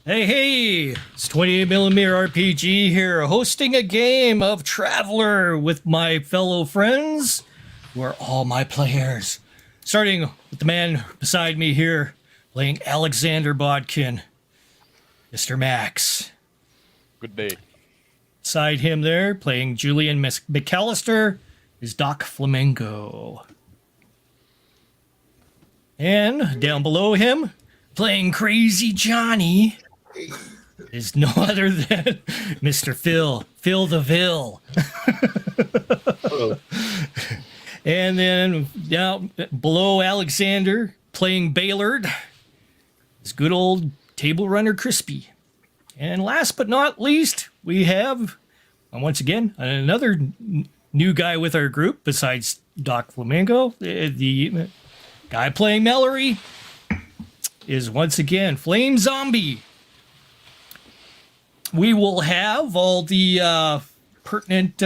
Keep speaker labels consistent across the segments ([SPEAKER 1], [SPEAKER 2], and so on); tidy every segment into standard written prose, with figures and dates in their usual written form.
[SPEAKER 1] Hey, it's 28mm RPG here, hosting a game of Traveller with my fellow friends, who are all my players. Starting with the man beside me here, playing Alexander Bodkin, Mr. Max.
[SPEAKER 2] Good day.
[SPEAKER 1] Beside him there, playing Julian McAllister, is Doc Flamengo. And down below him, playing Crazy Johnny, is no other than Mr. Phil the Vil.
[SPEAKER 3] Hello.
[SPEAKER 1] And then down below Alexander, playing Baylord, is good old Table Runner Crispy. And last but not least, we have, once again, another new guy with our group besides Doc Flamengo. The guy playing Mallory is once again Flame Zombie. We will have all the pertinent,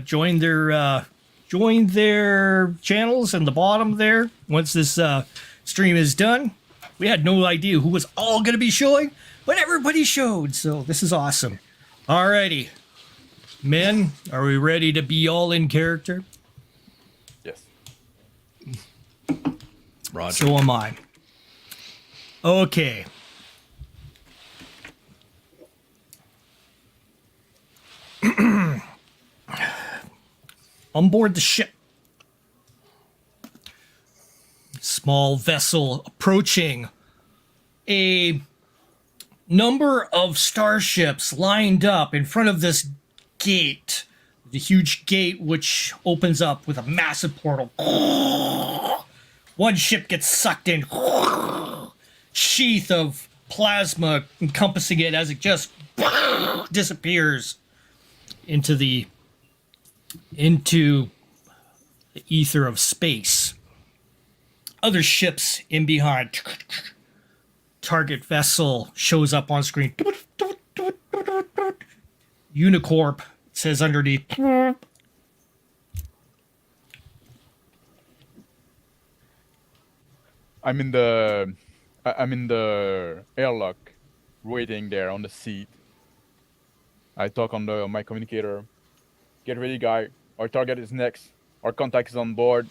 [SPEAKER 1] join their channels in the bottom there once this stream is done. We had no idea who was all going to be showing, but everybody showed, so this is awesome. Alrighty. Men, are we ready to be all in character?
[SPEAKER 2] Yes.
[SPEAKER 3] Roger.
[SPEAKER 1] So am I. Okay. On board the ship. Small vessel approaching. A number of starships lined up in front of this gate. The huge gate which opens up with a massive portal. One ship gets sucked in. Sheath of plasma encompassing it as it just disappears into the ether of space. Other ships in behind. Target vessel shows up on screen. Unicorp says underneath.
[SPEAKER 2] I'm in the airlock, waiting there on the seat. I talk on my communicator. Get ready, guy. Our target is next. Our contact is on board.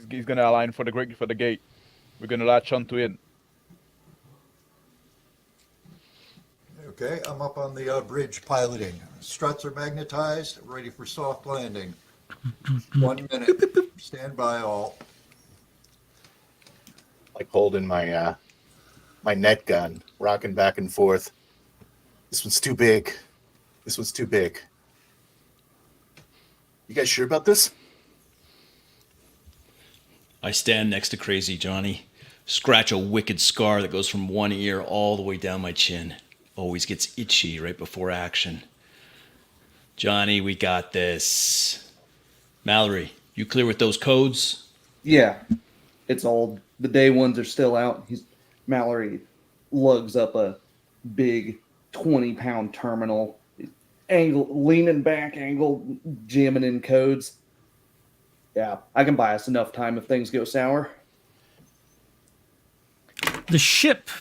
[SPEAKER 2] He's gonna align for the gate. We're gonna latch onto it.
[SPEAKER 4] Okay, I'm up on the bridge piloting. Struts are magnetized, ready for soft landing. 1 minute. Stand by all.
[SPEAKER 3] Like holding my my net gun, rocking back and forth. This one's too big. This one's too big. You guys sure about this?
[SPEAKER 5] I stand next to Crazy Johnny, scratch a wicked scar that goes from one ear all the way down my chin. Always gets itchy right before action. Johnny, we got this. Mallory, you clear with those codes?
[SPEAKER 6] Yeah, it's old. The day ones are still out. Mallory lugs up a big 20-pound terminal, leaning back, jamming in codes. Yeah, I can buy us enough time if things go sour.
[SPEAKER 1] The ship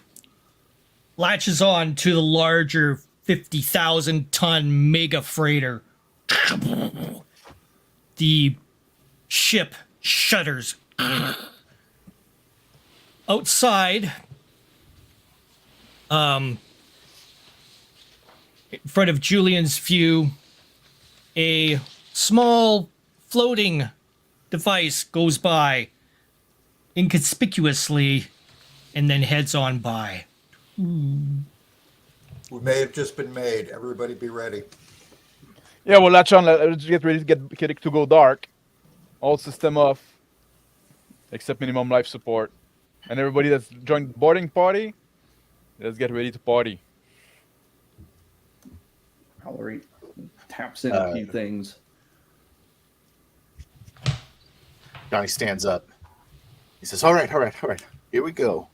[SPEAKER 1] latches on to the larger 50,000-ton mega freighter. The ship shudders. Outside, in front of Julian's view, a small floating device goes by inconspicuously and then heads on by.
[SPEAKER 4] We may have just been made. Everybody be ready.
[SPEAKER 2] Yeah, we'll latch on. Let's get ready to go dark. All system off, except minimum life support. And everybody that's joined boarding party, let's get ready to party.
[SPEAKER 6] Mallory taps in a few things.
[SPEAKER 3] Johnny stands up. He says, all right. Here we go.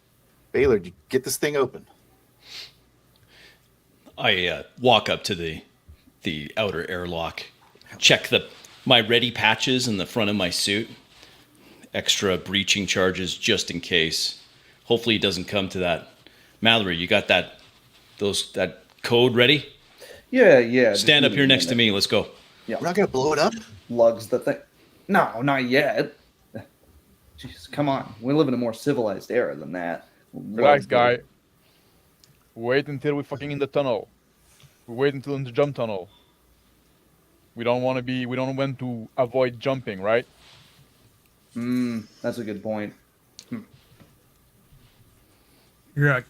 [SPEAKER 3] Baylord, you get this thing open.
[SPEAKER 5] I walk up to the outer airlock, check my ready patches in the front of my suit. Extra breaching charges just in case. Hopefully it doesn't come to that Mallory, you got that code ready?
[SPEAKER 6] Yeah. Just
[SPEAKER 5] Stand
[SPEAKER 6] give
[SPEAKER 5] up here
[SPEAKER 6] a
[SPEAKER 5] next to
[SPEAKER 6] minute.
[SPEAKER 5] me. Let's go.
[SPEAKER 6] Yeah.
[SPEAKER 3] We're not gonna blow it up.
[SPEAKER 6] Lugs the thing. No, not yet. Jeez, come on. We live in a more civilized era than that.
[SPEAKER 2] Relax,
[SPEAKER 6] Lug the-
[SPEAKER 2] guy. Wait until we're fucking in the tunnel. We wait until in the jump tunnel. We don't want to avoid jumping, right?
[SPEAKER 6] That's a good point.
[SPEAKER 1] You're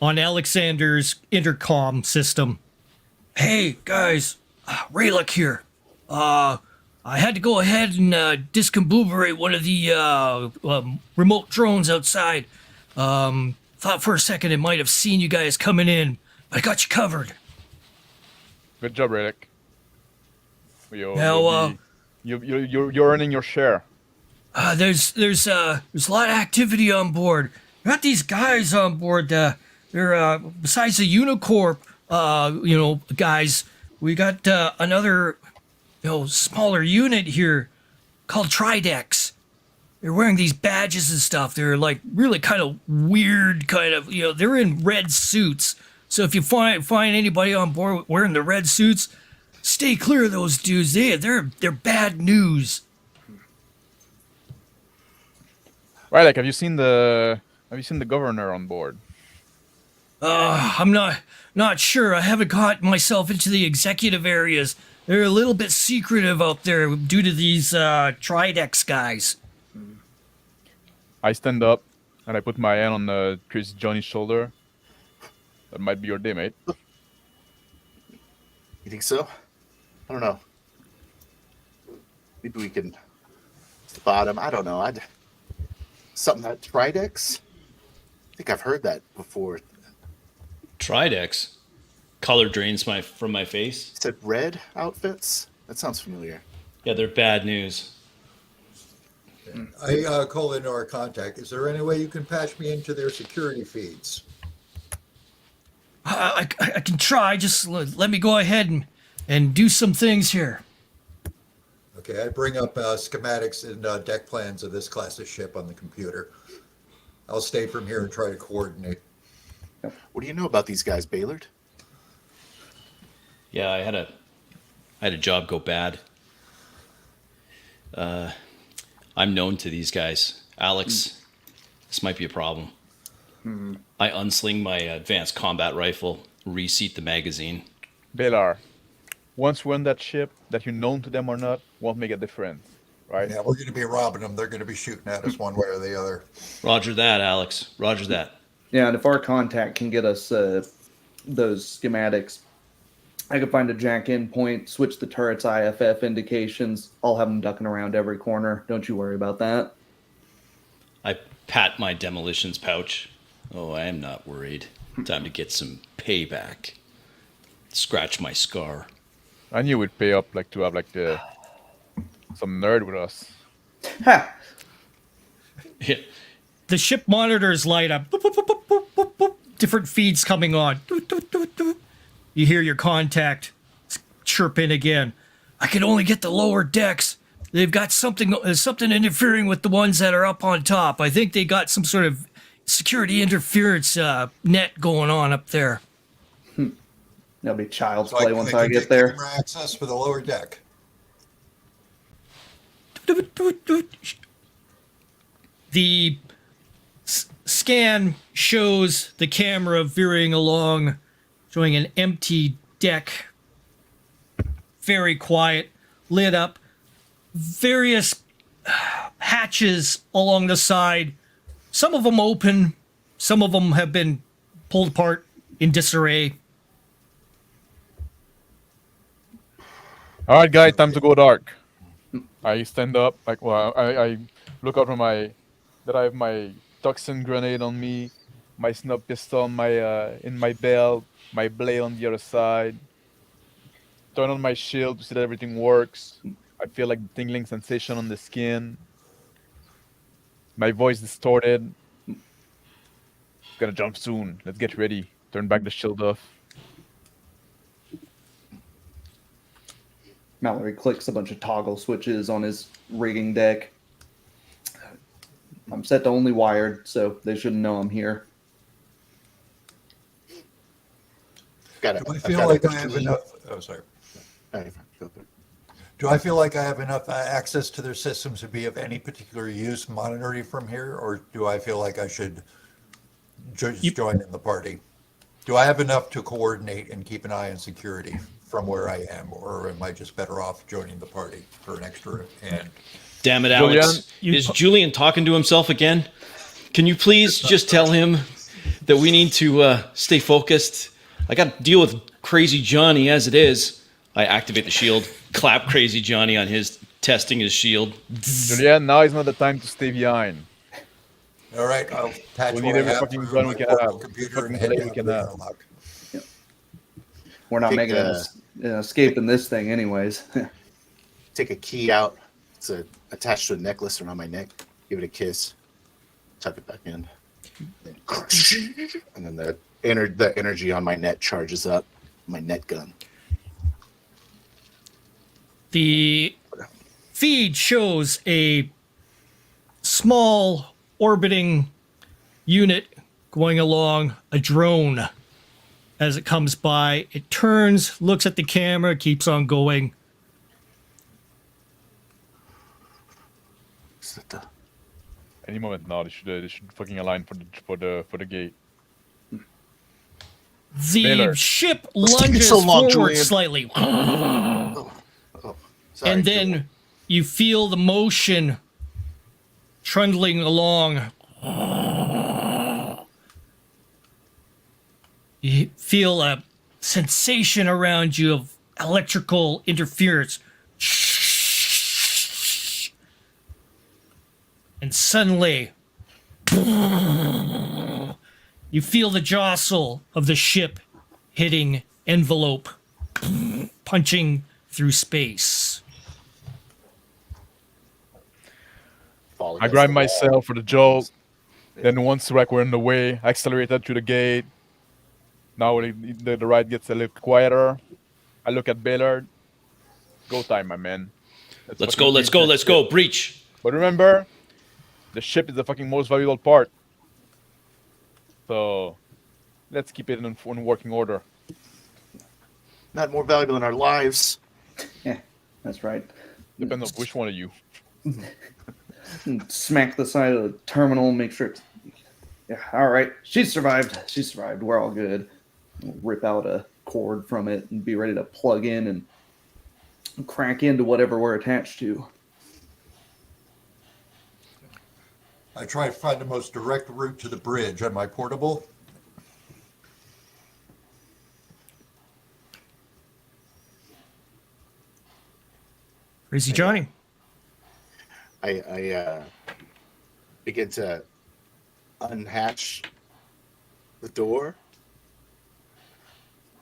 [SPEAKER 1] on Alexander's intercom system. Hey guys, Rayluck here. I had to go ahead and discombobulate one of the remote drones outside. Thought for a second it might have seen you guys coming in, but I got you covered.
[SPEAKER 2] Good job, Relic.
[SPEAKER 1] Now,
[SPEAKER 2] You're earning your share.
[SPEAKER 1] There's a lot of activity on board. We got these guys on board. They're besides the Unicorp, guys. We got another, smaller unit here called Tridex. They're wearing these badges and stuff. They're like really kind of weird, they're in red suits. So if you find anybody on board wearing the red suits, stay clear of those dudes. They're bad news.
[SPEAKER 2] Relic, have you seen the governor on board?
[SPEAKER 1] I'm not sure. I haven't got myself into the executive areas. They're a little bit secretive out there due to these Tridex guys.
[SPEAKER 2] I stand up and I put my hand on Chris Johnny's shoulder. That might be your day, mate.
[SPEAKER 3] You think so? I don't know. Maybe we can spot him. I don't know. Something that Tridex? I think I've heard that before.
[SPEAKER 5] Tridex. Color drains from my face.
[SPEAKER 3] You said red outfits? That sounds familiar.
[SPEAKER 5] Yeah, they're bad news.
[SPEAKER 4] I call into our contact. Is there any way you can patch me into their security feeds?
[SPEAKER 1] I can try. Just let me go ahead and do some things here.
[SPEAKER 4] Okay, I bring up schematics and deck plans of this class of ship on the computer. I'll stay from here and try to coordinate.
[SPEAKER 3] What do you know about these guys, Baylord?
[SPEAKER 5] Yeah, I had a job go bad. I'm known to these guys. Alex, this might be a problem. I unsling my advanced combat rifle, reseat the magazine.
[SPEAKER 2] Baylor, once we're on that ship, that you're known to them or not, won't make a difference, right?
[SPEAKER 4] Yeah, we're going to be robbing them. They're going to be shooting at us one way or the other.
[SPEAKER 5] Roger that, Alex. Roger that.
[SPEAKER 6] Yeah, and if our contact can get us those schematics, I can find a jack-in point, switch the turret's IFF indications. I'll have them ducking around every corner. Don't you worry about that.
[SPEAKER 5] I pat my demolitions pouch. Oh, I am not worried. Time to get some payback. Scratch my scar.
[SPEAKER 2] I knew we'd pay up to have some nerd with us.
[SPEAKER 6] Ha!
[SPEAKER 5] Yeah.
[SPEAKER 1] The ship monitors light up. Boop, boop, boop, boop, boop, boop, boop. Different feeds coming on. Doot, doot, doot, doot. You hear your contact chirp in again. I can only get the lower decks. They've got something interfering with the ones that are up on top. I think they got some sort of security interference net going on up there.
[SPEAKER 6] That'll be child's
[SPEAKER 4] So
[SPEAKER 6] play once I
[SPEAKER 4] can
[SPEAKER 6] get
[SPEAKER 4] take
[SPEAKER 6] there.
[SPEAKER 4] camera access for the lower deck.
[SPEAKER 1] Doot, doot, doot. The scan shows the camera veering along, showing an empty deck. Very quiet, lit up. Various hatches along the side. Some of them open. Some of them have been pulled apart in disarray.
[SPEAKER 2] All right, guys, time to go dark. I stand up, I look out from I have my toxin grenade on me, my snub pistol on in my belt, my blade on the other side. Turn on my shield to see that everything works. I feel like the tingling sensation on the skin. My voice distorted. Gonna jump soon. Let's get ready. Turn back the shield off.
[SPEAKER 6] Mallory clicks a bunch of toggle switches on his rigging deck. I'm set to only wired, so they shouldn't know I'm here.
[SPEAKER 3] Got
[SPEAKER 4] Do I feel like I have enough? Oh, sorry. Do I feel like I have enough access to their systems to be of any particular use monitoring from here, or do I feel like I should just join in the party? Do I have enough to coordinate and keep an eye on security from where I am, or am I just better off joining the party for an extra hand?
[SPEAKER 5] Damn it,
[SPEAKER 2] Julian,
[SPEAKER 5] Alex. Is Julian talking to himself again? Can you please just tell him that we need to stay focused? I got to deal with Crazy Johnny as it is. I activate the shield, clap Crazy Johnny on his, testing his shield.
[SPEAKER 2] Julian, now is not the time to stay behind.
[SPEAKER 4] All right, I'll patch
[SPEAKER 2] We
[SPEAKER 4] what
[SPEAKER 2] need
[SPEAKER 4] I
[SPEAKER 2] every
[SPEAKER 4] have
[SPEAKER 2] fucking
[SPEAKER 4] through
[SPEAKER 2] gun
[SPEAKER 4] my
[SPEAKER 2] we can
[SPEAKER 4] portable
[SPEAKER 2] have.
[SPEAKER 4] computer
[SPEAKER 2] Fucking
[SPEAKER 4] and head
[SPEAKER 2] delay
[SPEAKER 4] down
[SPEAKER 2] we
[SPEAKER 4] to
[SPEAKER 2] can
[SPEAKER 4] the
[SPEAKER 2] have.
[SPEAKER 4] airlock.
[SPEAKER 6] We're not
[SPEAKER 3] Take
[SPEAKER 6] making an escape in this thing, anyways.
[SPEAKER 3] Take a key out. It's attached to a necklace around my neck. Give it a kiss. Tuck it back in. And then the energy on my net charges up. My net gun.
[SPEAKER 1] The feed shows a small orbiting unit going along, a drone. As it comes by, it turns, looks at the camera, keeps on going.
[SPEAKER 3] Is that the-
[SPEAKER 2] Any moment now, they should fucking align for the gate.
[SPEAKER 1] The
[SPEAKER 2] Baylor.
[SPEAKER 1] ship
[SPEAKER 3] What's taking
[SPEAKER 1] lunges
[SPEAKER 3] so long,
[SPEAKER 1] forward
[SPEAKER 3] Julian?
[SPEAKER 1] slightly.
[SPEAKER 3] Oh, sorry,
[SPEAKER 1] And then
[SPEAKER 3] Joel.
[SPEAKER 1] you feel the motion trundling along. You feel a sensation around you of electrical interference. And suddenly, you feel the jostle of the ship hitting envelope, punching through space.
[SPEAKER 3] Fall
[SPEAKER 2] I
[SPEAKER 3] against
[SPEAKER 2] grabbed
[SPEAKER 3] the wall.
[SPEAKER 2] myself for the joke. Then once like we're in the way, I accelerated through the gate. Now the ride gets a little quieter. I look at Baylor. Go time, my man.
[SPEAKER 5] Let's
[SPEAKER 2] fucking
[SPEAKER 5] go, let's
[SPEAKER 2] breach
[SPEAKER 5] go,
[SPEAKER 2] that
[SPEAKER 5] let's
[SPEAKER 2] ship.
[SPEAKER 5] go. Breach.
[SPEAKER 2] But remember, the ship is the fucking most valuable part. So let's keep it in working order.
[SPEAKER 3] Not more valuable than our lives.
[SPEAKER 6] Yeah, that's right.
[SPEAKER 2] Depends on which one of you.
[SPEAKER 6] Smack the side of the terminal, make sure it's... Yeah, all right. She survived. She survived. We're all good. We'll rip out a cord from it and be ready to plug in and crack into whatever we're attached to.
[SPEAKER 4] I try to find the most direct route to the bridge on my portable.
[SPEAKER 1] Crazy Johnny.
[SPEAKER 3] I begin to unhatch the door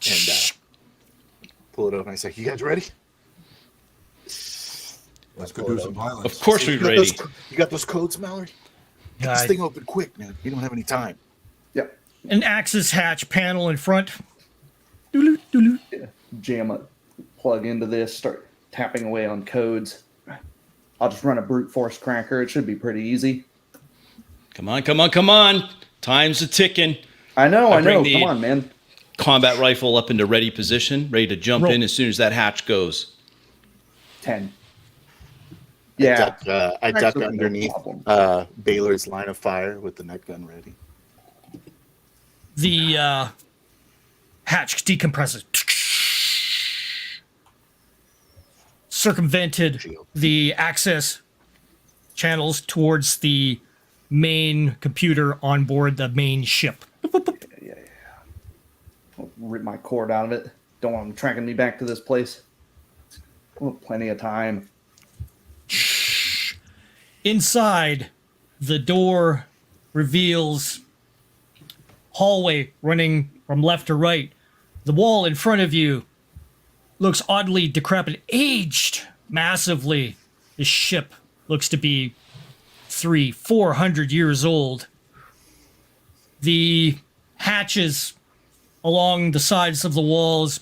[SPEAKER 3] and pull it open. I say, "You guys ready?"
[SPEAKER 4] Let's go do some violence.
[SPEAKER 5] Of course
[SPEAKER 3] You
[SPEAKER 5] we're
[SPEAKER 3] got
[SPEAKER 5] ready.
[SPEAKER 3] you got those codes, Mallory? Get this thing open quick, man. You don't have any time.
[SPEAKER 6] Yep.
[SPEAKER 1] An access hatch panel in front. Doodaloo, doodaloo.
[SPEAKER 6] Yeah. Jam it, plug into this, start tapping away on codes. I'll just run a brute force cracker. It should be pretty easy.
[SPEAKER 5] Come on, come on, come on. Time's a ticking.
[SPEAKER 6] I know.
[SPEAKER 5] bring the-
[SPEAKER 6] Come on, man.
[SPEAKER 5] Combat rifle up into ready position, ready to jump
[SPEAKER 1] Roll.
[SPEAKER 5] in as soon as that hatch goes.
[SPEAKER 6] 10. Yeah.
[SPEAKER 3] I duck
[SPEAKER 6] Actually, no
[SPEAKER 3] underneath
[SPEAKER 6] problem.
[SPEAKER 3] Baylor's line of fire with the net gun ready.
[SPEAKER 1] The hatch decompresses. Circumvented the access channels towards the main computer on board the main ship.
[SPEAKER 6] I'll rip my cord out of it. Don't want them tracking me back to this place. Well, plenty of time.
[SPEAKER 1] Inside, the door reveals hallway running from left to right. The wall in front of you looks oddly decrepit, aged massively. The ship looks to be 300-400 years old. The hatches along the sides of the walls,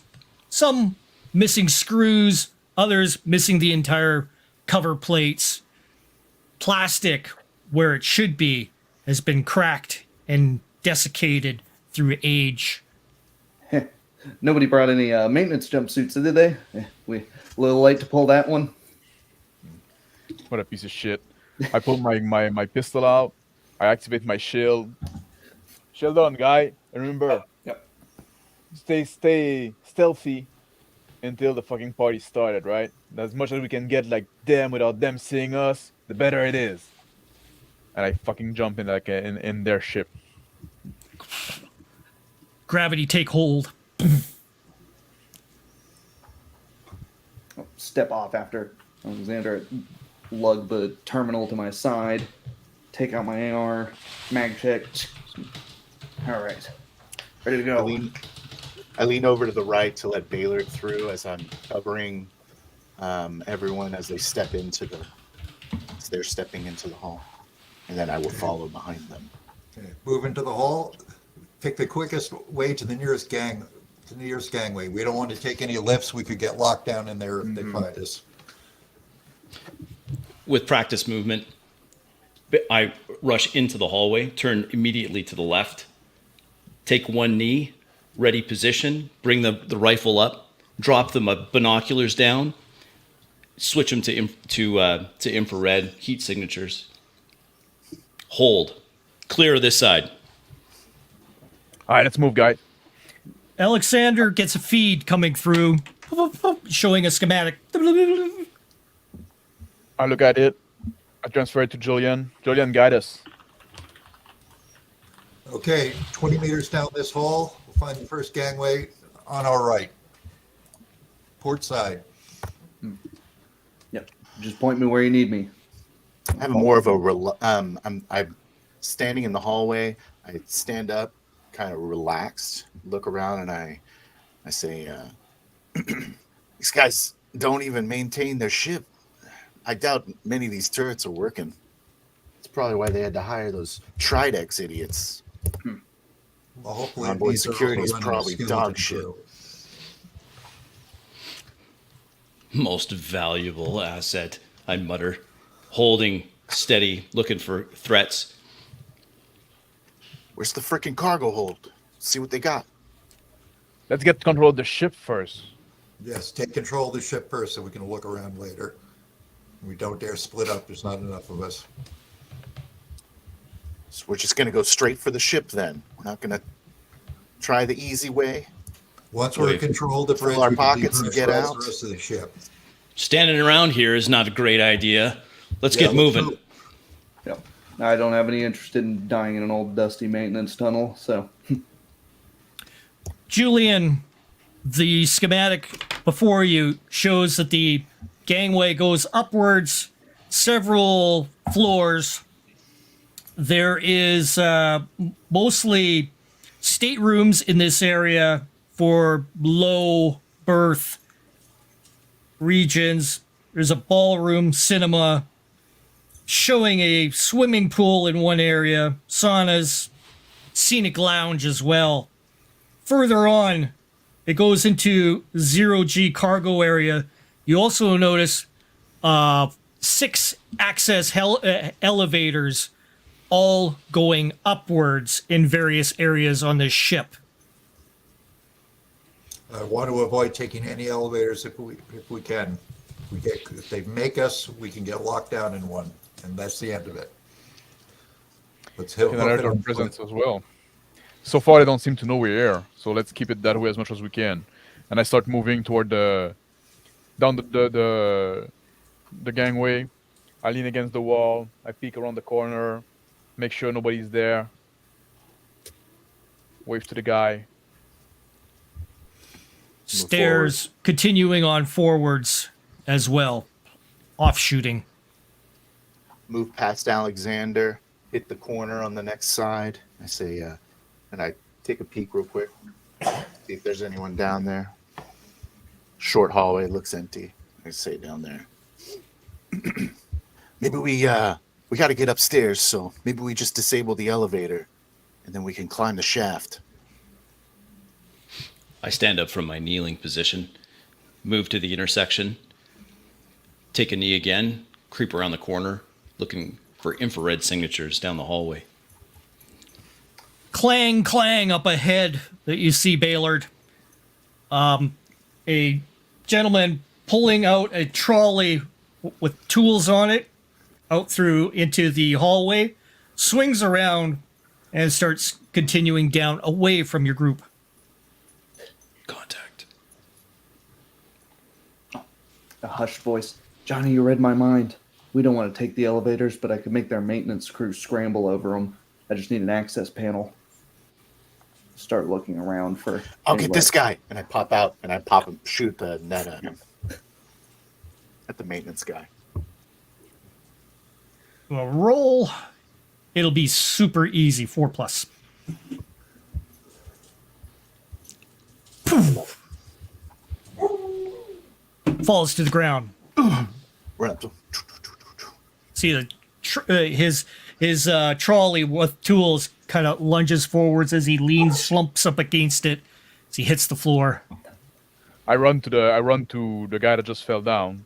[SPEAKER 1] some missing screws, others missing the entire cover plates. Plastic where it should be has been cracked and desiccated through age.
[SPEAKER 6] Nobody brought any maintenance jumpsuits, did they? We a little late to pull that one.
[SPEAKER 2] What a piece of shit. I pull my pistol out. I activate my shield. Shield on, guy. And remember,
[SPEAKER 6] Yep.
[SPEAKER 2] stay stealthy until the fucking party started, right? As much as we can get like them without them seeing us, the better it is. And I fucking jump in like in their ship.
[SPEAKER 1] Gravity take hold.
[SPEAKER 6] Step off after Alexander, lug the terminal to my side, take out my AR, mag check. All right, ready to
[SPEAKER 3] I
[SPEAKER 6] go.
[SPEAKER 3] lean over to the right to let Baylor through as I'm covering everyone as they step into as they're stepping into the hall, and then I will follow behind them.
[SPEAKER 4] Okay, move into the hall. Pick the quickest way to the nearest gangway. We don't want to take any lifts. We could get locked down in there if they find us.
[SPEAKER 5] With practice movement, I rush into the hallway, turn immediately to the left, take one knee, ready position, bring the rifle up, drop the binoculars down, switch them to infrared heat signatures. Hold. Clear of this side.
[SPEAKER 2] All right, let's move, guys.
[SPEAKER 1] Alexander gets a feed coming through, showing a schematic.
[SPEAKER 2] I look at it. I transfer it to Julian. Julian, guide us.
[SPEAKER 4] Okay, 20 meters down this hall, we'll find the first gangway on our right. Port side.
[SPEAKER 6] Yep, just point me where you need me.
[SPEAKER 3] I have more of a I'm standing in the hallway. I stand up, kind of relaxed, look around, and I say, "These guys don't even maintain their ship. I doubt many of these turrets are working. It's probably why they had to hire those Tridex idiots.
[SPEAKER 4] Well, hopefully
[SPEAKER 3] Onboard
[SPEAKER 4] these are
[SPEAKER 3] security is
[SPEAKER 4] running a
[SPEAKER 3] probably
[SPEAKER 4] skeleton
[SPEAKER 3] dog shit."
[SPEAKER 4] crew.
[SPEAKER 5] Most valuable asset, I mutter, holding steady, looking for threats.
[SPEAKER 3] Where's the freaking cargo hold? See what they got.
[SPEAKER 2] Let's get control of the ship first.
[SPEAKER 4] Yes, take control of the ship first so we can look around later. We don't dare split up. There's not enough of us.
[SPEAKER 3] So we're just going to go straight for the ship then. We're not going to try the easy way.
[SPEAKER 4] Once we're in control of the bridge,
[SPEAKER 3] Fill our
[SPEAKER 4] we can
[SPEAKER 3] pockets and get
[SPEAKER 4] depressurise
[SPEAKER 3] out.
[SPEAKER 4] the rest of the ship.
[SPEAKER 5] Standing around here is not a great idea. Let's
[SPEAKER 4] Yeah,
[SPEAKER 5] get moving.
[SPEAKER 4] move.
[SPEAKER 6] Yep. I don't have any interest in dying in an old dusty maintenance tunnel, so
[SPEAKER 1] Julian, the schematic before you shows that the gangway goes upwards several floors. There is mostly staterooms in this area for low berth regions. There's a ballroom, cinema, showing a swimming pool in one area, saunas, scenic lounge as well. Further on, it goes into zero-G cargo area. You also notice 6 access elevators all going upwards in various areas on this ship.
[SPEAKER 4] I want to avoid taking any elevators if we can. If they make us, we can get locked down in one, and that's the end of it. Let's hit
[SPEAKER 2] Can alert our presence as well. So far, they don't seem to know we're here, so let's keep it that way as much as we can. And I start moving toward down the gangway. I lean against the wall. I peek around the corner, make sure nobody's there. Wave to the guy.
[SPEAKER 1] Stairs continuing on forwards as well, offshooting.
[SPEAKER 3] Move past Alexander, hit the corner on the next side. I say, and I take a peek real quick, see if there's anyone down there. Short hallway, looks empty. I say down there. Maybe we got to get upstairs, so maybe we just disable the elevator, and then we can climb the shaft.
[SPEAKER 5] I stand up from my kneeling position, move to the intersection, take a knee again, creep around the corner, looking for infrared signatures down the hallway.
[SPEAKER 1] Clang, clang up ahead that you see Baylord. A gentleman pulling out a trolley with tools on it out through into the hallway, swings around and starts continuing down away from your group.
[SPEAKER 5] Contact.
[SPEAKER 6] A hushed voice. Johnny, you read my mind. We don't want to take the elevators, but I could make their maintenance crew scramble over them. I just need an access panel. Start looking around for.
[SPEAKER 3] I'll get this guy, and I pop out and I pop him, shoot the net at him, at the maintenance guy.
[SPEAKER 1] Well, roll. It'll be super easy. 4+. Poof. Falls to the ground.
[SPEAKER 3] Run up to him.
[SPEAKER 1] See his trolley with tools kind of lunges forwards as he leans, slumps up against it as he hits the floor.
[SPEAKER 2] I run to the guy that just fell down,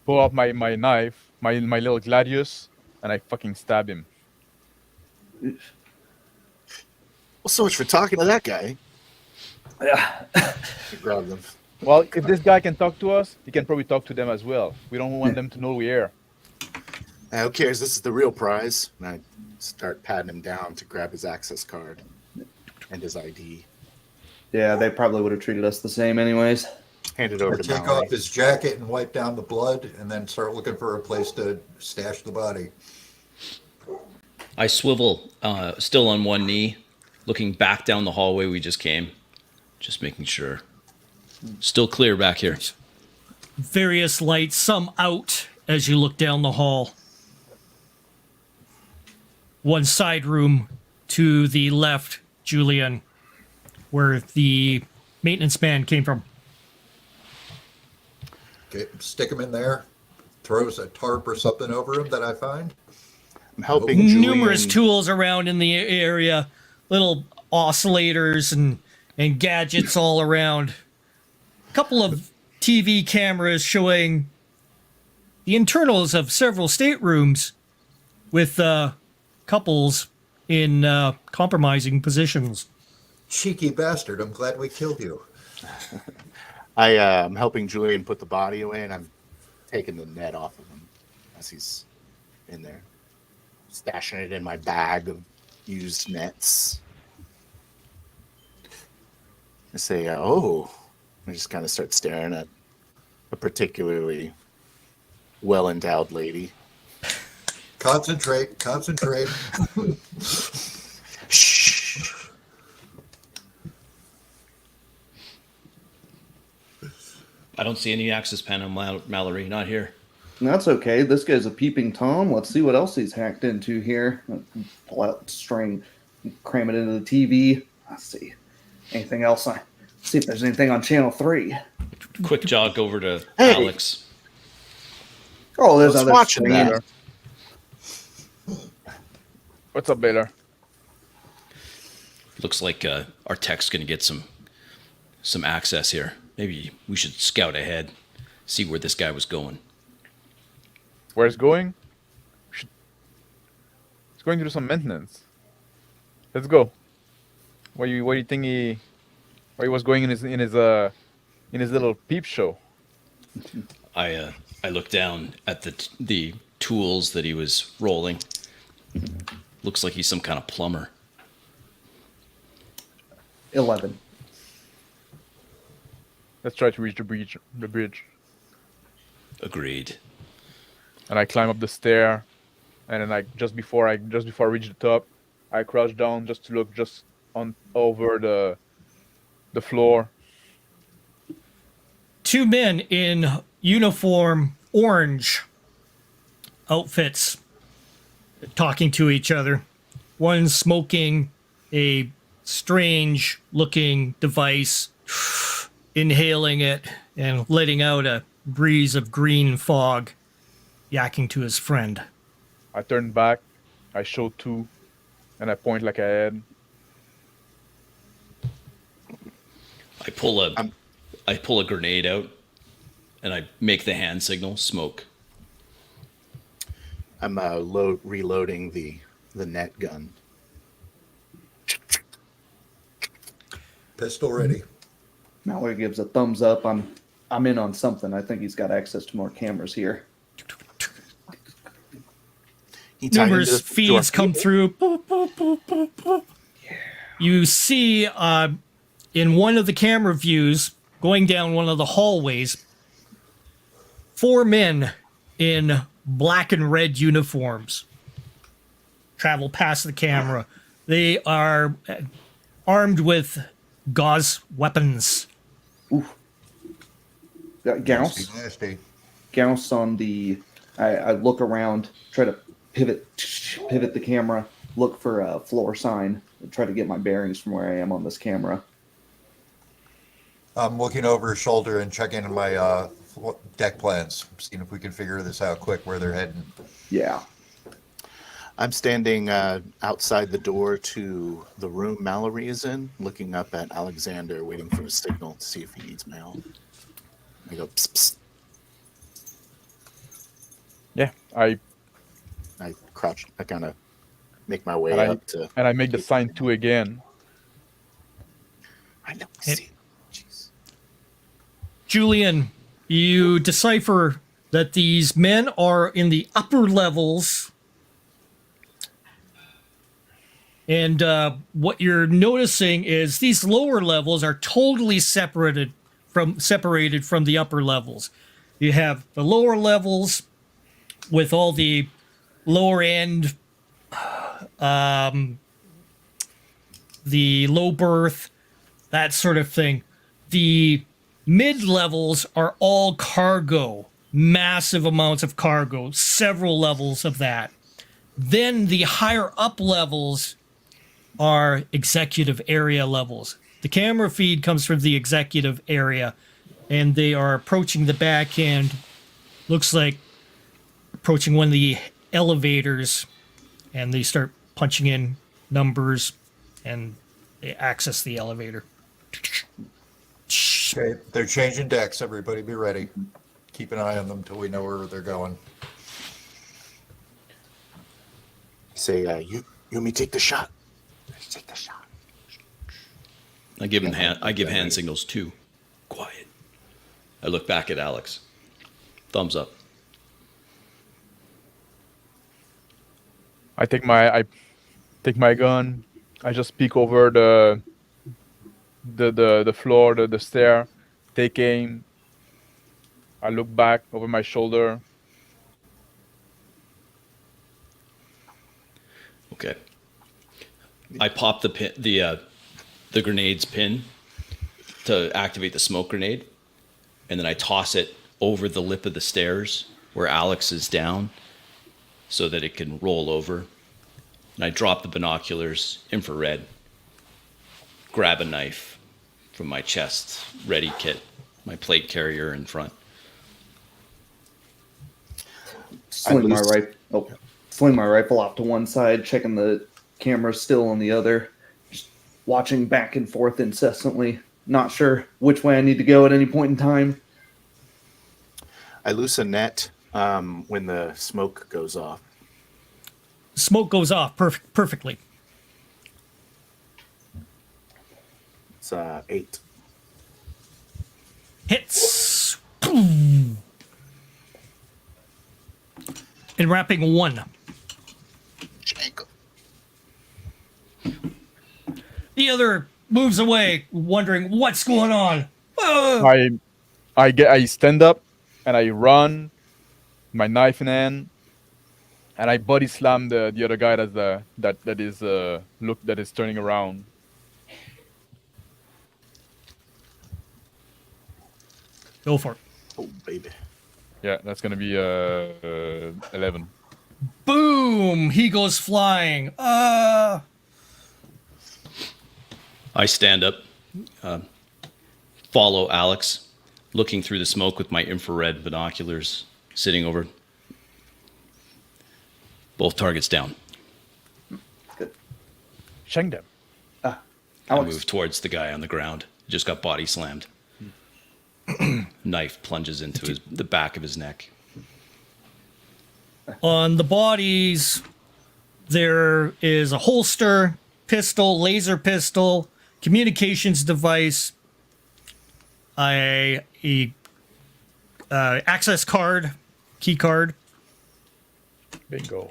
[SPEAKER 2] pull out my knife, my little gladius, and I fucking stab him.
[SPEAKER 3] Well, so much for talking to that guy.
[SPEAKER 6] Yeah.
[SPEAKER 3] He grabbed them.
[SPEAKER 2] Well, if this guy can talk to us, he can probably talk to them as well. We don't want them to know we're here.
[SPEAKER 3] Who cares? This is the real prize. And I start patting him down to grab his access card and his ID.
[SPEAKER 6] Yeah, they probably would have treated us the same anyways.
[SPEAKER 3] Hand it over to
[SPEAKER 4] Take
[SPEAKER 3] Mallory.
[SPEAKER 4] off his jacket and wipe down the blood, and then start looking for a place to stash the body.
[SPEAKER 5] I swivel, still on one knee, looking back down the hallway we just came, just making sure. Still clear back here.
[SPEAKER 1] Various lights, some out as you look down the hall. One side room to the left, Julian, where the maintenance man came from.
[SPEAKER 4] Okay, stick him in there. Throws a tarp or something over him that I find.
[SPEAKER 3] I'm helping Julian.
[SPEAKER 1] Numerous tools around in the area, little oscillators and gadgets all around. A couple of TV cameras showing the internals of several staterooms with couples in compromising positions.
[SPEAKER 4] Cheeky bastard, I'm glad we killed you.
[SPEAKER 3] I'm helping Julian put the body away, and I'm taking the net off of him as he's in there. Stashing it in my bag of used nets. I say, I just kind of start staring at a particularly well-endowed lady.
[SPEAKER 4] Concentrate.
[SPEAKER 3] Shh.
[SPEAKER 5] I don't see any access panel, Mallory. Not here.
[SPEAKER 6] That's okay. This guy's a peeping Tom. Let's see what else he's hacked into here. Pull out the string, cram it into the TV. Let's see. Anything else? See if there's anything on channel 3.
[SPEAKER 5] Quick jog over to
[SPEAKER 3] Hey.
[SPEAKER 5] Alex.
[SPEAKER 6] Oh, there's
[SPEAKER 3] Let's
[SPEAKER 6] other
[SPEAKER 3] watch
[SPEAKER 6] screen.
[SPEAKER 3] that.
[SPEAKER 2] What's up, Baylor?
[SPEAKER 5] Looks like our tech's going to get some access here. Maybe we should scout ahead, see where this guy was going.
[SPEAKER 2] Where it's going? It's going to do some maintenance. Let's go. Where you think where he was going in his little peep show?
[SPEAKER 5] I look down at the tools that he was rolling. Looks like he's some kind of plumber.
[SPEAKER 6] 11.
[SPEAKER 2] Let's try to reach the bridge.
[SPEAKER 5] Agreed.
[SPEAKER 2] And I climb up the stair, and then just before I reach the top, I crouch down just to look just on over the floor.
[SPEAKER 1] Two men in uniform orange outfits talking to each other. One smoking a strange looking device, inhaling it and letting out a breeze of green fog, yakking to his friend.
[SPEAKER 2] I turn back, I show 2, and I point like I had.
[SPEAKER 5] I pull a grenade out, and I make the hand signal, smoke.
[SPEAKER 3] I'm reloading the net gun.
[SPEAKER 4] Pistol ready.
[SPEAKER 6] Mallory gives a thumbs up. I'm in on something. I think he's got access to more cameras here.
[SPEAKER 1] Numerous feeds come through. Boop, boop, boop, boop, boop. You see in one of the camera views, going down one of the hallways, 4 men in black and red uniforms travel past the camera. They are armed with gauze weapons.
[SPEAKER 6] Gauss.
[SPEAKER 4] Nasty.
[SPEAKER 6] Gauss on the. I look around, try to pivot the camera, look for a floor sign, and try to get my bearings from where I am on this camera.
[SPEAKER 4] I'm looking over his shoulder and checking my deck plans, seeing if we can figure this out quick where they're heading.
[SPEAKER 6] Yeah.
[SPEAKER 3] I'm standing outside the door to the room Mallory is in, looking up at Alexander, waiting for a signal to see if he needs mail. I go, psst, psst.
[SPEAKER 2] Yeah,
[SPEAKER 3] I crouch. I kind of make my way up to.
[SPEAKER 2] and I make the sign 2 again.
[SPEAKER 3] I know. See. Jeez.
[SPEAKER 1] Julian, you decipher that these men are in the upper levels. And what you're noticing is these lower levels are totally separated from the upper levels. You have the lower levels with all the lower end, the low berth, that sort of thing. The mid levels are all cargo, massive amounts of cargo, several levels of that. Then the higher up levels are executive area levels. The camera feed comes from the executive area, and they are approaching the back end. Looks like approaching one of the elevators, and they start punching in numbers, and they access the elevator.
[SPEAKER 4] Okay, they're changing decks. Everybody be ready. Keep an eye on them till we know where they're going.
[SPEAKER 3] Say, you and me take the shot. Take the shot.
[SPEAKER 5] I give hand signals too. Quiet. I look back at Alex. Thumbs up.
[SPEAKER 2] I take my gun. I just peek over the floor, the stair, take aim. I look back over my shoulder.
[SPEAKER 5] Okay. I pop the grenade's pin to activate the smoke grenade, and then I toss it over the lip of the stairs where Alex is down so that it can roll over. And I drop the binoculars, infrared, grab a knife from my chest, ready kit, my plate carrier in front.
[SPEAKER 6] Sling my rifle off to one side, checking the camera still on the other, just watching back and forth incessantly. Not sure which way I need to go at any point in time.
[SPEAKER 3] I loose a net when the smoke goes off.
[SPEAKER 1] Smoke goes off perfectly.
[SPEAKER 3] It's 8.
[SPEAKER 1] Hits. Boom. And wrapping 1.
[SPEAKER 3] Janko.
[SPEAKER 1] The other moves away, wondering what's going on. Oh!
[SPEAKER 2] I stand up and I run, my knife in hand, and I body slam the other guy that is turning around.
[SPEAKER 1] Go for it.
[SPEAKER 3] Oh baby.
[SPEAKER 2] Yeah, that's gonna be 11.
[SPEAKER 1] Boom! He goes flying.
[SPEAKER 5] I stand up, follow Alex, looking through the smoke with my infrared binoculars, sitting over. Both targets down.
[SPEAKER 6] Good.
[SPEAKER 2] Shank them.
[SPEAKER 5] I
[SPEAKER 6] Alex,
[SPEAKER 5] move towards the guy on the ground. Just got body slammed. Knife plunges into the back of his neck.
[SPEAKER 1] On the bodies, there is a holster, pistol, laser pistol, communications device, a access card, key card.
[SPEAKER 2] Bingo.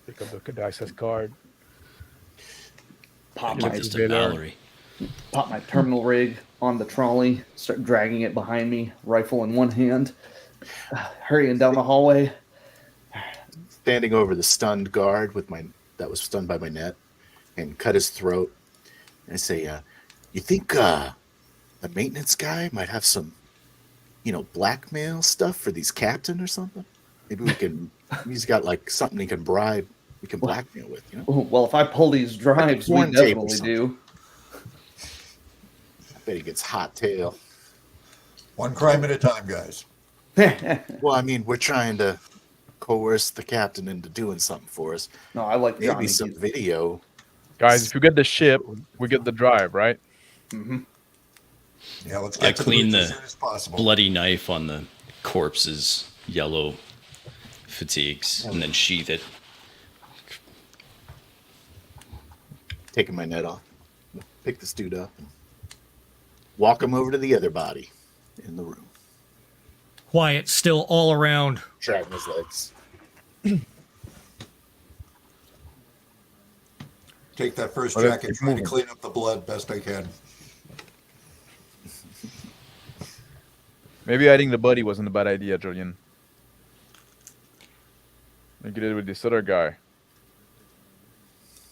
[SPEAKER 2] Pick up the access card.
[SPEAKER 6] Pop
[SPEAKER 2] Give
[SPEAKER 6] my
[SPEAKER 2] it
[SPEAKER 5] Just
[SPEAKER 2] to
[SPEAKER 5] to
[SPEAKER 2] Baylor.
[SPEAKER 5] Mallory.
[SPEAKER 6] pop my terminal rig on the trolley, start dragging it behind me, rifle in one hand, hurrying down the hallway.
[SPEAKER 3] Standing over the stunned guard that was stunned by my net, and cut his throat. And I say, "You think the maintenance guy might have some, blackmail stuff for these captain or something? Maybe we can. He's got like something he can bribe. We can blackmail with,
[SPEAKER 6] Well, if I pull these drives, we
[SPEAKER 3] corn tape or
[SPEAKER 6] definitely
[SPEAKER 3] something.
[SPEAKER 6] do.
[SPEAKER 3] I bet he gets hot tail.
[SPEAKER 4] One crime at a time, guys.
[SPEAKER 3] Well, I mean, we're trying to coerce the captain into doing something for us.
[SPEAKER 6] No, I like
[SPEAKER 3] Maybe
[SPEAKER 6] Johnny.
[SPEAKER 3] some video.
[SPEAKER 2] Guys, if you get the ship, we get the drive, right?
[SPEAKER 4] Yeah, let's
[SPEAKER 5] I
[SPEAKER 4] get to
[SPEAKER 5] clean
[SPEAKER 4] the bridge as
[SPEAKER 5] the
[SPEAKER 4] soon as possible.
[SPEAKER 5] bloody knife on the corpse's yellow fatigues and then sheath it.
[SPEAKER 3] Taking my net off. Pick this dude up. And walk him over to the other body in the room.
[SPEAKER 1] Quiet still all around.
[SPEAKER 3] Dragging his legs.
[SPEAKER 4] Take that first
[SPEAKER 2] Well,
[SPEAKER 4] jacket,
[SPEAKER 2] keep
[SPEAKER 4] try to
[SPEAKER 2] moving.
[SPEAKER 4] clean up the blood best I can.
[SPEAKER 2] Maybe hiding the body wasn't a bad idea, Julian. I get it with this other guy.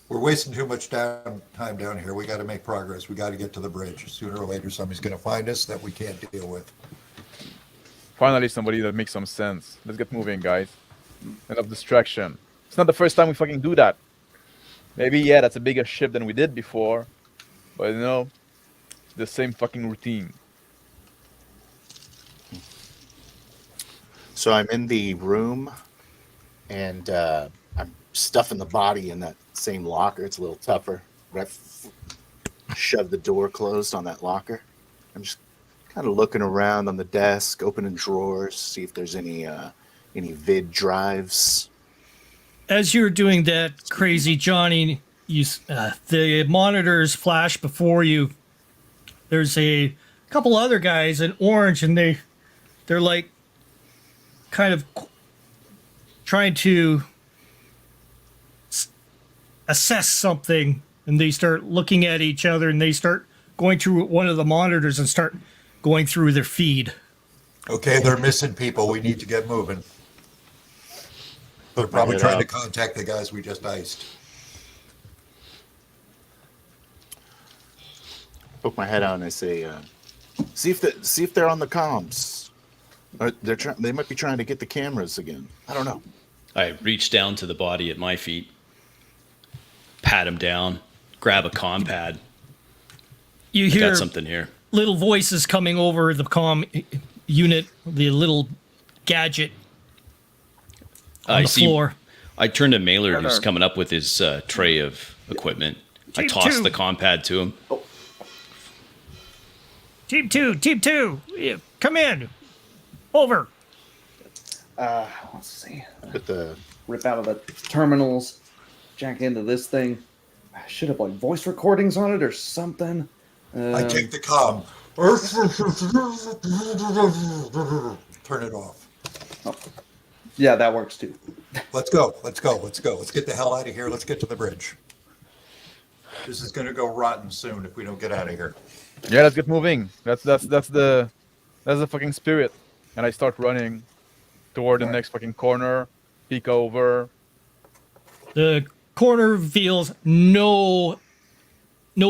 [SPEAKER 4] We're wasting too much time down here. We got to make progress. We got to get to the bridge. Sooner or later, somebody's going to find us that we can't deal with.
[SPEAKER 2] Finally, somebody that makes some sense. Let's get moving, guys. Enough distraction. It's not the first time we fucking do that. Maybe, yeah, that's a bigger ship than we did before. But, it's the same fucking routine.
[SPEAKER 3] So I'm in the room, and I'm stuffing the body in that same locker. It's a little tougher. But I shove the door closed on that locker. I'm just kind of looking around on the desk, opening drawers, see if there's any vid drives.
[SPEAKER 1] As you're doing that, crazy Johnny, the monitors flash before you. There's a couple other guys in orange, and they're like kind of trying to assess something, and they start looking at each other, and they start going through one of the monitors and start going through their feed.
[SPEAKER 4] Okay, they're missing people. We need to get moving. They're probably
[SPEAKER 3] head
[SPEAKER 4] trying to
[SPEAKER 3] up.
[SPEAKER 4] contact the guys we just iced.
[SPEAKER 3] Poke my head out and I say, see if they're on the comms. Or they might be trying to get the cameras again. I don't know.
[SPEAKER 5] I reach down to the body at my feet, pat him down, grab a comm pad.
[SPEAKER 1] You
[SPEAKER 5] I
[SPEAKER 1] hear
[SPEAKER 5] got something here.
[SPEAKER 1] little voices coming over the comm unit, the little gadget on
[SPEAKER 5] I
[SPEAKER 1] the
[SPEAKER 5] see.
[SPEAKER 1] floor.
[SPEAKER 5] I turn to Mailer, who's
[SPEAKER 6] Runner.
[SPEAKER 5] coming up with his tray of equipment. I
[SPEAKER 1] Team
[SPEAKER 5] toss
[SPEAKER 1] two.
[SPEAKER 5] the comm pad to him.
[SPEAKER 1] Team two, yeah, come in. Over.
[SPEAKER 6] Let's see.
[SPEAKER 3] But the
[SPEAKER 6] Rip out of the terminals, jack into this thing. I should have like voice recordings on it or something.
[SPEAKER 4] I take the comm. Turn it off.
[SPEAKER 6] Yeah, that works too.
[SPEAKER 4] Let's go. Let's go. Let's go. Let's get the hell out of here. Let's get to the bridge. This is going to go rotten soon if we don't get out of here.
[SPEAKER 2] Yeah, let's get moving. That's the fucking spirit. And I start running toward the next fucking corner, peek over.
[SPEAKER 1] The corner reveals no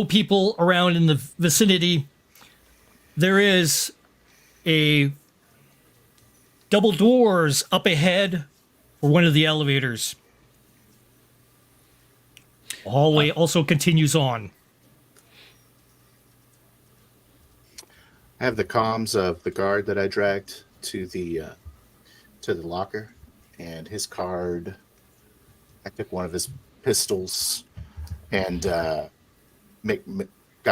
[SPEAKER 1] people around in the vicinity. There is a double doors up ahead for one of the elevators. The hallway also continues on.
[SPEAKER 3] I have the comms of the guard that I dragged to the locker, and his card. I took one of his pistols, and got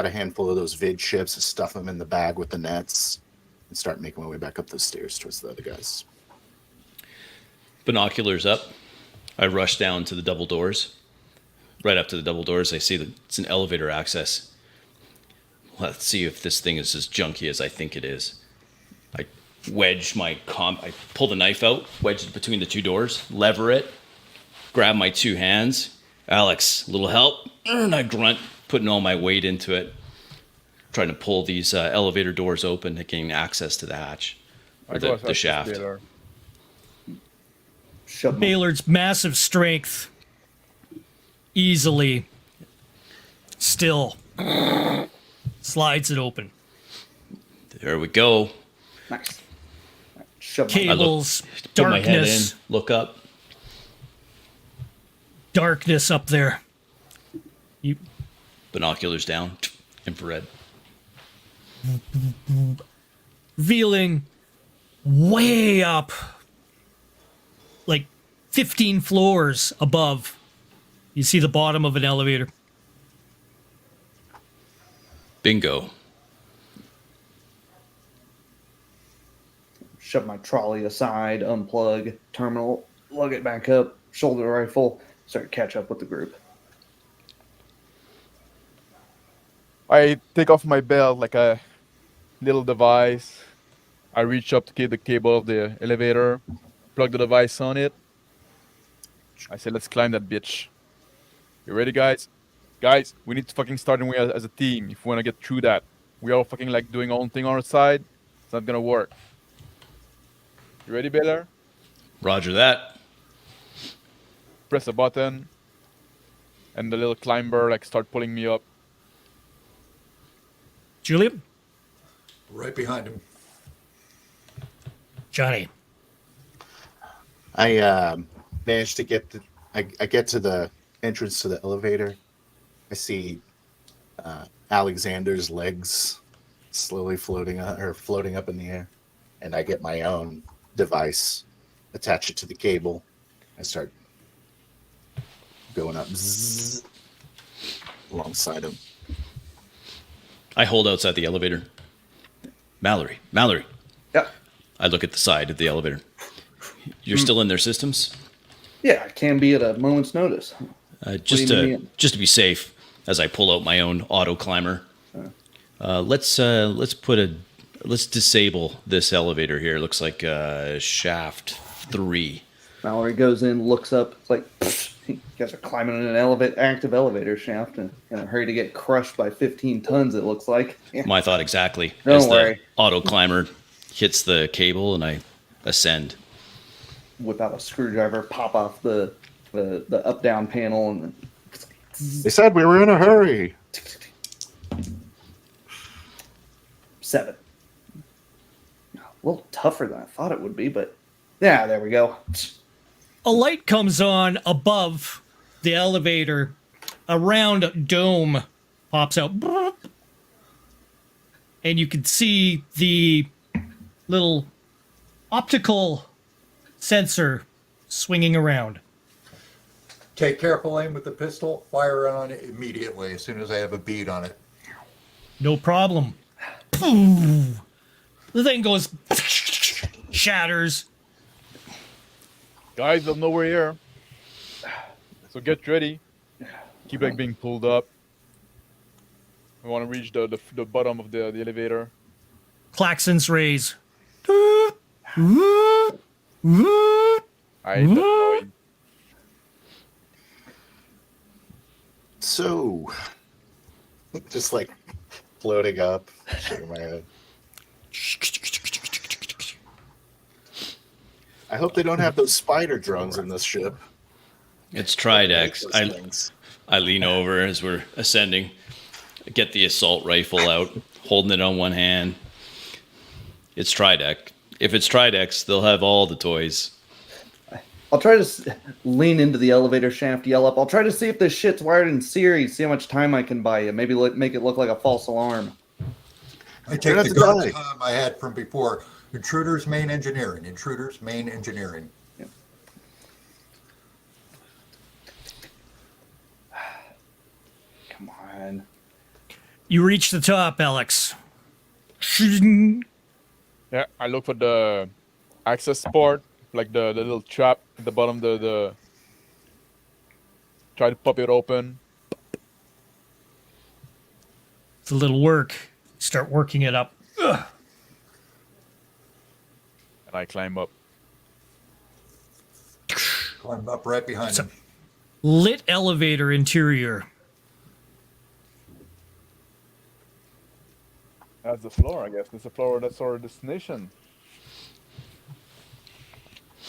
[SPEAKER 3] a handful of those vid chips and stuff them in the bag with the nets, and start making my way back up those stairs towards the other guys.
[SPEAKER 5] Binoculars up. I rush down to the double doors. Right up to the double doors, I see that it's an elevator access. Let's see if this thing is as junky as I think it is. I I pull the knife out, wedge it between the two doors, lever it, grab my two hands. Alex, little help? And I grunt, putting all my weight into it, trying to pull these elevator doors open to gain access to the hatch, or the shaft.
[SPEAKER 6] Shove my,
[SPEAKER 1] Baylard's massive strength easily still slides it open.
[SPEAKER 5] There we go.
[SPEAKER 6] nice. Shove my,
[SPEAKER 1] Cables,
[SPEAKER 5] Put my head in,
[SPEAKER 1] darkness,
[SPEAKER 5] look up.
[SPEAKER 1] darkness up there. You
[SPEAKER 5] Binoculars down, infrared.
[SPEAKER 1] revealing way up, like 15 floors above. You see the bottom of an elevator.
[SPEAKER 5] Bingo.
[SPEAKER 6] shove my trolley aside, unplug terminal, lug it back up, shoulder rifle, start to catch up with the group.
[SPEAKER 2] I take off my belt like a little device. I reach up to get the cable of the elevator, plug the device on it. I say, let's climb that bitch. You ready, guys? Guys, we need to fucking start as a team if we want to get through that. We all fucking like doing our own thing on our side. It's not gonna work. You ready, Baylor?
[SPEAKER 5] Roger that.
[SPEAKER 2] Press a button, and the little climber like start pulling me up.
[SPEAKER 1] Julian?
[SPEAKER 4] Right behind him.
[SPEAKER 1] Johnny.
[SPEAKER 3] I managed to get I get to the entrance to the elevator. I see Alexander's legs slowly floating up in the air, and I get my own device, attach it to the cable. I start going up zzz, alongside him.
[SPEAKER 5] I hold outside the elevator. Mallory.
[SPEAKER 6] Yeah.
[SPEAKER 5] I look at the side of the elevator. You're still in their systems?
[SPEAKER 6] Yeah, it can be at a moment's notice.
[SPEAKER 5] Just
[SPEAKER 6] do you mean?
[SPEAKER 5] to be safe, as I pull out my own auto climber. Let's disable this elevator here. Looks like shaft 3.
[SPEAKER 6] Mallory goes in, looks up, it's like, you guys are climbing in an active elevator shaft and in a hurry to get crushed by 15 tons, it looks like. Yeah.
[SPEAKER 5] My thought exactly.
[SPEAKER 6] Don't
[SPEAKER 5] As
[SPEAKER 6] worry.
[SPEAKER 5] the auto climber hits the cable and I ascend.
[SPEAKER 6] Whip out a screwdriver, pop off the up-down panel, and
[SPEAKER 3] They said we were in a hurry.
[SPEAKER 6] 7. A little tougher than I thought it would be, but yeah, there we go.
[SPEAKER 1] A light comes on above the elevator. A round dome pops out. And you can see the little optical sensor swinging around.
[SPEAKER 4] Take careful aim with the pistol. Fire on it immediately as soon as I have a bead on it.
[SPEAKER 1] No problem. The thing goes, shatters.
[SPEAKER 2] Guys, they'll know we're here. So get ready. Keep like being pulled up. We want to reach the bottom of the elevator.
[SPEAKER 1] Klaxons raise.
[SPEAKER 2] I hate that noise.
[SPEAKER 3] So, just like floating up, shaking my head. I hope they don't have those spider drones in this ship.
[SPEAKER 5] It's Tridex.
[SPEAKER 3] Those things.
[SPEAKER 5] I lean over as we're ascending, get the assault rifle out, holding it on one hand. It's Tridex. If it's Tridex, they'll have all the toys.
[SPEAKER 6] I'll try to lean into the elevator shaft, yell up. I'll try to see if this shit's wired in series, see how much time I can buy you. Maybe make it look like a false alarm.
[SPEAKER 4] I take
[SPEAKER 3] You're
[SPEAKER 4] the
[SPEAKER 3] not the
[SPEAKER 4] guns
[SPEAKER 3] guy.
[SPEAKER 4] I had from before. Intruders, main engineering. Intruders, main engineering.
[SPEAKER 6] Come on.
[SPEAKER 1] You reach the top, Alex.
[SPEAKER 2] Yeah, I look for the access port, like the little trap at the bottom. The try to pop it open.
[SPEAKER 1] It's a little work. Start working it up. Ugh.
[SPEAKER 2] And I climb up.
[SPEAKER 4] Climb up right behind him.
[SPEAKER 1] Lit elevator interior.
[SPEAKER 2] That's the floor, I guess. That's the floor. That's our destination.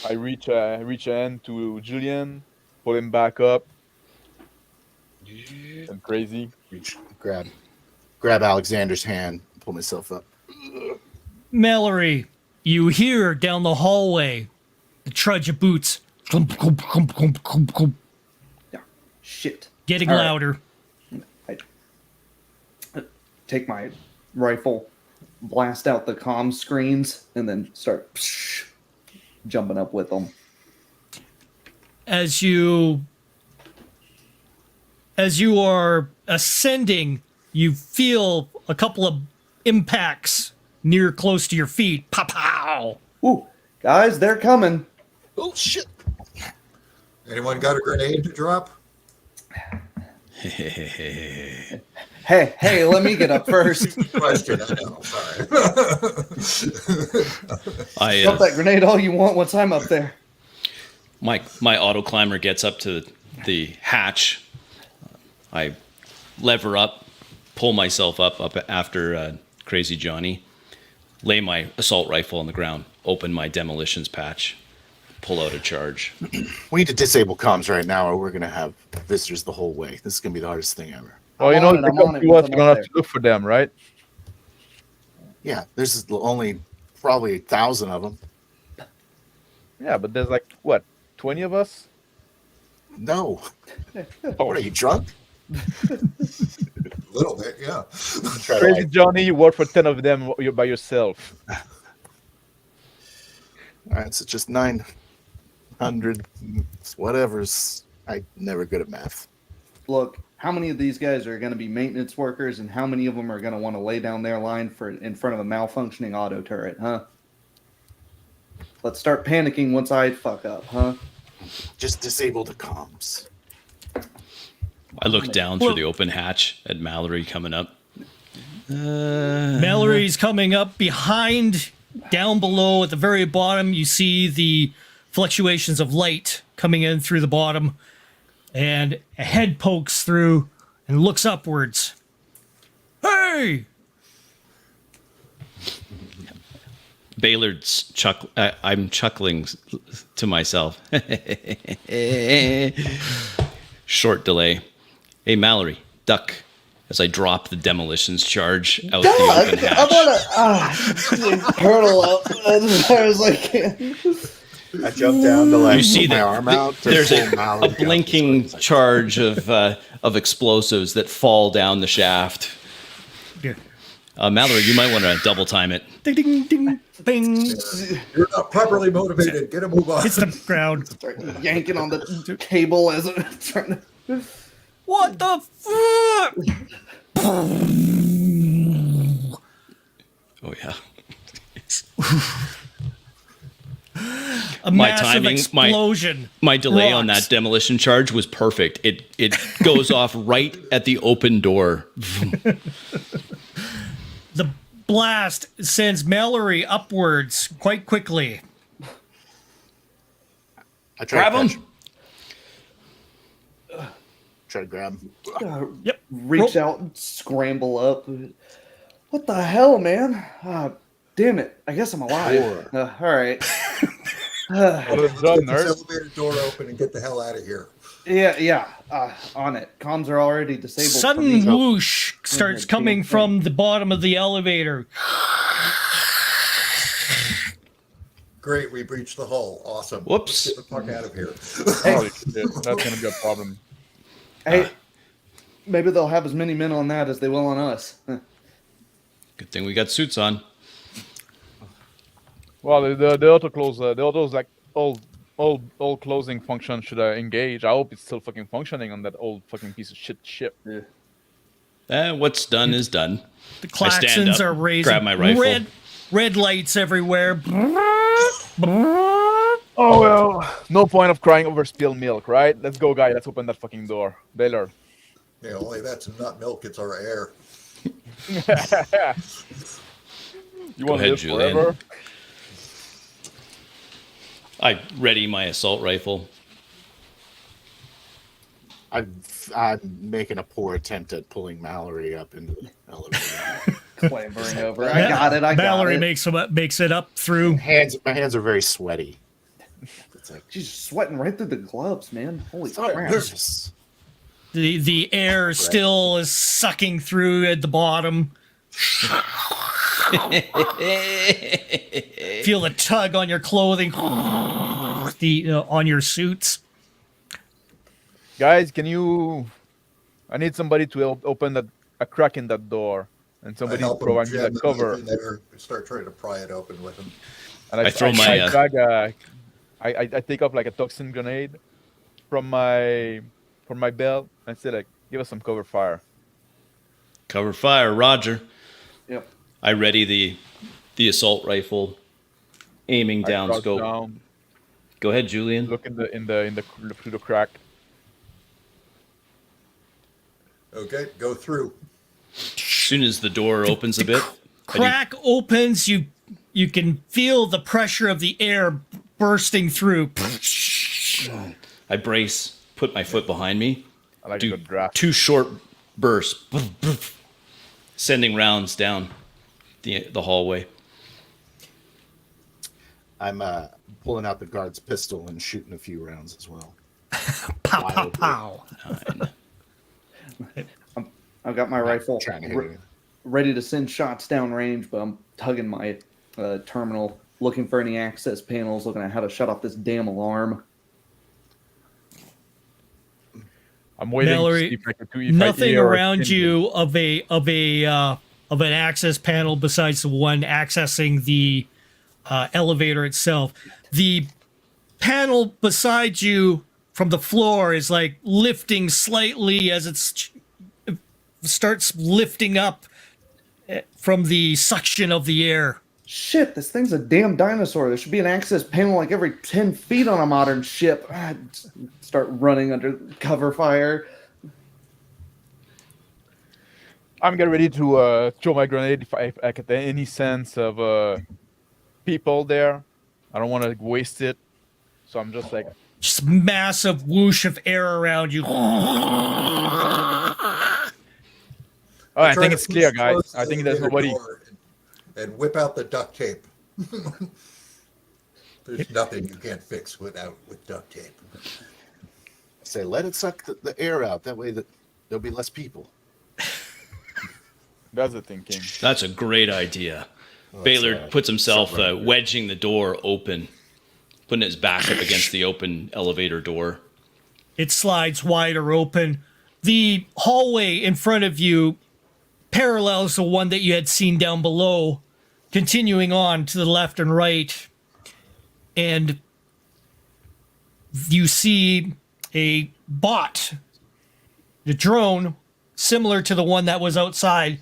[SPEAKER 2] I reach end to Julian, pull him back up. I'm crazy.
[SPEAKER 3] Reach, grab Alexander's hand, pull myself up.
[SPEAKER 1] Mallory, you hear down the hallway the trudge of boots. Clump, clump, clump, clump, clump, clump.
[SPEAKER 6] Yeah. Shit.
[SPEAKER 1] Getting
[SPEAKER 6] All right.
[SPEAKER 1] louder.
[SPEAKER 6] I take my rifle, blast out the comm screens, and then start jumping up with them.
[SPEAKER 1] As you are ascending, you feel a couple of impacts near close to your feet. Pow pow!
[SPEAKER 6] Ooh, guys, they're coming.
[SPEAKER 3] Oh shit!
[SPEAKER 4] Anyone got a grenade to drop?
[SPEAKER 6] Hey, let me get up first.
[SPEAKER 4] Question, I know. Sorry.
[SPEAKER 6] Drop that grenade all you want once I'm up there.
[SPEAKER 5] My auto climber gets up to the hatch. I lever up, pull myself up after Crazy Johnny, lay my assault rifle on the ground, open my demolitions patch, pull out a charge.
[SPEAKER 3] We need to disable comms right now, or we're gonna have visitors the whole way. This is gonna be the hardest thing ever.
[SPEAKER 2] Well, you
[SPEAKER 6] I'm
[SPEAKER 2] know,
[SPEAKER 6] on
[SPEAKER 2] if
[SPEAKER 6] it,
[SPEAKER 2] they
[SPEAKER 6] I'm
[SPEAKER 2] come
[SPEAKER 6] on it
[SPEAKER 2] to
[SPEAKER 6] once
[SPEAKER 2] us,
[SPEAKER 6] I'm
[SPEAKER 2] we're gonna
[SPEAKER 6] up
[SPEAKER 2] have to look for them, right?
[SPEAKER 3] Yeah, there's only probably 1,000 of them.
[SPEAKER 2] Yeah, but there's like what, 20 of us?
[SPEAKER 3] No. What are you, drunk?
[SPEAKER 4] A little bit, yeah.
[SPEAKER 3] Try to,
[SPEAKER 2] Crazy
[SPEAKER 3] like,
[SPEAKER 2] Johnny, you work for 10 of them. You're by yourself.
[SPEAKER 3] all right, so just 900, whatever's. I'm never good at math.
[SPEAKER 6] Look, how many of these guys are going to be maintenance workers, and how many of them are going to want to lay down their line in front of a malfunctioning auto turret, huh? Let's start panicking once I fuck up, huh?
[SPEAKER 3] Just disable the comms.
[SPEAKER 5] I look down through the open hatch at Mallory coming up.
[SPEAKER 1] Mallory's coming up behind, down below at the very bottom. You see the fluctuations of light coming in through the bottom, and a head pokes through and looks upwards. Hey!
[SPEAKER 5] Baylard's I'm chuckling to myself. Short delay. Hey, Mallory, duck. As I drop the demolitions charge out the open hatch.
[SPEAKER 6] I want to hurdle up as far as I can.
[SPEAKER 3] I jump down to like
[SPEAKER 5] You see
[SPEAKER 3] put my
[SPEAKER 5] that
[SPEAKER 3] arm out. to
[SPEAKER 5] there's
[SPEAKER 3] pull
[SPEAKER 5] a
[SPEAKER 3] Mallory out.
[SPEAKER 5] blinking charge of explosives that fall down the shaft.
[SPEAKER 1] Yeah.
[SPEAKER 5] Mallory, you might want to double time it.
[SPEAKER 1] Ding, ding, ding, bing.
[SPEAKER 4] You're not properly motivated. Get a move on.
[SPEAKER 1] Hits the ground.
[SPEAKER 6] Start yanking on the cable as I'm trying to.
[SPEAKER 1] What the fuck?
[SPEAKER 5] Oh, yeah.
[SPEAKER 1] A
[SPEAKER 5] My
[SPEAKER 1] massive
[SPEAKER 5] timing,
[SPEAKER 1] explosion.
[SPEAKER 5] My delay on
[SPEAKER 1] Rocks.
[SPEAKER 5] that demolition charge was perfect. It goes off right at the open door.
[SPEAKER 1] The blast sends Mallory upwards quite quickly.
[SPEAKER 3] I try
[SPEAKER 5] Grab
[SPEAKER 3] to
[SPEAKER 5] him.
[SPEAKER 3] Try to grab him.
[SPEAKER 1] Yep.
[SPEAKER 6] Reach out and scramble up. What the hell, man? Damn it. I guess I'm alive. All right.
[SPEAKER 2] Well done,
[SPEAKER 4] Let's get this
[SPEAKER 2] nerd.
[SPEAKER 4] elevator door open and get the hell out of here.
[SPEAKER 6] Yeah. On it. Comms are already disabled. for
[SPEAKER 1] Sudden
[SPEAKER 6] me.
[SPEAKER 1] whoosh starts coming from the bottom of the elevator.
[SPEAKER 4] Great, we breached the hull. Awesome.
[SPEAKER 5] Whoops.
[SPEAKER 4] Let's get the fuck out of here.
[SPEAKER 2] Holy shit, that's gonna be a problem.
[SPEAKER 6] Hey, maybe they'll have as many men on that as they will on us.
[SPEAKER 5] Good thing we got suits on.
[SPEAKER 2] Well, the auto close, the autos like old closing function should engage. I hope it's still fucking functioning on that old fucking piece of shit ship.
[SPEAKER 5] What's done is done.
[SPEAKER 1] The
[SPEAKER 5] I stand
[SPEAKER 1] claxons
[SPEAKER 5] up,
[SPEAKER 1] are raising.
[SPEAKER 5] grab my rifle.
[SPEAKER 1] Red lights everywhere.
[SPEAKER 2] Oh well, no point of crying over spilled milk, right? Let's go, guy. Let's open that fucking door, Baylor.
[SPEAKER 4] Yeah, only that's not milk, it's our air.
[SPEAKER 2] You
[SPEAKER 5] Go
[SPEAKER 2] want to
[SPEAKER 5] ahead,
[SPEAKER 2] live
[SPEAKER 5] Julian.
[SPEAKER 2] forever?
[SPEAKER 5] I ready my assault rifle.
[SPEAKER 3] I'm making a poor attempt at pulling Mallory up into the elevator.
[SPEAKER 6] Clambering over. I got it. I
[SPEAKER 1] Mallory
[SPEAKER 6] got it.
[SPEAKER 1] makes it up through.
[SPEAKER 3] My hands are very sweaty. It's like
[SPEAKER 6] She's sweating right through the gloves, man. Holy
[SPEAKER 3] sorry,
[SPEAKER 6] crap.
[SPEAKER 3] nervous.
[SPEAKER 1] The air still is sucking through at the bottom. Feel the tug on your clothing, on your suits.
[SPEAKER 2] Guys, can you? I need somebody to open a crack in that door, and
[SPEAKER 4] I
[SPEAKER 2] somebody
[SPEAKER 4] help him
[SPEAKER 2] provide me
[SPEAKER 4] jam
[SPEAKER 2] that
[SPEAKER 4] the
[SPEAKER 2] cover.
[SPEAKER 4] knife in there, start trying to pry it open with him.
[SPEAKER 2] And
[SPEAKER 5] I throw my,
[SPEAKER 2] I take off like a toxin grenade from my belt and say like, give us some cover fire.
[SPEAKER 5] Cover fire, Roger.
[SPEAKER 6] Yep.
[SPEAKER 5] I ready the assault rifle, aiming down
[SPEAKER 2] I crouch
[SPEAKER 5] scope.
[SPEAKER 2] down,
[SPEAKER 5] Go ahead, Julian.
[SPEAKER 2] look in the through the crack.
[SPEAKER 4] Okay, go through.
[SPEAKER 5] As soon as the door opens a bit,
[SPEAKER 1] Crack opens. You can feel the pressure of the air bursting through.
[SPEAKER 5] I brace, put my foot behind me,
[SPEAKER 2] I like a
[SPEAKER 5] do
[SPEAKER 2] good draft.
[SPEAKER 5] 2 short bursts, sending rounds down the hallway.
[SPEAKER 3] I'm pulling out the guard's pistol and shooting a few rounds as well.
[SPEAKER 1] Pow, pow, pow.
[SPEAKER 6] I've got my rifle
[SPEAKER 3] Trying to hit you.
[SPEAKER 6] ready to send shots downrange, but I'm tugging my terminal, looking for any access panels, looking at how to shut off this damn alarm.
[SPEAKER 2] I'm waiting
[SPEAKER 1] Mallory,
[SPEAKER 2] to see if
[SPEAKER 1] nothing
[SPEAKER 2] hear or
[SPEAKER 1] around
[SPEAKER 2] see
[SPEAKER 1] you of an access panel besides the one accessing the elevator itself. The panel beside you from the floor is like lifting slightly as it starts lifting up from the suction of the air.
[SPEAKER 6] Shit, this thing's a damn dinosaur. There should be an access panel like every 10 feet on a modern ship. Start running under cover fire.
[SPEAKER 2] I'm getting ready to throw my grenade if I get any sense of people there. I don't want to waste it, so I'm just like,
[SPEAKER 1] Just massive whoosh of air around you.
[SPEAKER 2] oh, I
[SPEAKER 4] Try
[SPEAKER 2] think
[SPEAKER 4] to
[SPEAKER 2] it's clear,
[SPEAKER 4] push
[SPEAKER 2] guys.
[SPEAKER 4] close
[SPEAKER 2] I
[SPEAKER 4] to
[SPEAKER 2] think
[SPEAKER 4] the
[SPEAKER 2] there's
[SPEAKER 4] elevator
[SPEAKER 2] nobody.
[SPEAKER 4] door and whip out the duct tape. There's nothing you can't fix with duct tape.
[SPEAKER 3] Say, let it suck the air out. That way there'll be less people.
[SPEAKER 2] That's the thinking.
[SPEAKER 5] That's a great idea. Baylor puts himself wedging the door open, putting his back up against the open elevator door.
[SPEAKER 1] It slides wider open. The hallway in front of you parallels the one that you had seen down below, continuing on to the left and right. And you see a bot, the drone, similar to the one that was outside,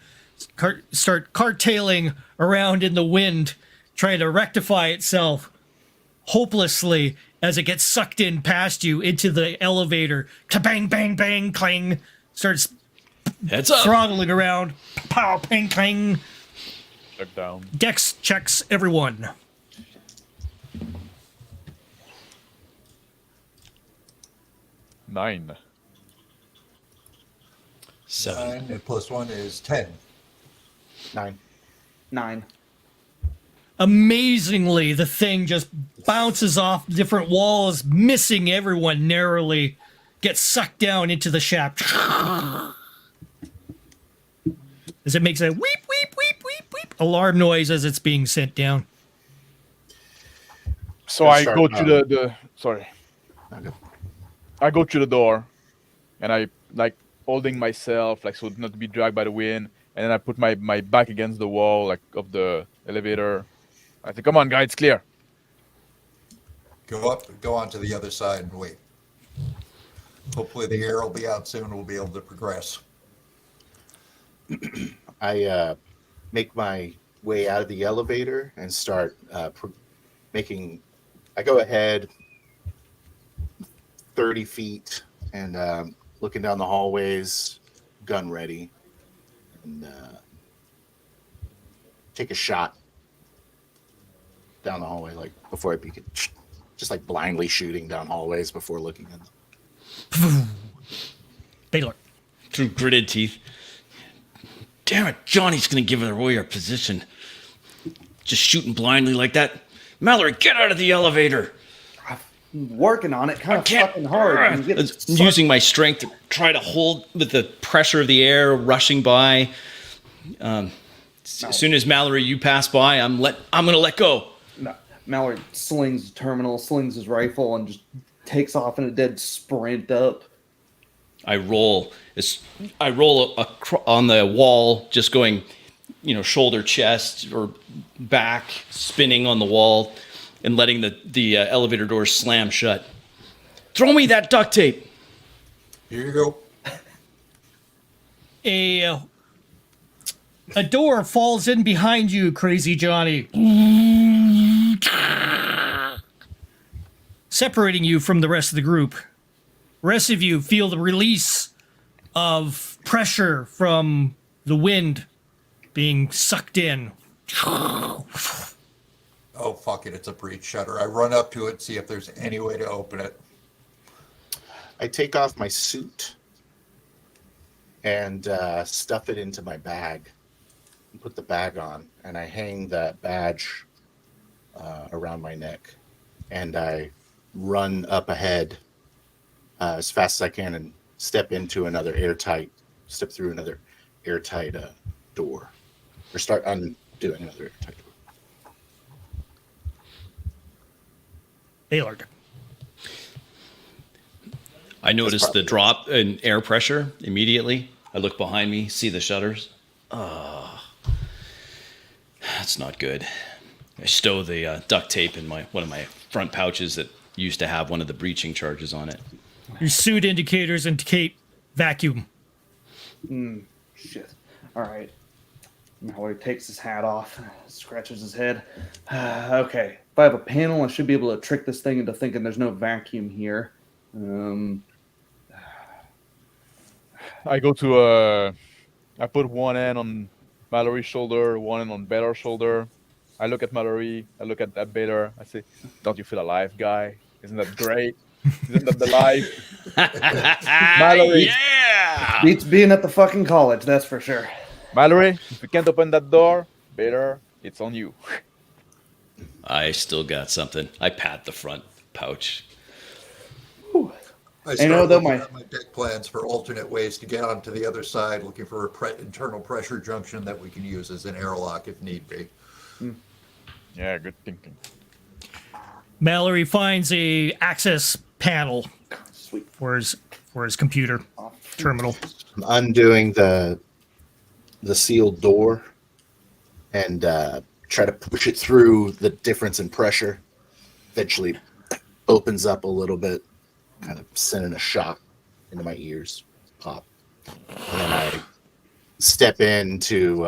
[SPEAKER 1] start cartailing around in the wind, trying to rectify itself hopelessly as it gets sucked in past you into the elevator. Bang, bang, bang, clang. Starts
[SPEAKER 5] Heads up.
[SPEAKER 1] throttling around. Pow, bang, clang.
[SPEAKER 2] Check down.
[SPEAKER 1] Dex checks everyone.
[SPEAKER 2] 9.
[SPEAKER 5] 7.
[SPEAKER 4] 9 and +1 is 10.
[SPEAKER 3] 9.
[SPEAKER 6] 9.
[SPEAKER 1] Amazingly, the thing just bounces off different walls, missing everyone narrowly, gets sucked down into the shaft. As it makes a weep, weep, weep, weep, weep alarm noise as it's being sent down.
[SPEAKER 2] So
[SPEAKER 3] Let's
[SPEAKER 2] I
[SPEAKER 3] start,
[SPEAKER 2] go to the sorry.
[SPEAKER 3] Okay.
[SPEAKER 2] I go to the door, and I like holding myself like so not to be dragged by the wind, and then I put my back against the wall like of the elevator. I say, "Come on, guys, it's clear."
[SPEAKER 4] Go on to the other side and wait. Hopefully the air will be out soon and we'll be able to progress.
[SPEAKER 3] I make my way out of the elevator and start making I go ahead 30 feet and looking down the hallways, gun ready, and take a shot down the hallway, like before I begin, just like blindly shooting down hallways before looking in them.
[SPEAKER 1] Baylor.
[SPEAKER 5] Through gritted teeth. Damn it, Johnny's gonna give away our position. Just shooting blindly like that. Mallory, get out of the elevator.
[SPEAKER 6] Working on it, kind of
[SPEAKER 5] Can't-
[SPEAKER 6] fucking hard. I'm getting
[SPEAKER 5] Using my strength to try to hold with the pressure of the air rushing by. As soon as Mallory, you pass by, I'm gonna let go.
[SPEAKER 6] No. Mallory slings the terminal, slings his rifle, and just takes off in a dead sprint up.
[SPEAKER 5] I roll on the wall, just going, shoulder, chest, or back, spinning on the wall, and letting the elevator doors slam shut. Throw me that duct tape.
[SPEAKER 4] Here you go.
[SPEAKER 1] A door falls in behind you, Crazy Johnny. Separating you from the rest of the group. Rest of you feel the release of pressure from the wind being sucked in.
[SPEAKER 4] Oh, fuck it. It's a breech shutter. I run up to it, see if there's any way to open it.
[SPEAKER 3] I take off my suit and stuff it into my bag. Put the bag on, and I hang that badge around my neck, and I run up ahead as fast as I can and step through another airtight door, or start undoing another airtight door.
[SPEAKER 1] Baylord.
[SPEAKER 5] I noticed the
[SPEAKER 3] probably-
[SPEAKER 5] drop in air pressure immediately. I look behind me, see the shutters. That's not good. I stow the duct tape in one of my front pouches that used to have one of the breaching charges on it.
[SPEAKER 1] Your suit indicators indicate vacuum.
[SPEAKER 6] Shit. All right. Mallory takes his hat off, scratches his head. Okay. If I have a panel, I should be able to trick this thing into thinking there's no vacuum here.
[SPEAKER 2] I go to I put one hand on Mallory's shoulder, one hand on Baylor's shoulder. I look at Mallory, I look at that Baylor. I say, "Don't you feel alive, guy? Isn't that great? Isn't that the life?" Mallory,
[SPEAKER 5] Yeah!
[SPEAKER 6] Beats being at the fucking college, that's for sure.
[SPEAKER 2] Mallory, if you can't open that door, Baylor, it's on you.
[SPEAKER 5] I still got something. I pat the front pouch.
[SPEAKER 4] I
[SPEAKER 6] I know,
[SPEAKER 4] start
[SPEAKER 6] though,
[SPEAKER 4] looking at my deck plans for alternate ways to get onto the other side, looking for a internal pressure junction that we can use as an airlock if need be.
[SPEAKER 2] Yeah, good thinking.
[SPEAKER 1] Mallory finds a access panel
[SPEAKER 6] Sweet.
[SPEAKER 1] for his computer terminal.
[SPEAKER 3] I'm undoing the sealed door and try to push it through the difference in pressure. Eventually opens up a little bit, kind of sending a shock into my ears. Pop. And then I step into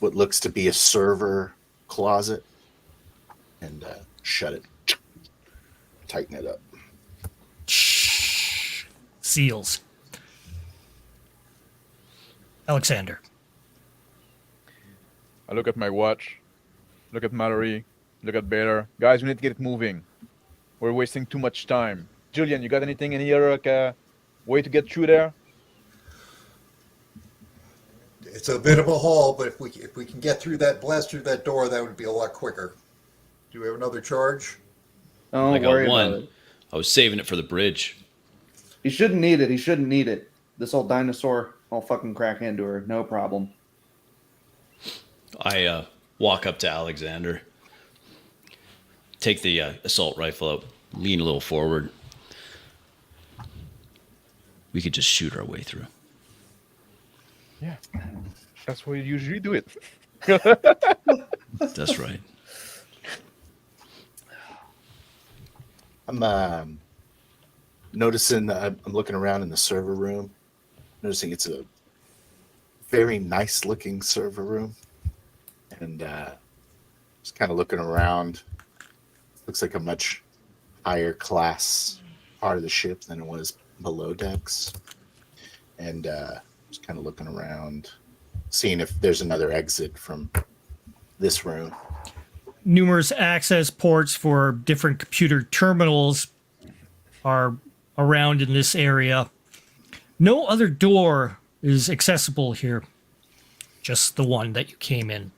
[SPEAKER 3] what looks to be a server closet and shut it. Tighten it up.
[SPEAKER 1] Seals. Alexander.
[SPEAKER 2] I look at my watch, look at Mallory, look at Baylor. Guys, we need to get it moving. We're wasting too much time. Julian, you got anything? Any other way to get through there?
[SPEAKER 4] It's a bit of a haul, but if we can blast through that door, that would be a lot quicker. Do we have another charge?
[SPEAKER 6] Don't
[SPEAKER 5] I got
[SPEAKER 6] worry
[SPEAKER 5] one.
[SPEAKER 6] about it.
[SPEAKER 5] I was saving it for the bridge.
[SPEAKER 6] He shouldn't need it. He shouldn't need it. This old dinosaur, I'll fucking crack into her. No problem.
[SPEAKER 5] I walk up to Alexander, take the assault rifle out, lean a little forward. We could just shoot our way through.
[SPEAKER 2] Yeah, that's why you usually do it.
[SPEAKER 5] That's right.
[SPEAKER 3] I'm noticing, I'm looking around in the server room, noticing it's a very nice looking server room, and just kind of looking around, looks like a much higher class part of the ship than it was below decks. And just kind of looking around, seeing if there's another exit from this room.
[SPEAKER 1] Numerous access ports for different computer terminals are around in this area. No other door is accessible here. Just the one that you came in.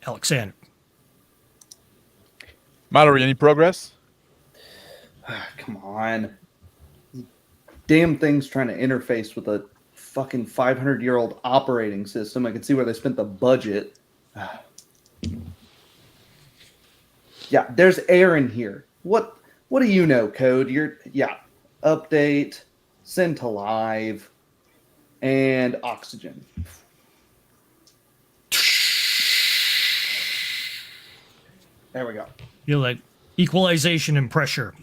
[SPEAKER 1] Alexander.
[SPEAKER 2] Mallory, any progress?
[SPEAKER 6] Come on. Damn thing's trying to interface with a fucking 500-year-old operating system. I can see where they spent the budget. Yeah, there's air in here. What do you know, Code? Update, send to live, and oxygen. There we go.
[SPEAKER 1] You're like equalization and pressure.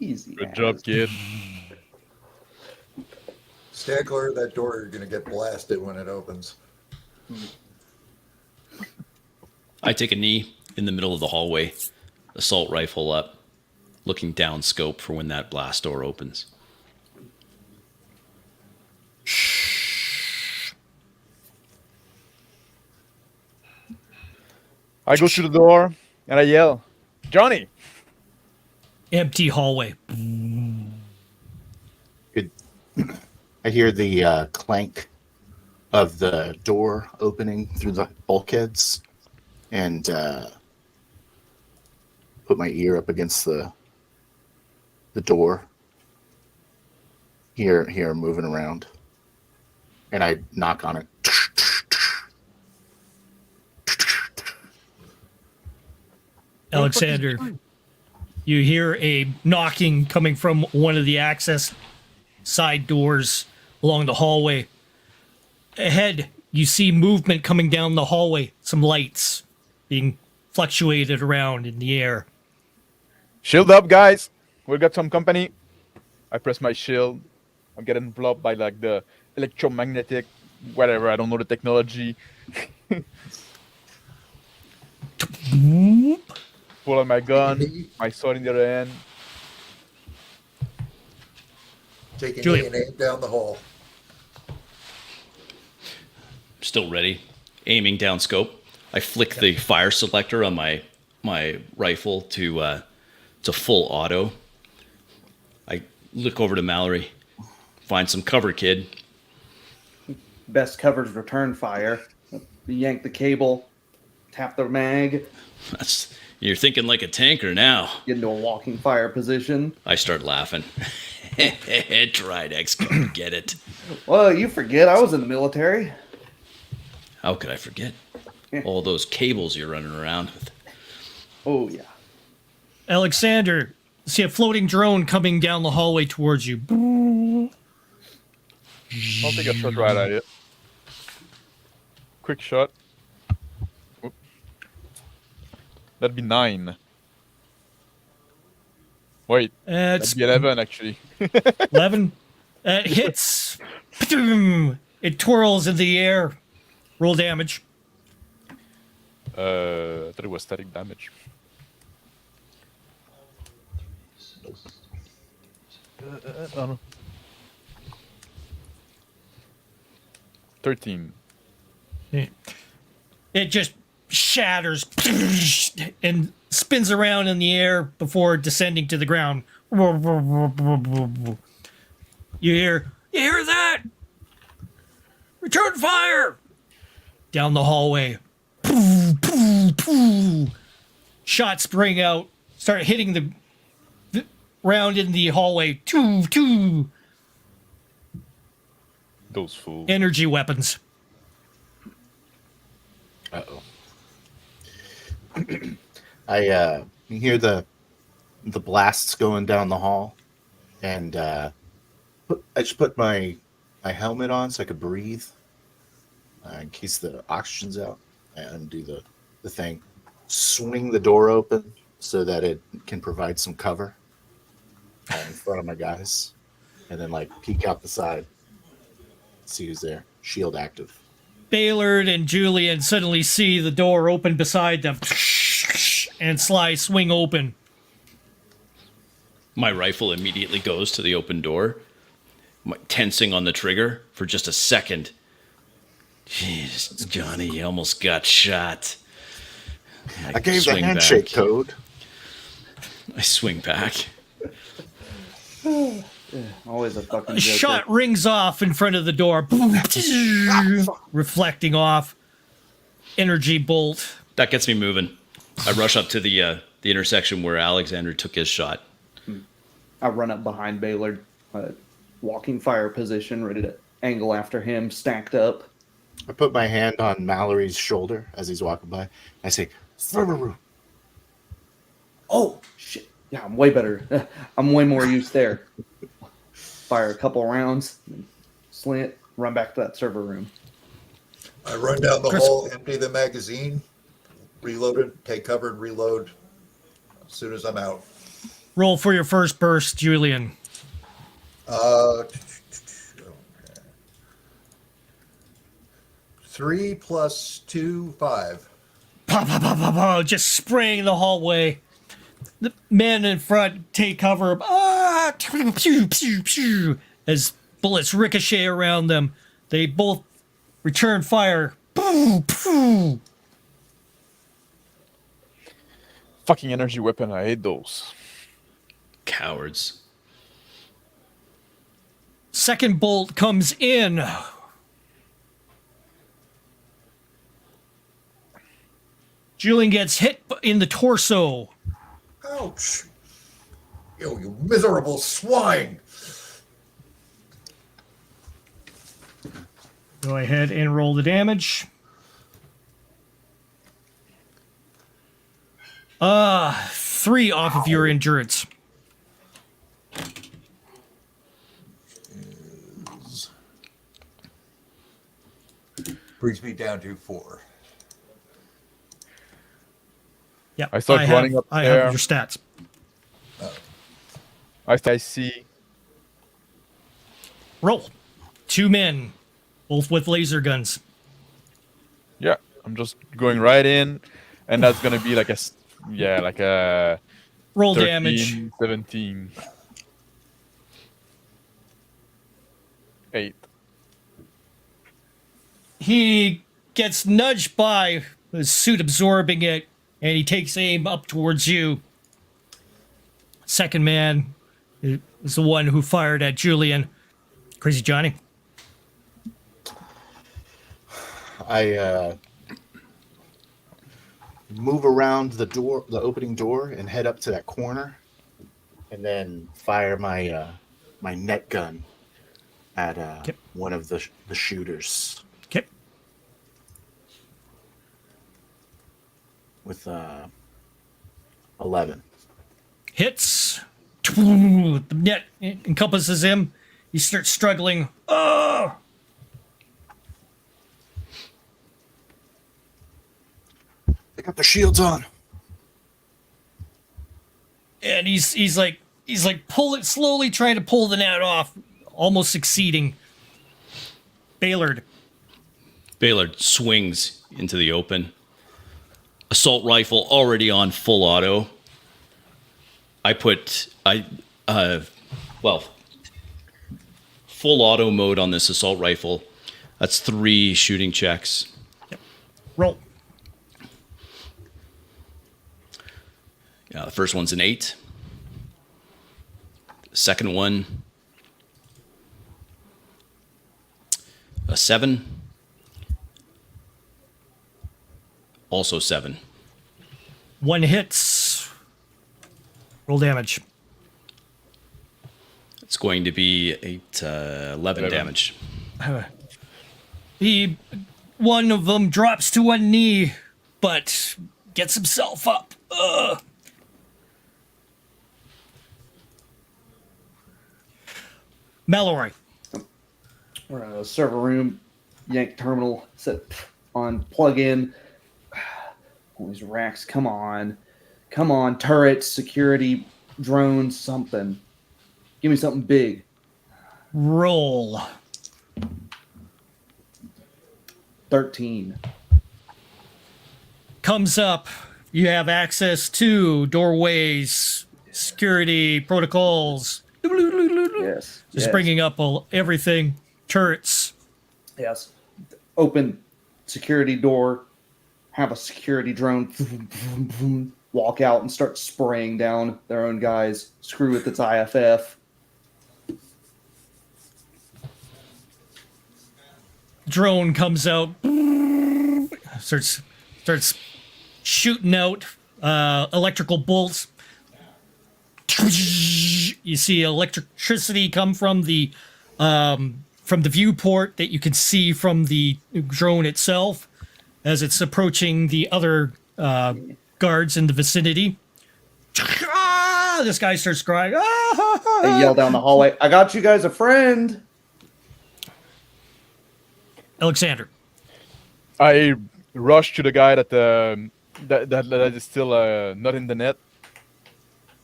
[SPEAKER 6] Easy.
[SPEAKER 2] Good
[SPEAKER 6] as.
[SPEAKER 2] job, kid.
[SPEAKER 4] Stay clear of that door. You're going to get blasted when it opens.
[SPEAKER 5] I take a knee in the middle of the hallway, assault rifle up, looking down scope for when that blast door opens.
[SPEAKER 2] I go to the door and I yell, Johnny!
[SPEAKER 1] Empty hallway.
[SPEAKER 3] Good. I hear the clank of the door opening through the bulkheads, and put my ear up against the door. Here, moving around, and I knock on it.
[SPEAKER 1] Alexander, you hear a knocking coming from one of the access side doors along the hallway. Ahead, you see movement coming down the hallway, some lights being fluctuated around in the air.
[SPEAKER 2] Shield up, guys! We got some company. I press my shield. I'm getting enveloped by like the electromagnetic, whatever, I don't know the technology. Pull out my gun, my sword in the other hand.
[SPEAKER 4] Taking
[SPEAKER 1] Julia.
[SPEAKER 4] an aim down the hall.
[SPEAKER 5] Still ready, aiming down scope. I flick the fire selector on my rifle to full auto. I look over to Mallory, find some cover, kid.
[SPEAKER 6] Best covers return fire. You yank the cable, tap the mag,
[SPEAKER 5] You're thinking like a tanker now.
[SPEAKER 6] get into a walking fire position.
[SPEAKER 5] I start laughing. Tridex, come get it.
[SPEAKER 6] Well, you forget I was in the military.
[SPEAKER 5] How could I forget? All those cables you're running around with.
[SPEAKER 6] Oh, yeah.
[SPEAKER 1] Alexander, see a floating drone coming down the hallway towards you.
[SPEAKER 2] I'll take a shot right at it. Quick shot. Oop. That'd be 9. Wait,
[SPEAKER 1] It's
[SPEAKER 2] that'd be 11 actually.
[SPEAKER 1] 11. It hits. It twirls in the air. Roll damage.
[SPEAKER 2] I thought it was static damage. Oh no. 13.
[SPEAKER 1] It just shatters and spins around in the air before descending to the ground. You hear that? Return fire! Down the hallway. Shots spring out, start hitting the round in the hallway.
[SPEAKER 2] Those fools.
[SPEAKER 1] Energy weapons.
[SPEAKER 3] Uh-oh. I you hear the blasts going down the hall, and I just put my helmet on so I could breathe in case the oxygen's out, and do the thing. Swing the door open so that it can provide some cover in front of my guys, and then like peek out the side, see who's there. shield active.
[SPEAKER 1] Baylord and Julian suddenly see the door open beside them, and Sly swing open.
[SPEAKER 5] My rifle immediately goes to the open door, tensing on the trigger for just a second. Jeez, Johnny, you almost got shot.
[SPEAKER 3] I gave the
[SPEAKER 5] swing
[SPEAKER 3] handshake
[SPEAKER 5] back.
[SPEAKER 3] code.
[SPEAKER 5] I swing back.
[SPEAKER 6] Always a fucking
[SPEAKER 1] A
[SPEAKER 6] joker.
[SPEAKER 1] shot rings off in front of the door, reflecting off. Energy bolt.
[SPEAKER 5] That gets me moving. I rush up to the intersection where Alexander took his shot.
[SPEAKER 6] I run up behind Baylord, walking fire position, ready to angle after him, stacked up.
[SPEAKER 3] I put my hand on Mallory's shoulder as he's walking by. I say, server room.
[SPEAKER 6] Oh, shit. Yeah, I'm way better. I'm way more used there. Fire a couple rounds, slant, run back to that server room.
[SPEAKER 4] I run down the
[SPEAKER 1] Chris-
[SPEAKER 4] hall, empty the magazine, reload it, take cover and reload as soon as I'm out.
[SPEAKER 1] Roll for your first burst, Julian.
[SPEAKER 4] Okay. 3 + 2, 5.
[SPEAKER 1] Pow, pow, pow, pow, pow, just spraying the hallway. The men in front take cover. Pew, pew, pew, as bullets ricochet around them. They both return fire. Poo, poo.
[SPEAKER 2] Fucking energy weapon. I hate those.
[SPEAKER 5] Cowards.
[SPEAKER 1] Second bolt comes in. Julian gets hit in the torso.
[SPEAKER 4] Ouch! You miserable swine!
[SPEAKER 1] Go ahead and roll the damage. 3 off of your endurance.
[SPEAKER 4] Brings me down to 4.
[SPEAKER 1] Yeah,
[SPEAKER 2] I start running up
[SPEAKER 1] I
[SPEAKER 2] there.
[SPEAKER 1] have your stats.
[SPEAKER 2] I see.
[SPEAKER 1] Roll. 2 men, both with laser guns.
[SPEAKER 2] Yeah, I'm just going right in, and that's gonna be like like a
[SPEAKER 1] Roll
[SPEAKER 2] 13,
[SPEAKER 1] damage.
[SPEAKER 2] 17. 8.
[SPEAKER 1] He gets nudged by his suit absorbing it, and he takes aim up towards you. Second man is the one who fired at Julian. Crazy Johnny.
[SPEAKER 3] I move around the door, the opening door, and head up to that corner, and then fire my my net gun at
[SPEAKER 1] Okay.
[SPEAKER 3] one of the shooters
[SPEAKER 1] Okay.
[SPEAKER 3] with 11.
[SPEAKER 1] Hits. The net encompasses him. He starts struggling. Oh!
[SPEAKER 3] They got their shields on.
[SPEAKER 1] And he's like slowly trying to pull the net off, almost succeeding. Baylord.
[SPEAKER 5] Baylord swings into the open. Assault rifle already on full auto. Full auto mode on this assault rifle. That's 3 shooting checks.
[SPEAKER 1] Roll.
[SPEAKER 5] The first one's an 8. The second one, a 7. Also 7.
[SPEAKER 1] 1 hits. Roll damage.
[SPEAKER 5] It's going to be 11 damage.
[SPEAKER 1] One of them drops to one knee, but gets himself up. Mallory.
[SPEAKER 6] We're in a server room, yank terminal, set on, plug in. All these racks, come on, turrets, security, drones, something. Give me something big.
[SPEAKER 1] Roll.
[SPEAKER 6] 13.
[SPEAKER 1] Comes up. You have access to doorways, security protocols.
[SPEAKER 6] Yes.
[SPEAKER 1] Just
[SPEAKER 6] yes.
[SPEAKER 1] bringing up everything. Turrets.
[SPEAKER 6] Yes. Open security door. Have a security drone walk out and start spraying down their own guys. Screw with its IFF.
[SPEAKER 1] Drone comes out. Starts shooting out electrical bolts. You see electricity come from the viewport that you can see from the drone itself as it's approaching the other guards in the vicinity. This guy starts crying.
[SPEAKER 6] They yell down the hallway, "I got you guys a friend!"
[SPEAKER 1] Alexander.
[SPEAKER 2] I rush to the guy that is still not in the net,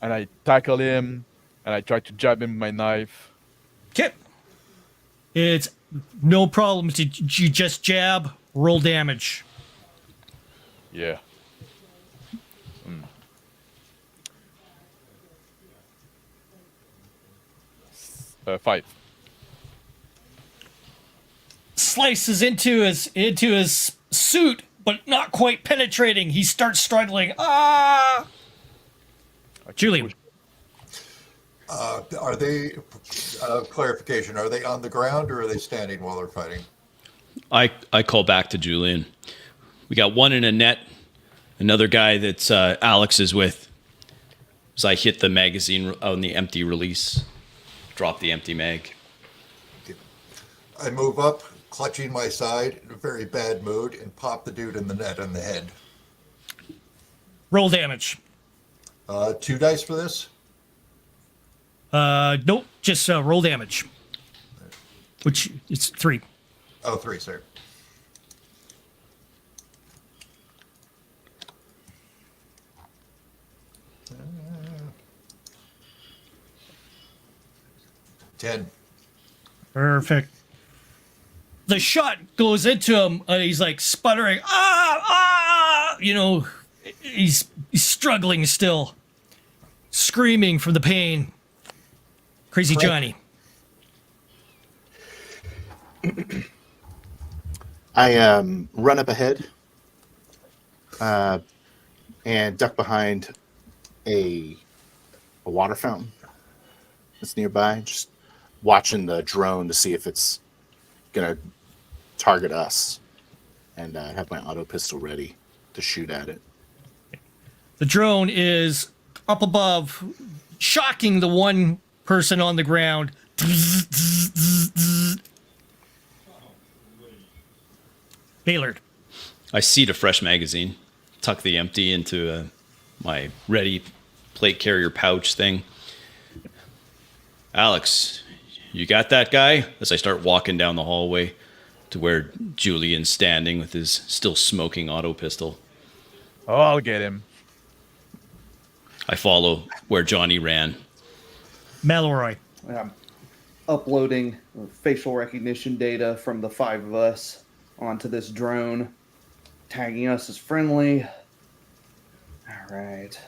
[SPEAKER 2] and I tackle him, and I try to jab him with my knife.
[SPEAKER 1] Okay. It's no problem to you just jab, roll damage.
[SPEAKER 2] Yeah. 5.
[SPEAKER 1] Slices into his suit, but not quite penetrating. He starts struggling. Julian.
[SPEAKER 4] Are they, clarification, are they on the ground or are they standing while they're fighting?
[SPEAKER 5] I call back to Julian. We got one in a net, another guy that Alex is with. As I hit the magazine on the empty release, drop the empty mag.
[SPEAKER 4] I move up, clutching my side in a very bad mood, and pop the dude in the net on the head.
[SPEAKER 1] Roll damage.
[SPEAKER 4] 2 dice for this?
[SPEAKER 1] Nope, just roll damage. Which it's 3.
[SPEAKER 4] Oh, 3, sir. Uh, 10.
[SPEAKER 1] Perfect. The shot goes into him, and he's like sputtering. You know, he's struggling still, screaming from the pain. Crazy Johnny.
[SPEAKER 3] I run up ahead and duck behind a water fountain that's nearby, just watching the drone to see if it's gonna target us, and have my auto pistol ready to shoot at it.
[SPEAKER 1] The drone is up above, shocking the one person on the ground. Baylord.
[SPEAKER 5] I seat a fresh magazine, tuck the empty into my ready plate carrier pouch thing. Alex, you got that guy? As I start walking down the hallway to where Julian's standing with his still smoking auto pistol.
[SPEAKER 2] Oh, I'll get him.
[SPEAKER 5] I follow where Johnny ran.
[SPEAKER 1] Malroy.
[SPEAKER 6] I'm uploading facial recognition data from the 5 of us onto this drone, tagging us as friendly. All right.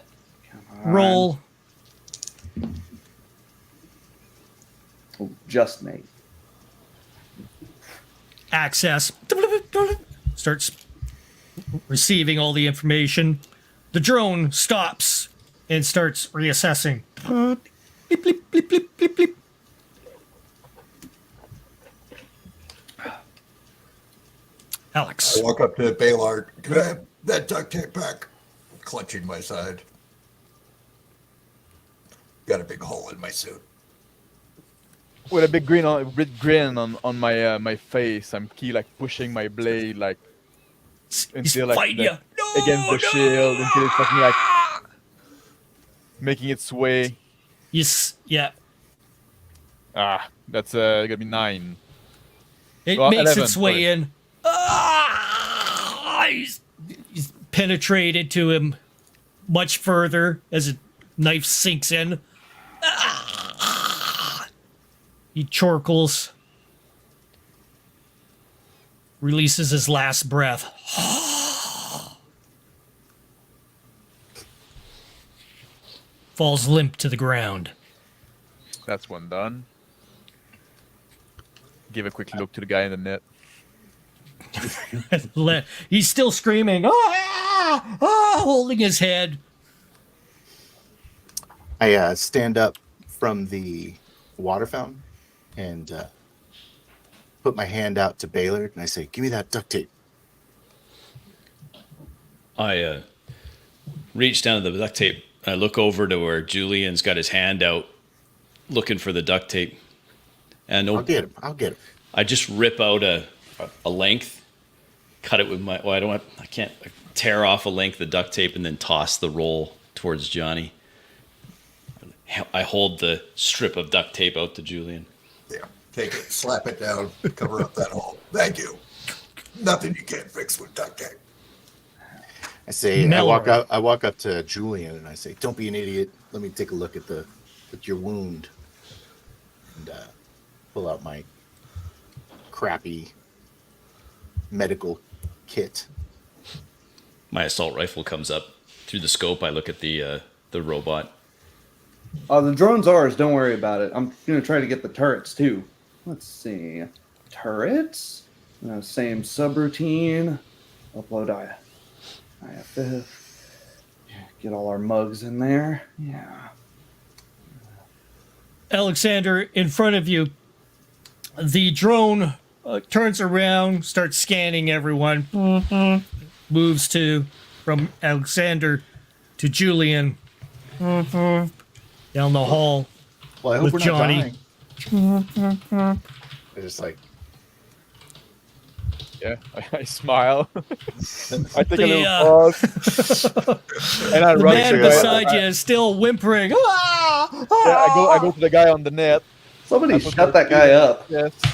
[SPEAKER 6] Come on.
[SPEAKER 1] Roll.
[SPEAKER 6] Oh, just Nate.
[SPEAKER 1] Access. Starts receiving all the information. The drone stops and starts reassessing. Bleep, bleep, bleep, bleep, bleep, bleep. Alex.
[SPEAKER 4] I walk up to Baylard. Can I have that duct tape back? Clutching my side. Got a big hole in my suit.
[SPEAKER 2] With a big grin on my my face, I'm pushing my blade
[SPEAKER 1] He's
[SPEAKER 2] until
[SPEAKER 1] fighting you. No,
[SPEAKER 2] against the shield until it's fucking making its way.
[SPEAKER 1] Yes, yeah.
[SPEAKER 2] That's gonna be 9.
[SPEAKER 1] It
[SPEAKER 2] Well,
[SPEAKER 1] makes
[SPEAKER 2] 11,
[SPEAKER 1] its way
[SPEAKER 2] sorry.
[SPEAKER 1] in. He's penetrated to him much further as a knife sinks in. He chorkles. releases his last breath. Falls limp to the ground.
[SPEAKER 2] That's one done. Give a quick look to the guy in the net.
[SPEAKER 1] He's still screaming, holding his head.
[SPEAKER 3] I stand up from the water fountain and put my hand out to Baylor and I say, "Give me that duct tape."
[SPEAKER 5] I reach down to the duct tape. I look over to where Julian's got his hand out looking for the duct tape. And
[SPEAKER 3] I'll get him.
[SPEAKER 5] I just rip out a length, cut it with my, I can't tear off a length of duct tape and then toss the roll towards Johnny. I hold the strip of duct tape out to Julian.
[SPEAKER 4] Yeah, take it, slap it down, cover up that hole. Thank you. Nothing you can't fix with duct tape.
[SPEAKER 3] I say,
[SPEAKER 1] Mallory.
[SPEAKER 3] I walk up to Julian and I say, "Don't be an idiot. Let me take a look at your wound." And pull out my crappy medical kit.
[SPEAKER 5] My assault rifle comes up through the scope. I look at the robot.
[SPEAKER 6] The drone's ours. Don't worry about it. I'm gonna try to get the turrets too. Let's see, turrets. Same subroutine. Upload IFF. Get all our mugs in there. Yeah.
[SPEAKER 1] Alexander, in front of you, the drone turns around, starts scanning everyone, moves from Alexander to Julian, down the hall.
[SPEAKER 3] Well, I hope
[SPEAKER 1] With
[SPEAKER 3] we're
[SPEAKER 1] Johnny.
[SPEAKER 3] not dying. I just like,
[SPEAKER 2] Yeah, I smile. I take a
[SPEAKER 1] The,
[SPEAKER 2] little pause. And I
[SPEAKER 1] The
[SPEAKER 2] run
[SPEAKER 1] man
[SPEAKER 2] to the guy.
[SPEAKER 1] beside you is still whimpering.
[SPEAKER 2] Yeah, I go to the guy on the net.
[SPEAKER 6] Somebody
[SPEAKER 2] I put
[SPEAKER 6] shut
[SPEAKER 2] my
[SPEAKER 6] that guy
[SPEAKER 2] feet in
[SPEAKER 6] up.
[SPEAKER 2] his chest.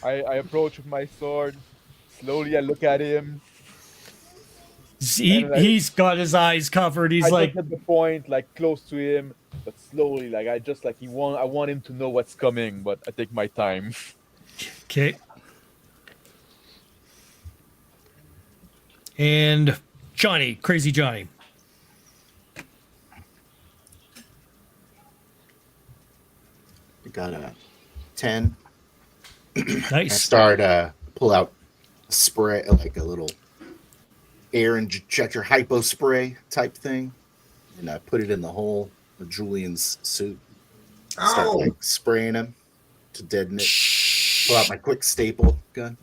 [SPEAKER 2] I approach with my sword. Slowly, I look at him.
[SPEAKER 1] He's got his eyes covered. He's
[SPEAKER 2] I
[SPEAKER 1] like,
[SPEAKER 2] just at the point, like close to him, but slowly. Like I just like I want him to know what's coming, but I take my time.
[SPEAKER 1] okay. And Johnny, crazy Johnny.
[SPEAKER 3] I got a 10. I
[SPEAKER 1] Nice.
[SPEAKER 3] start pull out spray, like a little air injector hypo spray type thing, and I put it in the hole of Julian's suit. Start
[SPEAKER 4] Ow!
[SPEAKER 3] like spraying him to deaden it. Pull out my quick staple gun,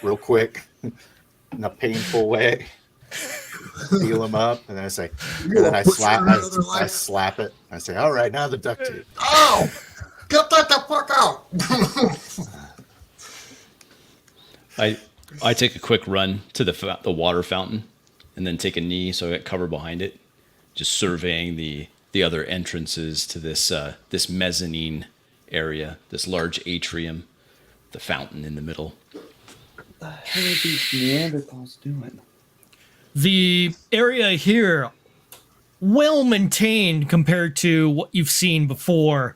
[SPEAKER 3] real quick, in a painful way. Feel him up, and then I say, and then I slap it. I say, "All right, now the duct tape."
[SPEAKER 4] Ow! Get that the fuck out!
[SPEAKER 5] I take a quick run to the water fountain and then take a knee so I get cover behind it, just surveying the other entrances to this mezzanine area, this large atrium, the fountain in the middle.
[SPEAKER 6] What the hell are these Neanderthals doing?
[SPEAKER 1] The area here, well maintained compared to what you've seen before.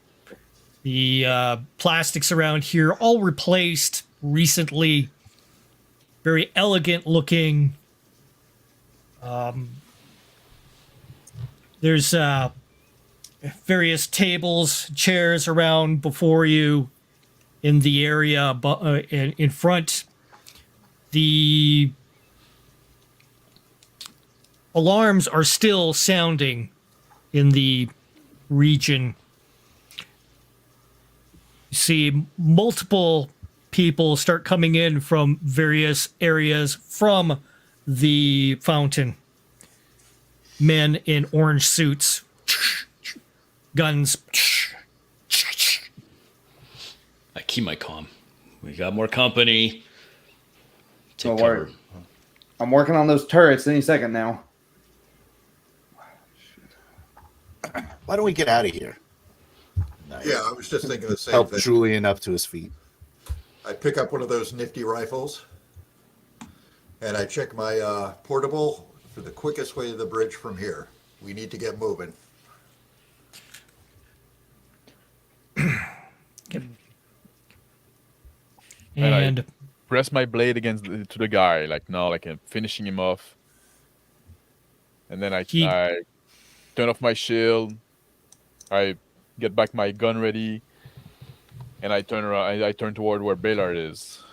[SPEAKER 1] The plastics around here all replaced recently. Very elegant looking. There's various tables, chairs around before you in the area in front. The alarms are still sounding in the region. You see multiple people start coming in from various areas from the fountain. Men in orange suits, guns.
[SPEAKER 5] I keep my calm. We got more company. Take
[SPEAKER 6] Don't
[SPEAKER 5] cover.
[SPEAKER 6] worry. I'm working on those turrets any second now.
[SPEAKER 3] Why don't we get out of here? Nice.
[SPEAKER 4] Yeah, I was just thinking the same
[SPEAKER 3] Help
[SPEAKER 4] thing.
[SPEAKER 3] Julian up to his feet.
[SPEAKER 4] I pick up one of those nifty rifles, and I check my portable for the quickest way to the bridge from here. We need to get moving.
[SPEAKER 2] And
[SPEAKER 1] And
[SPEAKER 2] press my blade to the guy, like no, like I'm finishing him off. And then I
[SPEAKER 1] He-
[SPEAKER 2] turn off my shield. I get back my gun ready, and I turn around. I turn toward where Baylor is.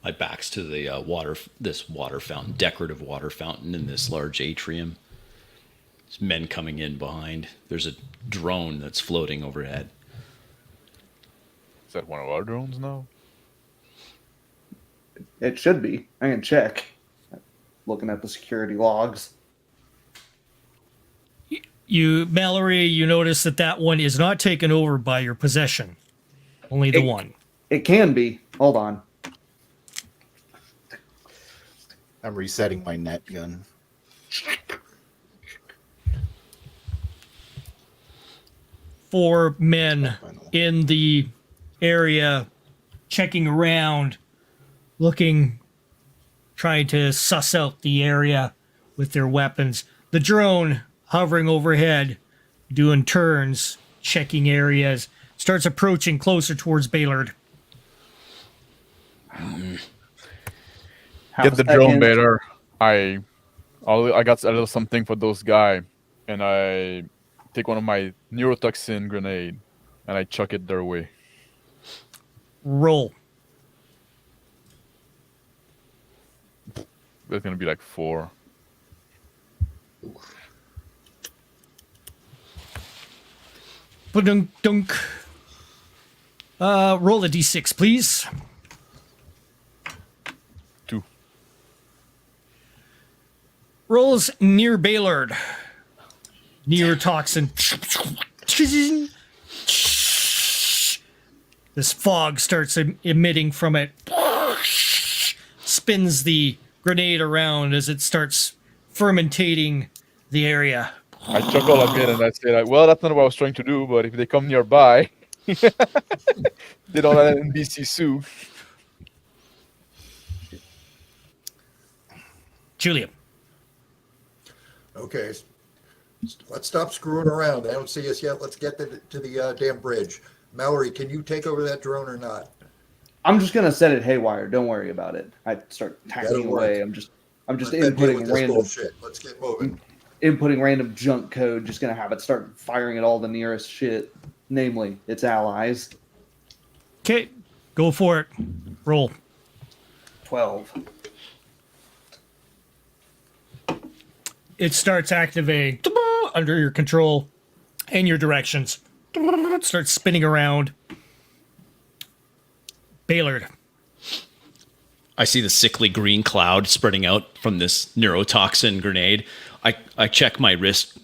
[SPEAKER 5] My back's to the this water fountain, decorative water fountain in this large atrium. There's men coming in behind. There's a drone that's floating overhead.
[SPEAKER 2] Is that one of our drones now?
[SPEAKER 6] It should be. I can check. Looking at the security logs.
[SPEAKER 1] Mallory, you notice that one is not taken over by your possession. Only the one.
[SPEAKER 6] It can be. Hold on.
[SPEAKER 3] I'm resetting my net gun.
[SPEAKER 1] Four men in the area checking around, looking, trying to suss out the area with their weapons. The drone hovering overhead, doing turns, checking areas, starts approaching closer towards Baylord.
[SPEAKER 2] Get the drone, Baylor. I got a little something for those guy, and I take one of my neurotoxin grenade, and I chuck it their way.
[SPEAKER 1] Roll.
[SPEAKER 2] That's gonna be like 4.
[SPEAKER 1] Ba-dunk, dunk. Roll a d6, please.
[SPEAKER 2] 2.
[SPEAKER 1] Rolls near Baylord. Near toxin. This fog starts emitting from it. Spins the grenade around as it starts fermentating the area.
[SPEAKER 2] I chuckle a bit and I say like, well, that's not what I was trying to do, but if they come nearby, they don't let an NBC sue.
[SPEAKER 1] Julia.
[SPEAKER 4] Okay, let's stop screwing around. They don't see us yet. Let's get to the damn bridge. Mallory, can you take over that drone or not?
[SPEAKER 6] I'm just gonna set it haywire. Don't worry about it. I start
[SPEAKER 4] That'll
[SPEAKER 6] tacking
[SPEAKER 4] work.
[SPEAKER 6] away. I'm just
[SPEAKER 4] Let's deal with
[SPEAKER 6] inputting
[SPEAKER 4] this
[SPEAKER 6] random
[SPEAKER 4] bullshit. Let's get moving.
[SPEAKER 6] junk code. Just gonna have it start firing at all the nearest shit, namely its allies.
[SPEAKER 1] Okay, go for it. Roll.
[SPEAKER 6] 12.
[SPEAKER 1] It starts activating under your control and your directions. Starts spinning around. Baylord.
[SPEAKER 5] I see the sickly green cloud spreading out from this neurotoxin grenade. I check my wrist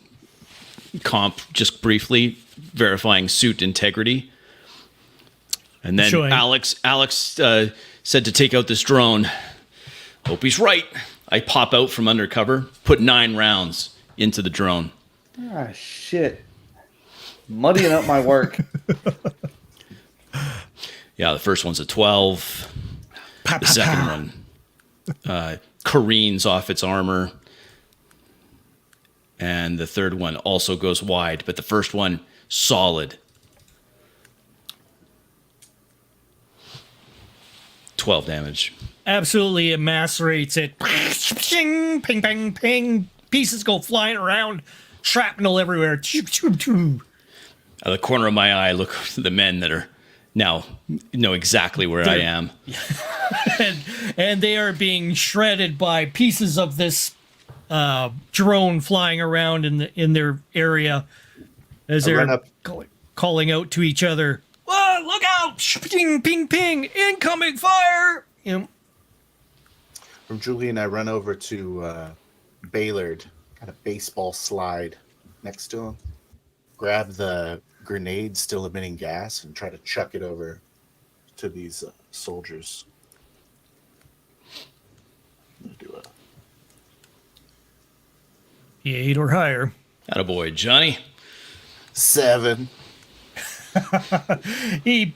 [SPEAKER 5] comp just briefly, verifying suit integrity. And then
[SPEAKER 1] Showing.
[SPEAKER 5] Alex said to take out this drone. Hope he's right. I pop out from undercover, put 9 rounds into the drone.
[SPEAKER 6] Ah, shit. Muddying up my work.
[SPEAKER 5] Yeah, the first one's a 12. The second one careens off its armor. And the third one also goes wide, but the first one, solid. 12 damage.
[SPEAKER 1] Absolutely macerates it. Ping, ping, ping, ping. Pieces go flying around. Shrapnel everywhere.
[SPEAKER 5] Out of the corner of my eye, look at the men that are now know exactly where I am.
[SPEAKER 1] and they are being shredded by pieces of this drone flying around in their area as
[SPEAKER 3] I run
[SPEAKER 1] they're
[SPEAKER 3] up.
[SPEAKER 1] calling out to each other. Whoa, look out! Ping, ping, ping! Incoming fire! You know,
[SPEAKER 3] From Julian, I run over to Baylord, got a baseball slide next to him, grab the grenade still emitting gas, and try to chuck it over to these soldiers. I'm gonna do a
[SPEAKER 1] 8 or higher.
[SPEAKER 5] Attaboy, Johnny.
[SPEAKER 3] 7.
[SPEAKER 1] He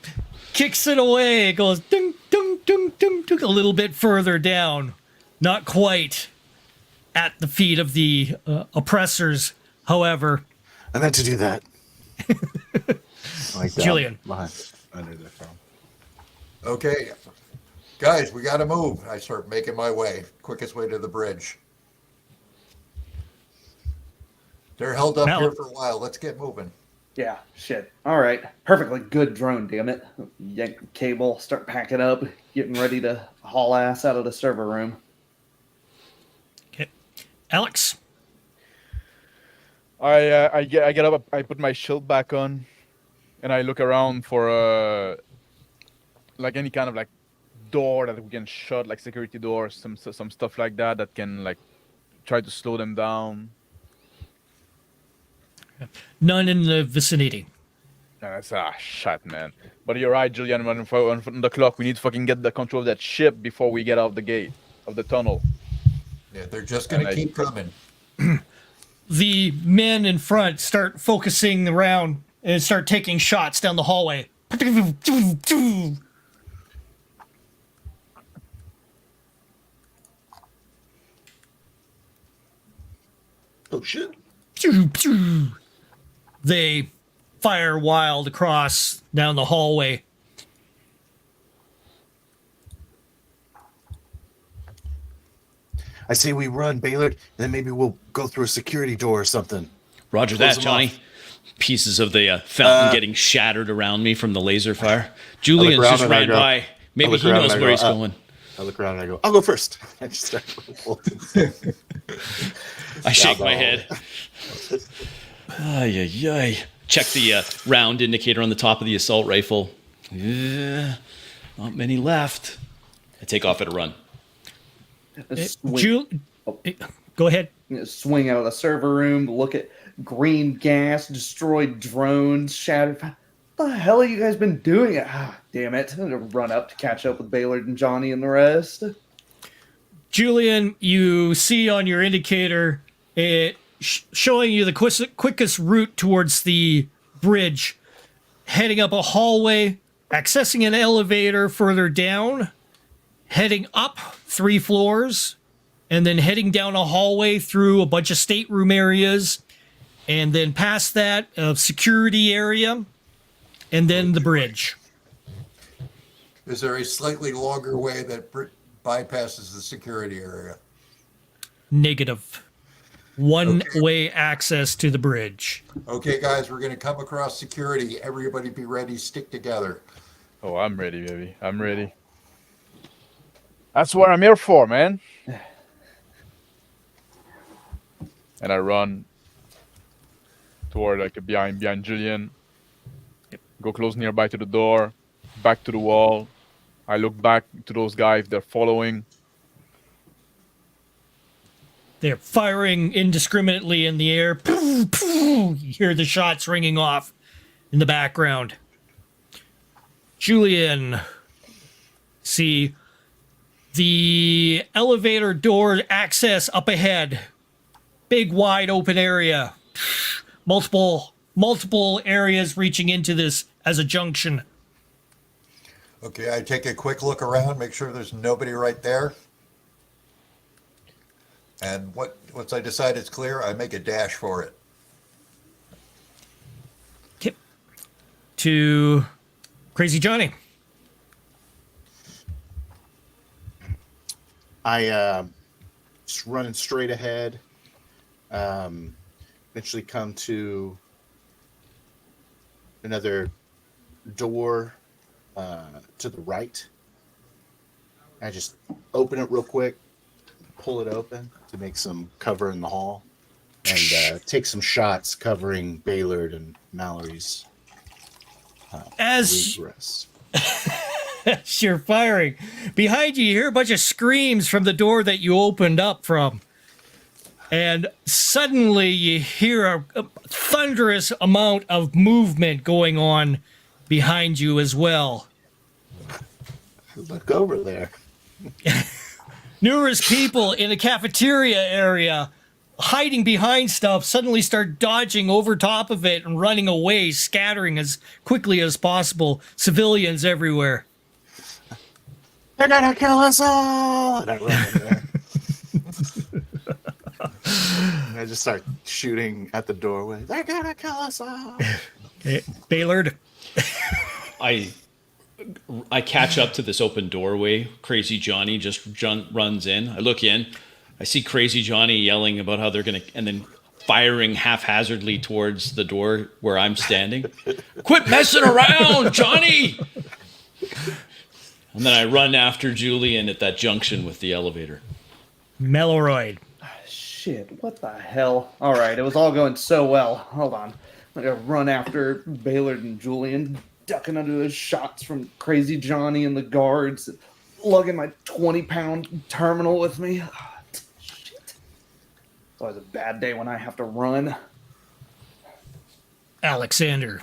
[SPEAKER 1] kicks it away. It goes ding, ding, ding, ding, ding, a little bit further down. Not quite at the feet of the oppressors, however.
[SPEAKER 3] I meant to do that. Like down
[SPEAKER 1] Julian.
[SPEAKER 3] behind, under the phone.
[SPEAKER 4] Okay, guys, we got to move. I start making my way. Quickest way to the bridge. They're held up
[SPEAKER 1] Now-
[SPEAKER 4] here for a while. Let's get moving.
[SPEAKER 6] Yeah, shit. All right. Perfectly good drone, damn it. Yank the cable, start packing up, getting ready to haul ass out of the server room.
[SPEAKER 1] Okay. Alex.
[SPEAKER 2] I get up. I put my shield back on, and I look around for like any kind of like door that we can shut, like security doors, some stuff like that that can like try to slow them down.
[SPEAKER 1] None in the vicinity.
[SPEAKER 2] And that's shit, man. But you're right, Julian. Running on the clock. We need to fucking get the control of that ship before we get out the gate of the tunnel.
[SPEAKER 4] Yeah, they're just going to keep coming.
[SPEAKER 1] The men in front start focusing around and start taking shots down the hallway.
[SPEAKER 3] Oh shit!
[SPEAKER 1] They fire wild across down the hallway.
[SPEAKER 3] I say we run, Baylor, and then maybe we'll go through a security door or something.
[SPEAKER 5] Roger
[SPEAKER 3] Close
[SPEAKER 5] that,
[SPEAKER 3] them
[SPEAKER 5] Johnny.
[SPEAKER 3] off.
[SPEAKER 5] Pieces of the fountain getting shattered around me from the laser fire. Julian
[SPEAKER 3] around
[SPEAKER 5] just
[SPEAKER 3] and I
[SPEAKER 5] ran
[SPEAKER 3] go-
[SPEAKER 5] by. Maybe
[SPEAKER 3] look
[SPEAKER 5] he
[SPEAKER 3] around
[SPEAKER 5] knows
[SPEAKER 3] and I
[SPEAKER 5] where
[SPEAKER 3] go,
[SPEAKER 5] he's going.
[SPEAKER 3] I look around and I go, I'll go first. I just start
[SPEAKER 5] I shake my
[SPEAKER 3] no.
[SPEAKER 5] head. Ay, ay, ay. Check the round indicator on the top of the assault rifle. Not many left. I take off at a run.
[SPEAKER 1] Go ahead.
[SPEAKER 6] Swing out of the server room, look at green gas, destroyed drones, shattered. What the hell have you guys been doing? Damn it. I'm gonna run up to catch up with Baylord and Johnny and the rest.
[SPEAKER 1] Julian, you see on your indicator it showing you the quickest route towards the bridge, heading up a hallway, accessing an elevator further down, heading up 3 floors, and then heading down a hallway through a bunch of stateroom areas, and then past that, a security area, and then the bridge.
[SPEAKER 4] Is there a slightly longer way that bypasses the security area?
[SPEAKER 1] Negative. One-way access to the bridge.
[SPEAKER 4] Okay, guys, we're going to come across security. Everybody be ready. Stick together.
[SPEAKER 2] Oh, I'm ready, baby. I'm ready. That's what I'm here for, man. And I run toward like behind Julian. Go close nearby to the door, back to the wall. I look back to those guys. They're following.
[SPEAKER 1] They're firing indiscriminately in the air. Poof, poof. You hear the shots ringing off in the background. Julian, see the elevator door access up ahead. Big, wide open area. Multiple areas reaching into this as a junction.
[SPEAKER 4] Okay, I take a quick look around, make sure there's nobody right there. And once I decide it's clear, I make a dash for it.
[SPEAKER 1] Okay. To Crazy Johnny.
[SPEAKER 3] I just running straight ahead. Eventually come to another door to the right. I just open it real quick, pull it open to make some cover in the hall, and take some shots covering Baylord and Mallory's
[SPEAKER 1] As
[SPEAKER 3] regress.
[SPEAKER 1] you're firing, behind you hear a bunch of screams from the door that you opened up from. And suddenly you hear a thunderous amount of movement going on behind you as well.
[SPEAKER 3] Look over there.
[SPEAKER 1] Numerous people in the cafeteria area hiding behind stuff suddenly start dodging over top of it and running away, scattering as quickly as possible. Civilians everywhere.
[SPEAKER 3] They're gonna kill us all! And I run in there. And I just start shooting at the doorway. They're gonna kill us all!
[SPEAKER 1] Okay, Baylord.
[SPEAKER 5] I catch up to this open doorway. Crazy Johnny just runs in. I look in. I see Crazy Johnny yelling about how they're going to, and then firing haphazardly towards the door where I'm standing. Quit messing around, Johnny! And then I run after Julian at that junction with the elevator.
[SPEAKER 1] Meloroid.
[SPEAKER 6] Shit, what the hell? All right, it was all going so well. Hold on. I'm going to run after Baylord and Julian, ducking under those shots from Crazy Johnny and the guards, lugging my 20-pound terminal with me. Shit. It's always a bad day when I have to run.
[SPEAKER 1] Alexander.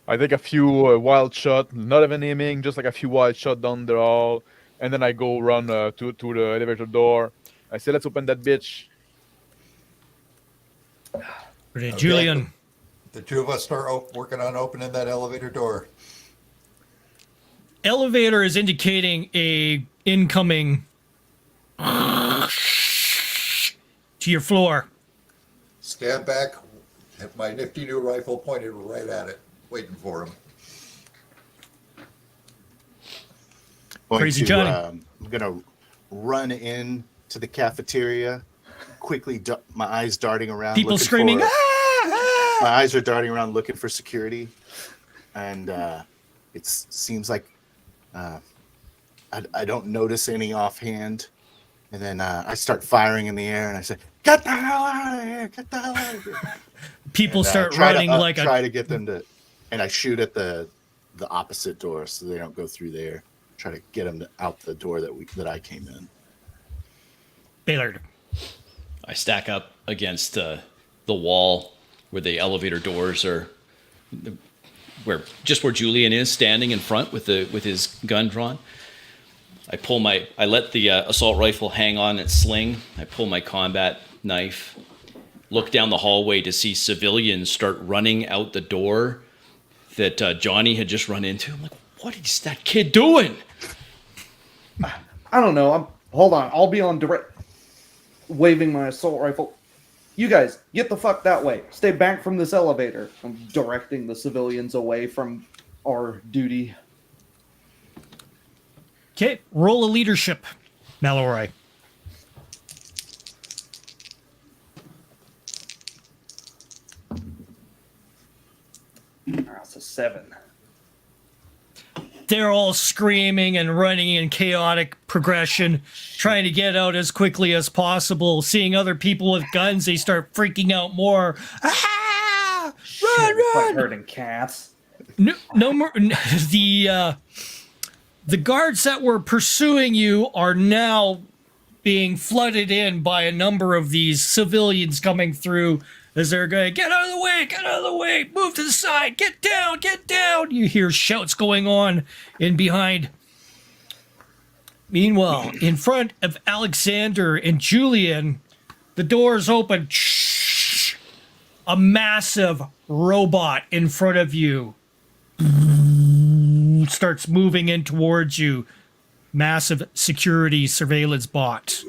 [SPEAKER 2] I take a few wild shot, not even aiming, just like a few wild shot down the hall, and then I go run to the elevator door. I say, let's open that bitch.
[SPEAKER 1] Okay. Julian.
[SPEAKER 4] The two of us start working on opening that elevator door.
[SPEAKER 1] Elevator is indicating a incoming to your floor.
[SPEAKER 4] Stand back, have my nifty new rifle pointed right at it, waiting for him.
[SPEAKER 1] Crazy Johnny.
[SPEAKER 3] I'm gonna run in to the cafeteria, quickly, my eyes darting around.
[SPEAKER 1] People screaming.
[SPEAKER 3] My eyes are darting around looking for security, and it seems like I don't notice any offhand. And then I start firing in the air, and I say, "Get the hell out of here! Get the hell out of here!"
[SPEAKER 1] People
[SPEAKER 3] And,
[SPEAKER 1] start
[SPEAKER 3] try
[SPEAKER 1] running
[SPEAKER 3] to,
[SPEAKER 1] like
[SPEAKER 3] try
[SPEAKER 1] a.
[SPEAKER 3] to get them to, and I shoot at the opposite door so they don't go through there. Try to get them out the door that I came in.
[SPEAKER 1] Baylord.
[SPEAKER 5] I stack up against the wall where the elevator doors are, where Julian is standing in front with his gun drawn. I let the assault rifle hang on its sling. I pull my combat knife, look down the hallway to see civilians start running out the door that Johnny had just run into. I'm like, what is that kid doing?
[SPEAKER 6] I don't know. Hold on. I'll be on direct, waving my assault rifle. You guys, get the fuck that way. Stay back from this elevator. I'm directing the civilians away from our duty.
[SPEAKER 1] Okay, roll a leadership, Mallory.
[SPEAKER 6] That's a 7.
[SPEAKER 1] They're all screaming and running in chaotic progression, trying to get out as quickly as possible. Seeing other people with guns, they start freaking out more. Ah! Run,
[SPEAKER 6] It's like
[SPEAKER 1] run!
[SPEAKER 6] herding cats.
[SPEAKER 1] No more. The guards that were pursuing you are now being flooded in by a number of these civilians coming through as they're going, get out of the way, move to the side, get down. You hear shouts going on in behind. Meanwhile, in front of Alexander and Julian, the doors open. A massive robot in front of you starts moving in towards you. Massive security surveillance bot.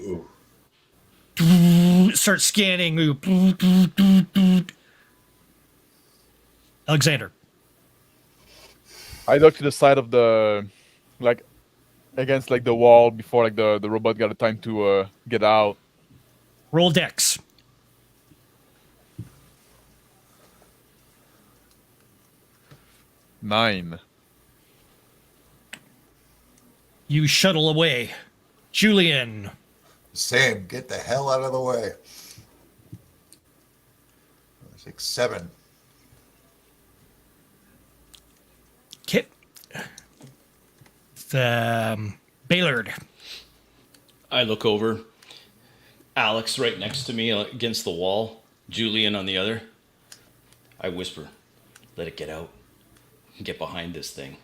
[SPEAKER 1] Starts scanning you. Alexander.
[SPEAKER 2] I look to the side of the, like, against like the wall before like the robot got a time to get out.
[SPEAKER 1] Roll dex.
[SPEAKER 2] Nine.
[SPEAKER 1] You shuttle away. Julian.
[SPEAKER 4] Same, get the hell out of the way. 6, 7.
[SPEAKER 1] Kit. Baylord.
[SPEAKER 5] I look over. Alex right next to me against the wall. Julian on the other. I whisper, let it get out. Get behind this thing.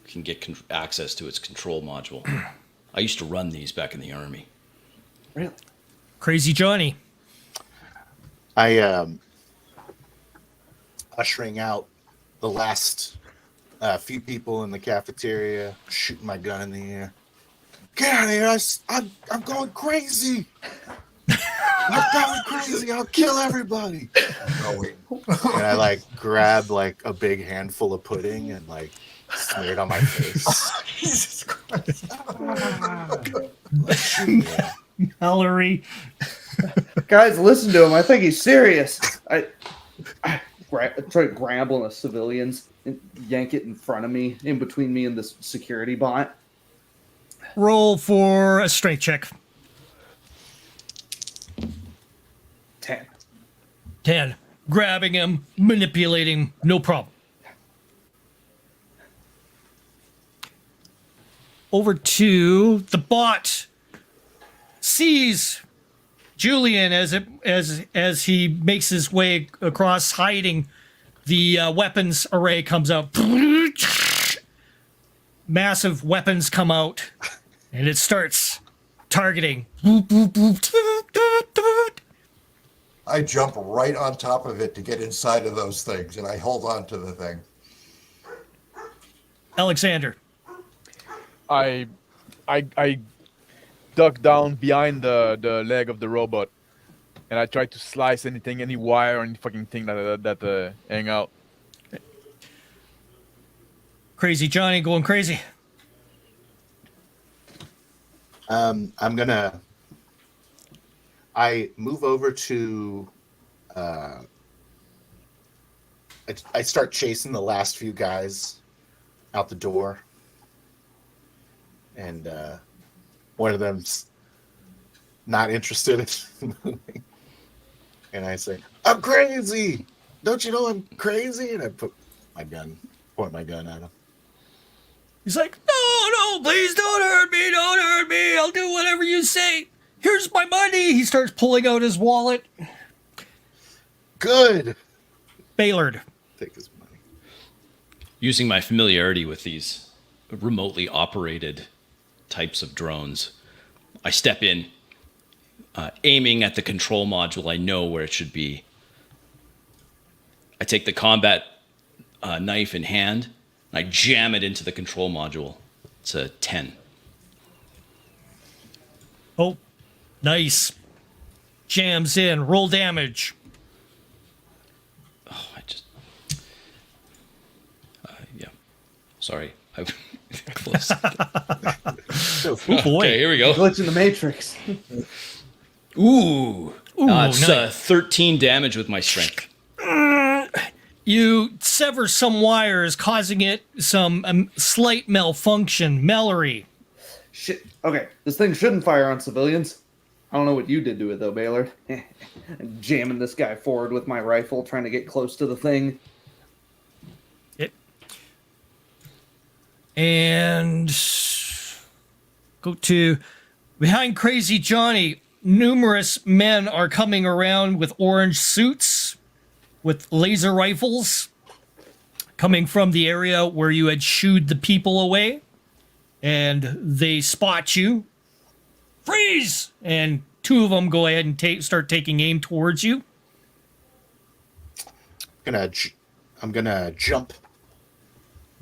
[SPEAKER 5] Can get access to its control module. I used to run these back in the army.
[SPEAKER 6] Really?
[SPEAKER 1] Crazy Johnny.
[SPEAKER 3] I ushering out the last few people in the cafeteria, shooting my gun in the air. Get out of here! I'm going crazy. I'm going crazy. I'll kill everybody.
[SPEAKER 4] Going.
[SPEAKER 3] And I like grab like a big handful of pudding and like smear it on my face.
[SPEAKER 4] Jesus Christ.
[SPEAKER 3] Yeah.
[SPEAKER 1] Mallory.
[SPEAKER 6] Guys, listen to him. I think he's serious. I try to grab one of the civilians and yank it in front of me, in between me and this security bot.
[SPEAKER 1] Roll for a strength check.
[SPEAKER 6] 10.
[SPEAKER 1] 10. Grabbing him, manipulating him, no problem. Over to the bot. Sees Julian as he makes his way across, hiding. The weapons array comes out. Massive weapons come out, and it starts targeting.
[SPEAKER 4] I jump right on top of it to get inside of those things, and I hold on to the thing.
[SPEAKER 1] Alexander.
[SPEAKER 2] I duck down behind the leg of the robot, and I try to slice any wire or any fucking thing that hang out.
[SPEAKER 1] Crazy Johnny going crazy.
[SPEAKER 3] I move over to, I start chasing the last few guys out the door. And one of them's not interested in moving. And I say, I'm crazy. Don't you know I'm crazy? And I point my gun at him.
[SPEAKER 1] He's like, no, please don't hurt me. I'll do whatever you say. Here's my money. He starts pulling out his wallet.
[SPEAKER 3] Good.
[SPEAKER 1] Baylord.
[SPEAKER 3] Take his money.
[SPEAKER 5] Using my familiarity with these remotely operated types of drones, I step in, aiming at the control module. I know where it should be. I take the combat knife in hand, and I jam it into the control module. It's a 10.
[SPEAKER 1] Oh, nice. Jams in. Roll damage.
[SPEAKER 5] Oh, yeah. Sorry. Close.
[SPEAKER 3] So,
[SPEAKER 1] Oh, boy.
[SPEAKER 5] Okay, here we go.
[SPEAKER 6] Glitch in the Matrix.
[SPEAKER 5] Ooh. It's
[SPEAKER 1] nice.
[SPEAKER 5] 13 damage with my strength.
[SPEAKER 1] You sever some wires, causing it some slight malfunction. Mallory.
[SPEAKER 6] Shit. Okay, this thing shouldn't fire on civilians. I don't know what you did to it, though, Baylor. Jamming this guy forward with my rifle, trying to get close to the thing. And go to behind Crazy Johnny. Numerous men are coming around with orange suits, with laser rifles, coming from the area where you had shooed the people away. And they spot you. Freeze! And two of them go ahead and start taking aim towards you.
[SPEAKER 3] I'm gonna jump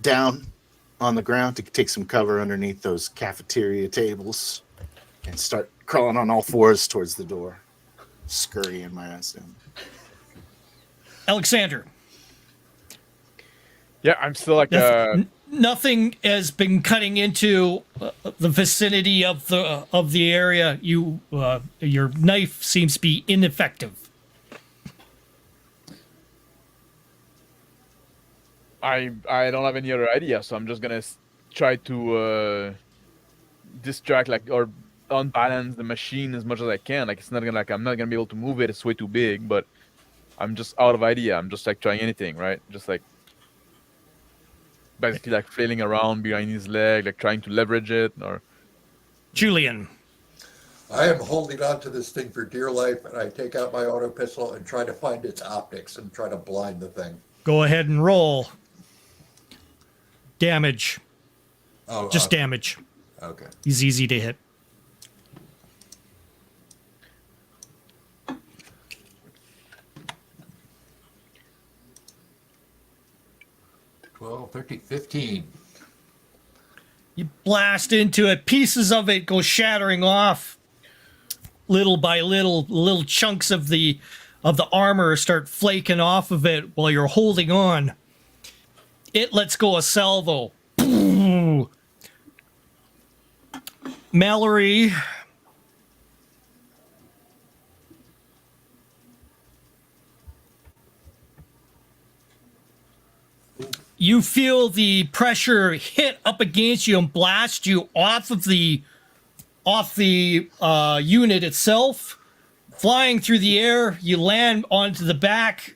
[SPEAKER 3] down on the ground to take some cover underneath those cafeteria tables and start crawling on all fours towards the door, scurrying my ass down.
[SPEAKER 1] Alexander.
[SPEAKER 2] Yeah, I'm still like
[SPEAKER 1] Nothing has been cutting into the vicinity of the area. Your knife seems to be ineffective.
[SPEAKER 2] I don't have any other idea, so I'm just gonna try to distract or unbalance the machine as much as I can. Like I'm not gonna be able to move it. It's way too big, but I'm just out of idea. I'm just like trying anything, right? Just like basically like flailing around behind his leg, like trying to leverage it or.
[SPEAKER 1] Julian.
[SPEAKER 4] I am holding on to this thing for dear life, and I take out my auto pistol and try to find its optics and try to blind the thing.
[SPEAKER 1] Go ahead and roll. Damage.
[SPEAKER 4] Oh,
[SPEAKER 1] Just damage.
[SPEAKER 4] Okay.
[SPEAKER 1] He's easy to hit.
[SPEAKER 4] $12, $13, $15.
[SPEAKER 1] You blast into it. Pieces of it go shattering off. little by little chunks of the armor start flaking off of it while you're holding on. It lets go a salvo. Mallory, you feel the pressure hit up against you and blast you off the unit itself. Flying through the air, you land onto the back.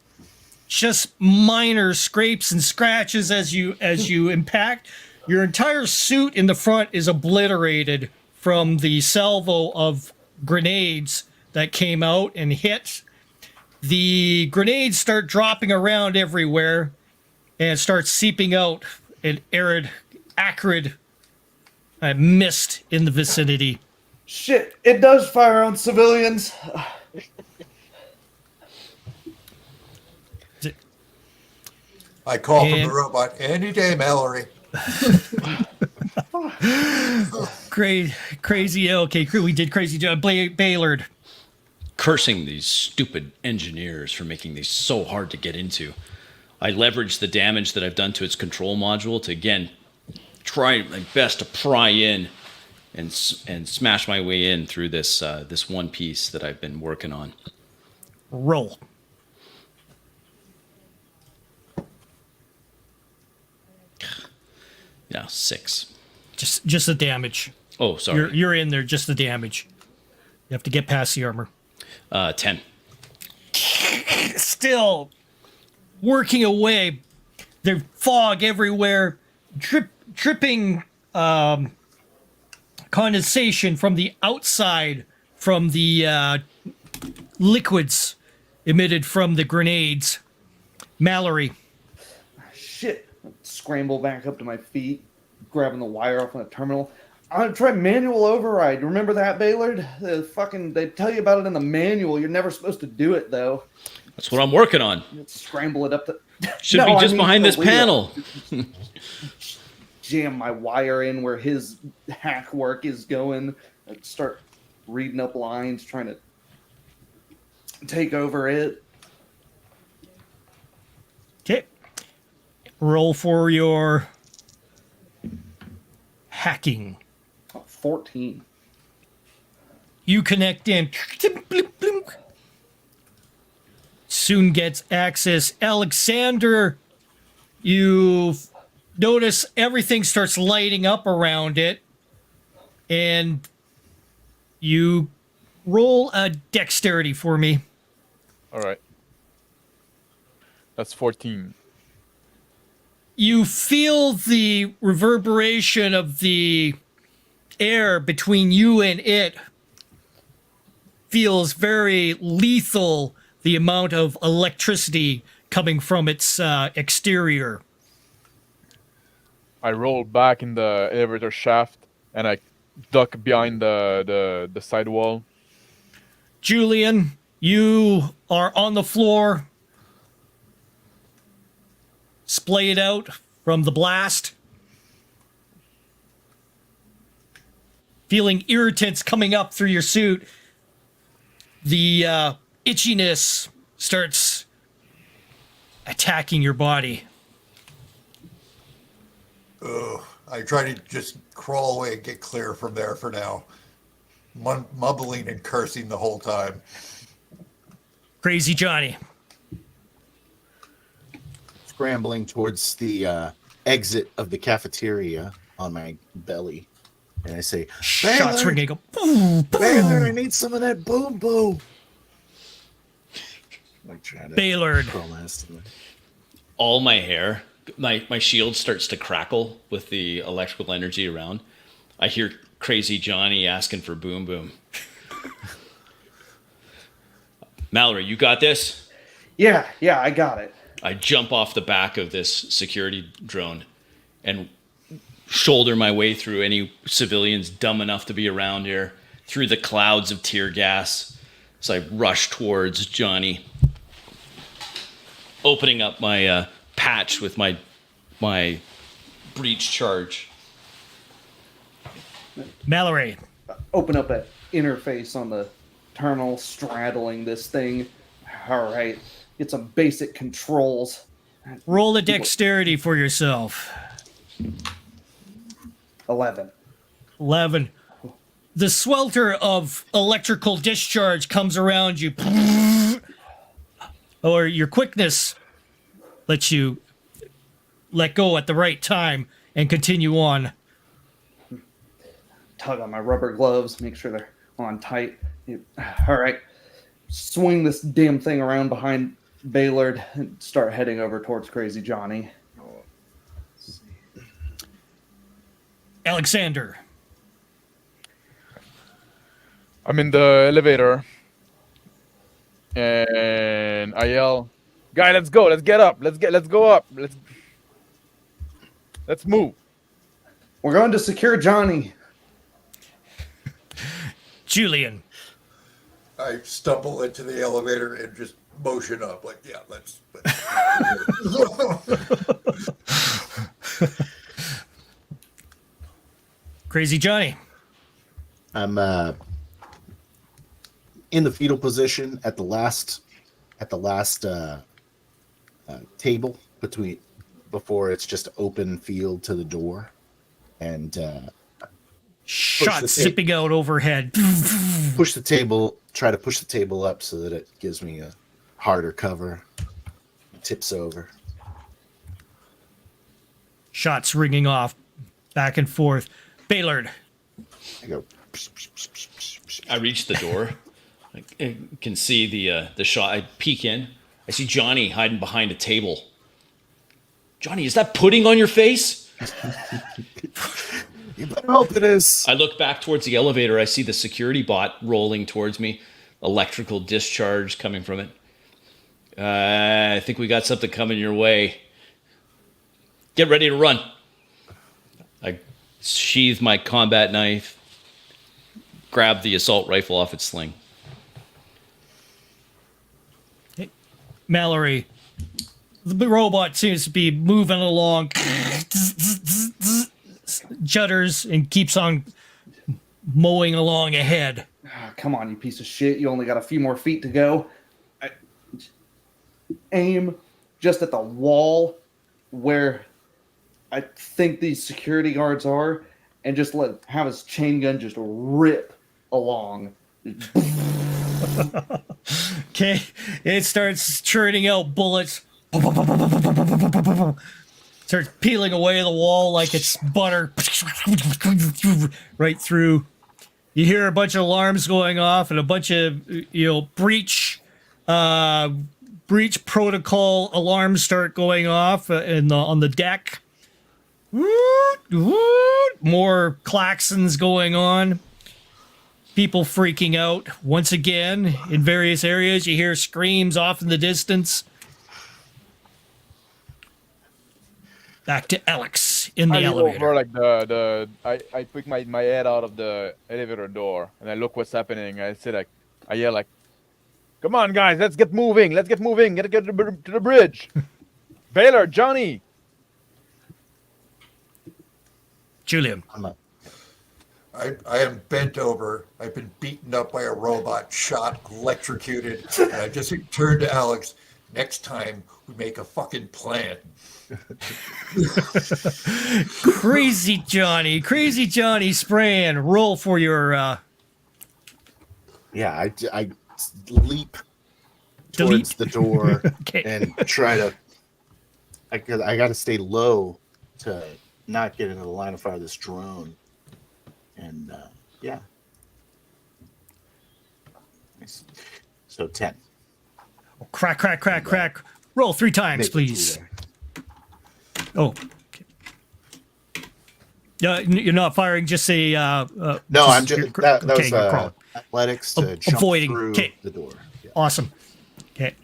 [SPEAKER 1] Just minor scrapes and scratches as you impact. Your entire suit in the front is obliterated from the salvo of grenades that came out and hit. The grenades start dropping around everywhere and start seeping out an acrid mist in the vicinity.
[SPEAKER 6] Shit, it does fire on civilians.
[SPEAKER 4] I call from the robot any day, Mallory.
[SPEAKER 1] Great, crazy. Okay, we did crazy job. Baylord.
[SPEAKER 5] Cursing these stupid engineers for making these so hard to get into. I leverage the damage that I've done to its control module to, again, try my best to pry in and smash my way in through this this one piece that I've been working on.
[SPEAKER 1] Roll.
[SPEAKER 5] Yeah, 6.
[SPEAKER 1] Just the damage.
[SPEAKER 5] Oh, sorry.
[SPEAKER 1] You're in there. Just the damage. You have to get past the armor.
[SPEAKER 5] 10.
[SPEAKER 1] Still working away. There's fog everywhere. Dripping condensation from the outside from the liquids emitted from the grenades. Mallory.
[SPEAKER 6] Shit. Scramble back up to my feet, grabbing the wire off on the terminal. I'm gonna try manual override. Remember that, Baylord? They tell you about it in the manual. You're never supposed to do it, though.
[SPEAKER 5] That's what I'm working on.
[SPEAKER 6] Scramble it up to...
[SPEAKER 5] Should be just behind this panel.
[SPEAKER 6] Jam my wire in where his hack work is going. I'd start reading up lines, trying to take over it.
[SPEAKER 1] Okay. Roll for your hacking.
[SPEAKER 6] 14.
[SPEAKER 1] You connect in. Soon gets access. Alexander, you notice everything starts lighting up around it. And you roll a dexterity for me.
[SPEAKER 2] All right. That's 14.
[SPEAKER 1] You feel the reverberation of the air between you and it feels very lethal, the amount of electricity coming from its exterior.
[SPEAKER 2] I roll back in the elevator shaft and I duck behind the side wall.
[SPEAKER 1] Julian, you are on the floor, splayed out from the blast, feeling irritants coming up through your suit. The itchiness starts attacking your body.
[SPEAKER 4] Ugh. I try to just crawl away and get clear from there for now. Mumbling and cursing the whole time.
[SPEAKER 1] Crazy Johnny.
[SPEAKER 3] Scrambling towards the exit of the cafeteria on my belly. And I say,
[SPEAKER 1] Shots
[SPEAKER 3] Baylor,
[SPEAKER 1] ringing. Go, boom,
[SPEAKER 3] Baylor, I
[SPEAKER 1] boom.
[SPEAKER 3] need some of that boom boom. Like trying to
[SPEAKER 1] Baylord.
[SPEAKER 5] All my hair, my shield starts to crackle with the electrical energy around. I hear Crazy Johnny asking for boom boom. Mallory, you got this?
[SPEAKER 6] Yeah, I got it.
[SPEAKER 5] I jump off the back of this security drone and shoulder my way through any civilians dumb enough to be around here, through the clouds of tear gas, as I rush towards Johnny, opening up my patch with my breach charge.
[SPEAKER 1] Mallory.
[SPEAKER 6] Open up that interface on the terminal straddling this thing. All right, get some basic controls.
[SPEAKER 1] Roll a dexterity for yourself.
[SPEAKER 6] 11.
[SPEAKER 1] 11. The swelter of electrical discharge comes around you. Or your quickness lets you let go at the right time and continue on.
[SPEAKER 6] Tug on my rubber gloves, make sure they're on tight. All right, swing this damn thing around behind Baylord and start heading over towards Crazy Johnny.
[SPEAKER 1] Alexander.
[SPEAKER 2] I'm in the elevator, and I yell, "Guy, let's go! Let's get up! Let's go up! Let's move!"
[SPEAKER 6] We're going to secure Johnny.
[SPEAKER 1] Julian.
[SPEAKER 4] I stumble into the elevator and just motion up, like, yeah, let's.
[SPEAKER 1] Crazy Johnny.
[SPEAKER 3] I'm in the fetal position at the last table before it's just open field to the door, and
[SPEAKER 1] Shots zipping out overhead.
[SPEAKER 3] push the table. Try to push the table up so that it gives me a harder cover. Tips over.
[SPEAKER 1] Shots ringing off, back and forth. Baylord.
[SPEAKER 3] I go.
[SPEAKER 5] I reach the door. I can see the shot. I peek in. I see Johnny hiding behind a table. Johnny, is that pudding on your face?
[SPEAKER 3] You better hope it is.
[SPEAKER 5] I look back towards the elevator. I see the security bot rolling towards me. Electrical discharge coming from it. I think we got something coming your way. Get ready to run. I sheathe my combat knife. Grab the assault rifle off its sling.
[SPEAKER 1] Hey, Mallory. The robot seems to be moving along. Judders and keeps on mowing along ahead.
[SPEAKER 6] Come on, you piece of shit. You only got a few more feet to go. Aim just at the wall where I think these security guards are, and just have his chain gun just rip along.
[SPEAKER 1] Okay, it starts churning out bullets. Starts peeling away the wall like it's butter. Right through. You hear a bunch of alarms going off and a bunch of breach protocol alarms start going off on the deck. More klaxons going on. People freaking out. Once again, in various areas, you hear screams off in the distance. Back to Alex in the
[SPEAKER 2] I go
[SPEAKER 1] elevator.
[SPEAKER 2] over like I pick my head out of the elevator door and I look what's happening. I yell like, "Come on, guys, let's get moving! Let's get moving! Get to the bridge!" Baylor, Johnny.
[SPEAKER 1] Julian.
[SPEAKER 4] I am bent over. I've been beaten up by a robot, shot, electrocuted, and I just turned to Alex. Next time, we make a fucking plan.
[SPEAKER 1] Crazy Johnny spraying. Roll for your
[SPEAKER 3] Yeah, I leap towards the door
[SPEAKER 1] Okay.
[SPEAKER 3] and try to. I got to stay low to not get into the line of fire of this drone. And yeah. Nice. So 10.
[SPEAKER 1] crack. Roll 3 times,
[SPEAKER 3] Make it
[SPEAKER 1] please.
[SPEAKER 3] through
[SPEAKER 1] Oh. Okay. You're not firing. Just say.
[SPEAKER 3] No, I'm just that
[SPEAKER 1] okay,
[SPEAKER 3] was
[SPEAKER 1] you're crawling.
[SPEAKER 3] athletics to jump
[SPEAKER 1] Avoiding.
[SPEAKER 3] through
[SPEAKER 1] Okay.
[SPEAKER 3] the door. Yeah.
[SPEAKER 1] Awesome. Okay.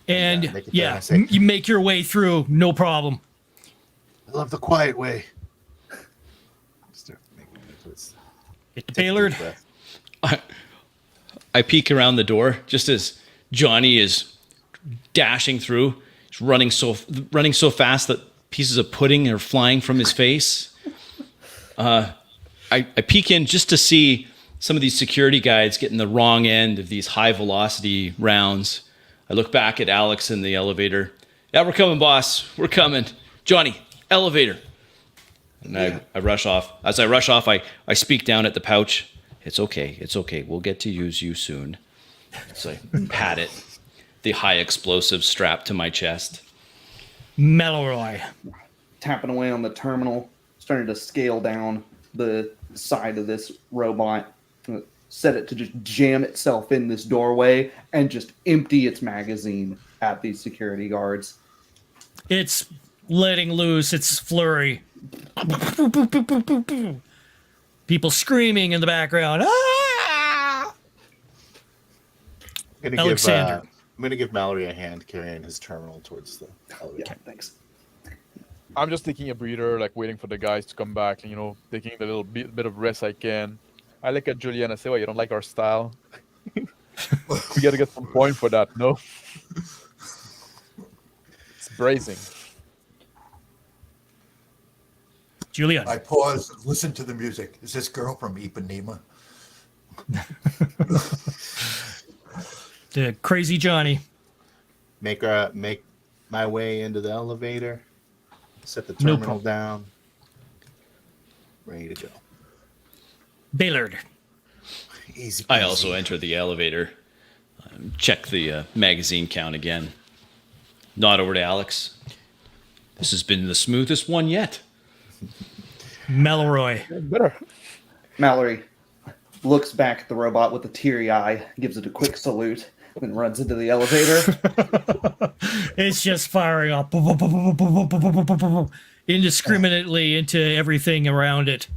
[SPEAKER 1] And
[SPEAKER 3] make it
[SPEAKER 1] yeah,
[SPEAKER 3] fast.
[SPEAKER 1] you make your way through, no problem.
[SPEAKER 3] I love the quiet way. Start making this.
[SPEAKER 1] Get to
[SPEAKER 3] Take a deep
[SPEAKER 1] Baylord.
[SPEAKER 3] breath.
[SPEAKER 5] I peek around the door just as Johnny is dashing through. He's running so fast that pieces of pudding are flying from his face. I peek in just to see some of these security guides getting the wrong end of these high velocity rounds. I look back at Alex in the elevator. Yeah, we're coming, boss. We're coming. Johnny, elevator. And I rush off. As I rush off, I speak down at the pouch. It's okay. It's okay. We'll get to use you soon. So I pat it. The high explosive strapped to my chest.
[SPEAKER 1] Melroy.
[SPEAKER 6] Tapping away on the terminal, starting to scale down the side of this robot. Set it to just jam itself in this doorway and just empty its magazine at these security guards.
[SPEAKER 1] It's letting loose its flurry. People screaming in the background. Ah! Alexander.
[SPEAKER 3] I'm gonna give Mallory a hand carrying his terminal towards the elevator.
[SPEAKER 6] Yeah, thanks.
[SPEAKER 2] I'm just taking a breather, like waiting for the guys to come back. You know, taking the little bit of rest I can. I look at Julian and I say, "Well, you don't like our style? We gotta get some point for that, no?" It's bracing.
[SPEAKER 1] Julian.
[SPEAKER 4] I pause and listen to the music. Is this girl from Ipanema?
[SPEAKER 1] The crazy Johnny.
[SPEAKER 3] Make my way into the elevator. Set the
[SPEAKER 1] No
[SPEAKER 3] terminal
[SPEAKER 1] problem.
[SPEAKER 3] down. Ready to go.
[SPEAKER 1] Baylord.
[SPEAKER 3] Easy.
[SPEAKER 5] I
[SPEAKER 3] peasy.
[SPEAKER 5] also enter the elevator. Check the magazine count again. Nod over to Alex. This has been the smoothest one yet.
[SPEAKER 1] Melroy.
[SPEAKER 2] Better.
[SPEAKER 6] Mallory looks back at the robot with a teary eye, gives it a quick salute, and runs into the elevator.
[SPEAKER 1] It's just firing up indiscriminately into everything around it.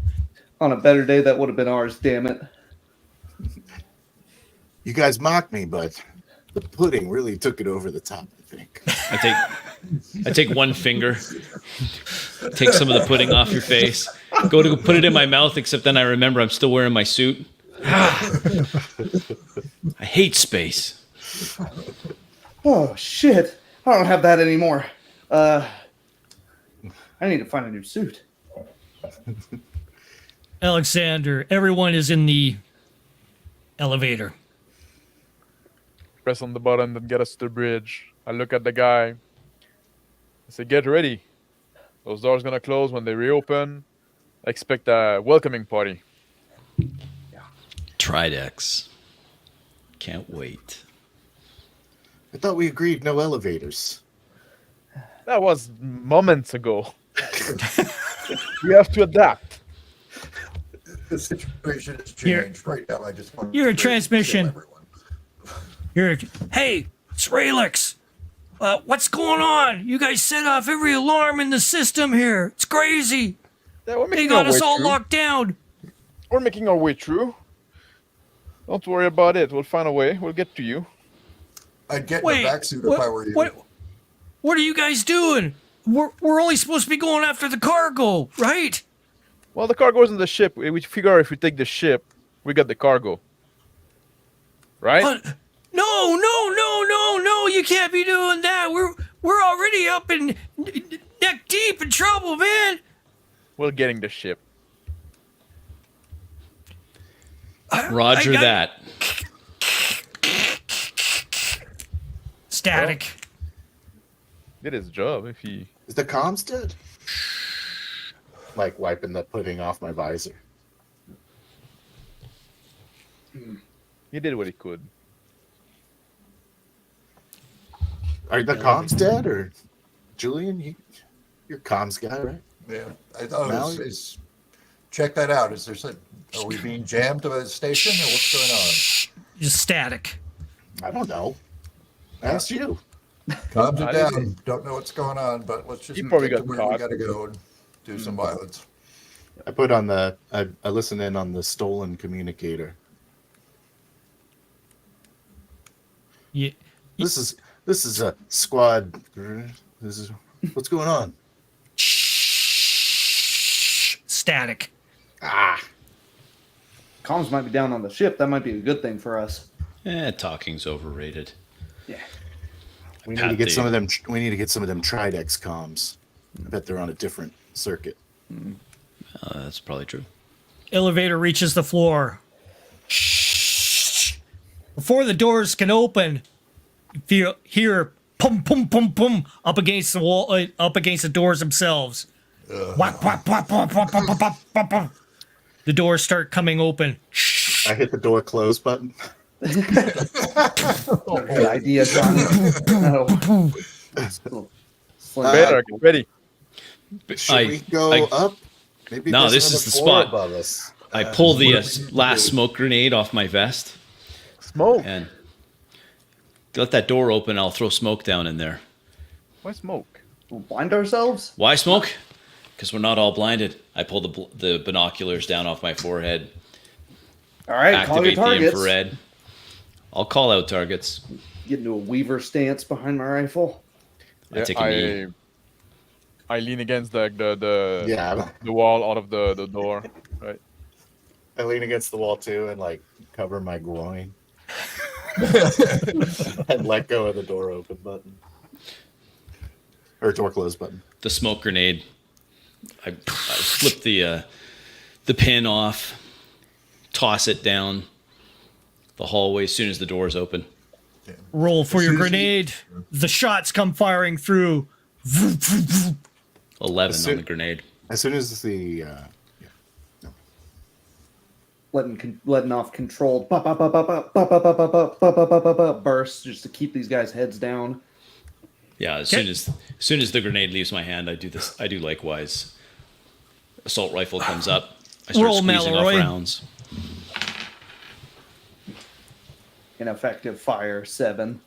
[SPEAKER 6] On a better day, that would have been ours, damn it.
[SPEAKER 3] You guys mocked me, but the pudding really took it over the top, I think.
[SPEAKER 5] I take one finger, take some of the pudding off your face, go to put it in my mouth, except then I remember I'm still wearing my suit. I hate space.
[SPEAKER 6] Oh, shit. I don't have that anymore. I need to find a new suit.
[SPEAKER 1] Alexander, everyone is in the elevator.
[SPEAKER 2] Press on the button that get us to the bridge. I look at the guy. I say, "Get ready. Those doors gonna close when they reopen. I expect a welcoming party."
[SPEAKER 5] Tridex. Can't wait.
[SPEAKER 3] I thought we agreed no elevators.
[SPEAKER 2] That was moments ago. We have to adapt.
[SPEAKER 4] The situation has
[SPEAKER 1] Here.
[SPEAKER 4] changed right now. I just want
[SPEAKER 1] You're a
[SPEAKER 4] to
[SPEAKER 1] transmission.
[SPEAKER 4] kill everyone.
[SPEAKER 1] Hey, it's Raelix. What's going on? You guys set off every alarm in the system here. It's crazy.
[SPEAKER 2] Yeah, we're
[SPEAKER 1] They
[SPEAKER 2] making
[SPEAKER 1] got
[SPEAKER 2] our way
[SPEAKER 1] us all
[SPEAKER 2] through.
[SPEAKER 1] locked down.
[SPEAKER 2] We're making our way through. Don't worry about it. We'll find a way. We'll get to you.
[SPEAKER 4] I'd get in
[SPEAKER 1] Wait,
[SPEAKER 4] a back suit if I were you.
[SPEAKER 1] what are you guys doing? We're only supposed to be going after the cargo, right?
[SPEAKER 2] Well, the cargo's in the ship. We figure if we take the ship, we got the cargo. Right?
[SPEAKER 1] No, you can't be doing that. We're already up in neck deep in trouble, man.
[SPEAKER 2] We're getting the ship.
[SPEAKER 5] Roger
[SPEAKER 1] I-
[SPEAKER 5] that.
[SPEAKER 1] Static.
[SPEAKER 2] Did his job. If he
[SPEAKER 3] Is the comms dead? Like wiping the pudding off my visor.
[SPEAKER 2] did what he could.
[SPEAKER 3] Are the comms dead or Julian? You're comms guy, right?
[SPEAKER 4] Yeah, I thought
[SPEAKER 3] Mallory?
[SPEAKER 4] check that out. Is there some, are we being jammed to a station or what's going
[SPEAKER 1] Just static.
[SPEAKER 3] I don't know. I asked you.
[SPEAKER 4] on? Calm
[SPEAKER 2] I
[SPEAKER 4] it
[SPEAKER 2] didn't-
[SPEAKER 4] down. Don't know what's going on, but let's just
[SPEAKER 2] He probably
[SPEAKER 4] get to
[SPEAKER 2] got
[SPEAKER 4] where
[SPEAKER 2] caught.
[SPEAKER 4] we got to go and do some violence.
[SPEAKER 3] I put on the I listened in on the stolen communicator.
[SPEAKER 1] Yeah.
[SPEAKER 3] This is a squad. This is what's going on.
[SPEAKER 1] Static.
[SPEAKER 6] Comms might be down on the ship. That might be a good thing for us.
[SPEAKER 5] Talking's overrated.
[SPEAKER 6] Yeah.
[SPEAKER 3] We need
[SPEAKER 5] Pat
[SPEAKER 3] to get
[SPEAKER 5] the-
[SPEAKER 3] some of them. We need to get some of them Tridex comms. I bet they're on a different circuit.
[SPEAKER 5] That's probably true.
[SPEAKER 1] Elevator reaches the floor. Before the doors can open, you hear pum pum pum pum up against the wall, up against the doors themselves. Whack, whack, whack, whack, whack, whack, whack, whack, whack. The doors start coming open.
[SPEAKER 3] I hit the door close button.
[SPEAKER 6] Good idea, Johnny. No.
[SPEAKER 2] Baylor, get ready.
[SPEAKER 3] Should we go up? Maybe
[SPEAKER 5] No,
[SPEAKER 3] there's
[SPEAKER 5] this
[SPEAKER 3] another
[SPEAKER 5] is the
[SPEAKER 3] floor
[SPEAKER 5] spot.
[SPEAKER 3] above us.
[SPEAKER 5] I pull the last smoke grenade off my vest
[SPEAKER 2] Smoke.
[SPEAKER 5] and let that door open. I'll throw smoke down in there.
[SPEAKER 2] Why smoke?
[SPEAKER 6] We'll blind ourselves?
[SPEAKER 5] Why smoke? Because we're not all blinded. I pull the binoculars down off my forehead.
[SPEAKER 6] All right, call your
[SPEAKER 5] Activate the
[SPEAKER 6] targets.
[SPEAKER 5] infrared. I'll call out targets.
[SPEAKER 6] Get into a weaver stance behind my rifle.
[SPEAKER 5] I take a knee.
[SPEAKER 2] I lean against the
[SPEAKER 3] Yeah,
[SPEAKER 2] wall out of the door. Right.
[SPEAKER 3] I lean against the wall too and like cover my groin. And let go of the door open button. Or door close button.
[SPEAKER 5] The smoke grenade. I flip the pin off, toss it down the hallway as soon as the doors open.
[SPEAKER 1] Roll for
[SPEAKER 4] As
[SPEAKER 1] your
[SPEAKER 4] soon as
[SPEAKER 1] grenade. The shots come firing through.
[SPEAKER 5] 11
[SPEAKER 3] As
[SPEAKER 5] on
[SPEAKER 3] soon-
[SPEAKER 5] the grenade.
[SPEAKER 3] As soon as the
[SPEAKER 6] Letting off controlled bursts just to keep these guys' heads down.
[SPEAKER 5] Yeah, as
[SPEAKER 1] Okay.
[SPEAKER 5] soon as the grenade leaves my hand, I do this. I do likewise. Assault rifle comes up. I start
[SPEAKER 1] Roll,
[SPEAKER 5] squeezing
[SPEAKER 1] Mallory.
[SPEAKER 5] off rounds.
[SPEAKER 6] Ineffective fire 7.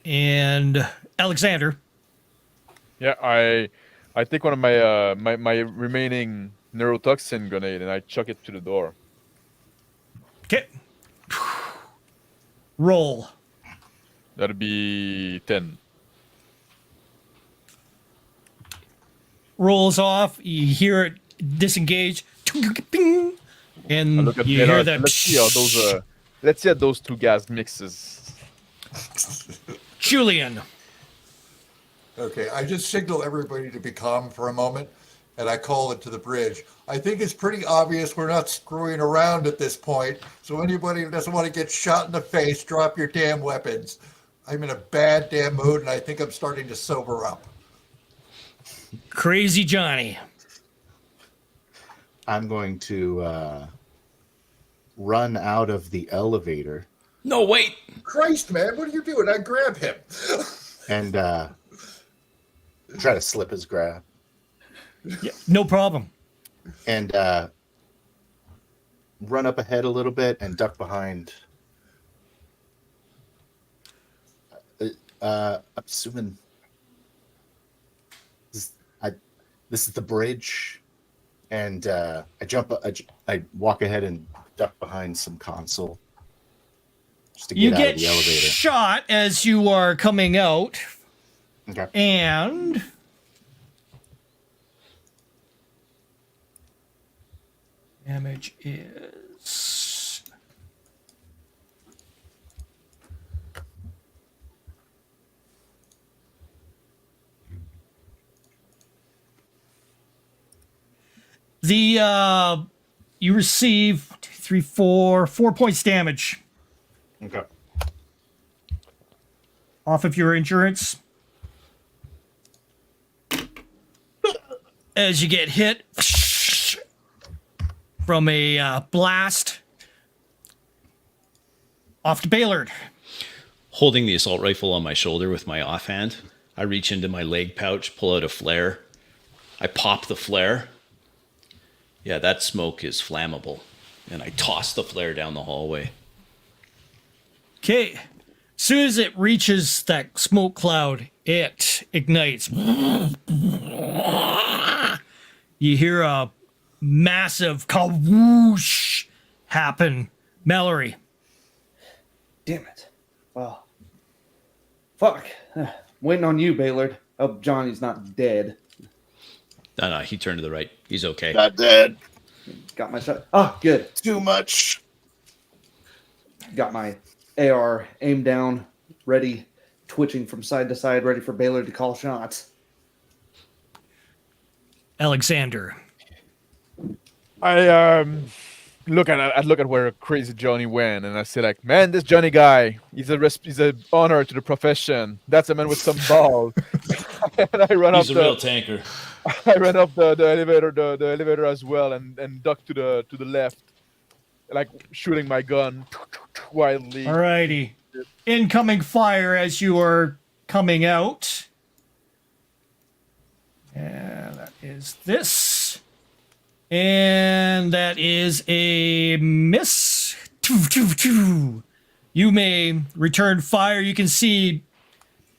[SPEAKER 1] And Alexander.
[SPEAKER 2] Yeah, I take one of my my remaining neurotoxin grenade and I chuck it to the door.
[SPEAKER 1] Okay. Roll.
[SPEAKER 2] That'd be 10.
[SPEAKER 1] Rolls off. You hear it disengage. Bing.
[SPEAKER 2] I
[SPEAKER 1] And
[SPEAKER 2] look at
[SPEAKER 1] you
[SPEAKER 2] Baylor,
[SPEAKER 1] hear that.
[SPEAKER 2] let's see how those let's see how those two gas mixes.
[SPEAKER 1] Julian.
[SPEAKER 4] Okay, I just signal everybody to be calm for a moment, and I call it to the bridge. I think it's pretty obvious we're not screwing around at this point, so anybody who doesn't want to get shot in the face, drop your damn weapons. I'm in a bad damn mood, and I think I'm starting to sober up.
[SPEAKER 1] Crazy Johnny.
[SPEAKER 3] I'm going to run out of the elevator
[SPEAKER 5] No, wait.
[SPEAKER 4] Christ, man, what are you doing? I grab him.
[SPEAKER 3] and try to slip his grab
[SPEAKER 1] Yeah, no problem.
[SPEAKER 3] and run up ahead a little bit and duck behind. I'm assuming this is the bridge, and I jump. I walk ahead and duck behind some console just to
[SPEAKER 1] You
[SPEAKER 3] get out
[SPEAKER 1] get
[SPEAKER 3] of the elevator.
[SPEAKER 1] shot as you are coming out,
[SPEAKER 3] Okay.
[SPEAKER 1] and damage is you receive 2, 3, 4 points damage
[SPEAKER 3] Okay.
[SPEAKER 1] off of your endurance as you get hit from a blast off to Baylord.
[SPEAKER 5] Holding the assault rifle on my shoulder with my offhand, I reach into my leg pouch, pull out a flare. I pop the flare. Yeah, that smoke is flammable. And I toss the flare down the hallway.
[SPEAKER 1] Okay. Soon as it reaches that smoke cloud, it ignites. You hear a massive kawoosh happen. Mallory.
[SPEAKER 6] Damn it. Well, fuck. Waiting on you, Baylord. Oh, Johnny's not dead.
[SPEAKER 5] No, he turned to the right. He's okay.
[SPEAKER 3] Not dead.
[SPEAKER 6] Got my shot. Oh, good.
[SPEAKER 3] Too much.
[SPEAKER 6] Got my AR aimed down, ready, twitching from side to side, ready for Baylord to call shots.
[SPEAKER 1] Alexander.
[SPEAKER 2] I look at where Crazy Johnny went, and I say like, man, this Johnny guy, he's a honor to the profession. That's a man with some balls. And I run
[SPEAKER 5] He's
[SPEAKER 2] up
[SPEAKER 5] a real tanker.
[SPEAKER 2] I ran up the elevator, the elevator as well, and ducked to the left, like shooting my gun wildly.
[SPEAKER 1] Alrighty. Incoming fire as you are coming out. And that is this. And that is a miss. You may return fire. You can see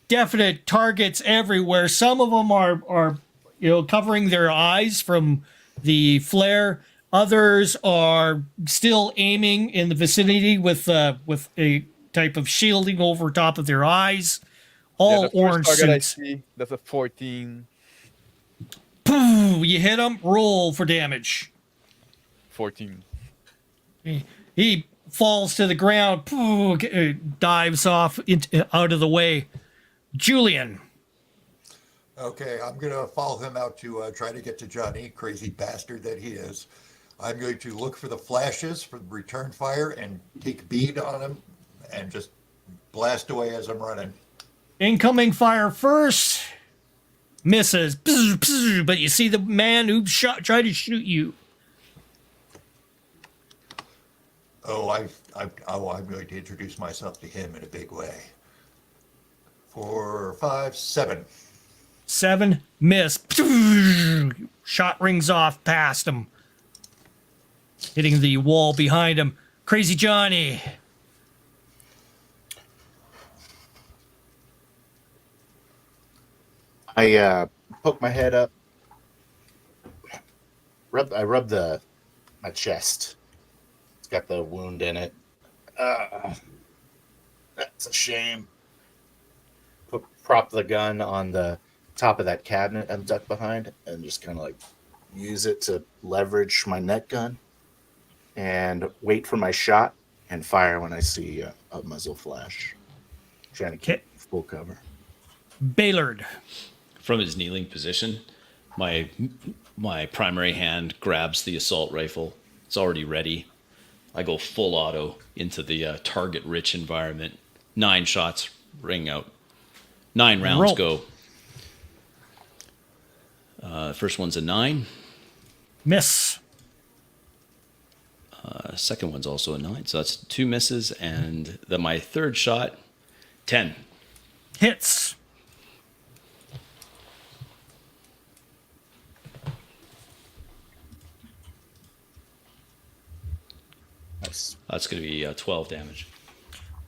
[SPEAKER 1] definite targets everywhere. Some of them are covering their eyes from the flare. Others are still aiming in the vicinity with a type of shielding over top of their eyes. All
[SPEAKER 2] the first
[SPEAKER 1] orange
[SPEAKER 2] target I
[SPEAKER 1] suits.
[SPEAKER 2] see, that's a 14.
[SPEAKER 1] Pooh, you hit him. Roll for damage.
[SPEAKER 2] 14.
[SPEAKER 1] He falls to the ground. Pooh, dives off out of the way. Julian.
[SPEAKER 4] Okay, I'm going to follow him out to try to get to Johnny, crazy bastard that he is. I'm going to look for the flashes for the return fire and take bead on him and just blast away as I'm running.
[SPEAKER 1] Incoming fire first. Misses. But you see the man who tried to shoot you.
[SPEAKER 4] Oh, I'm going to introduce myself to him in a big way. 4, 5, 7.
[SPEAKER 1] 7. Miss. Shot rings off past him. Hitting the wall behind him. Crazy Johnny.
[SPEAKER 3] I poke my head up. I rub my chest. It's got the wound in it. That's a shame. Prop the gun on the top of that cabinet I'm ducked behind and just kind of like use it to leverage my net gun and wait for my shot and fire when I see a muzzle flash. Trying to keep full cover.
[SPEAKER 1] Baylord.
[SPEAKER 5] From his kneeling position, my primary hand grabs the assault rifle. It's already ready. I go full auto into the target-rich environment. 9 shots ring out. 9 rounds go. First one's a 9.
[SPEAKER 1] Miss.
[SPEAKER 5] Second one's also a 9, so that's 2 misses, and then my third shot, 10.
[SPEAKER 1] Hits.
[SPEAKER 3] Nice.
[SPEAKER 5] That's going to be 12 damage.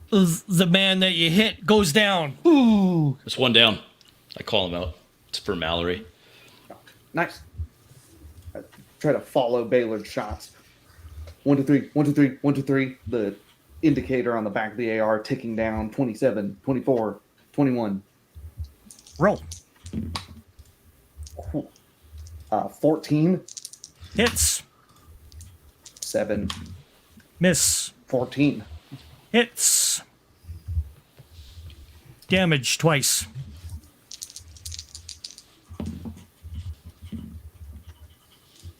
[SPEAKER 1] The man that you hit goes down. Ooh.
[SPEAKER 5] There's one down. I call him out. It's for Mallory.
[SPEAKER 6] Nice. I try to follow Baylor's shots. 1, 2, 3, 1, 2, 3, 1, 2, 3. The indicator on the back of the AR ticking down. 27, 24, 21.
[SPEAKER 1] Roll.
[SPEAKER 6] 14,
[SPEAKER 1] Hits.
[SPEAKER 6] 7,
[SPEAKER 1] Miss.
[SPEAKER 6] 14.
[SPEAKER 1] Hits. Damage twice.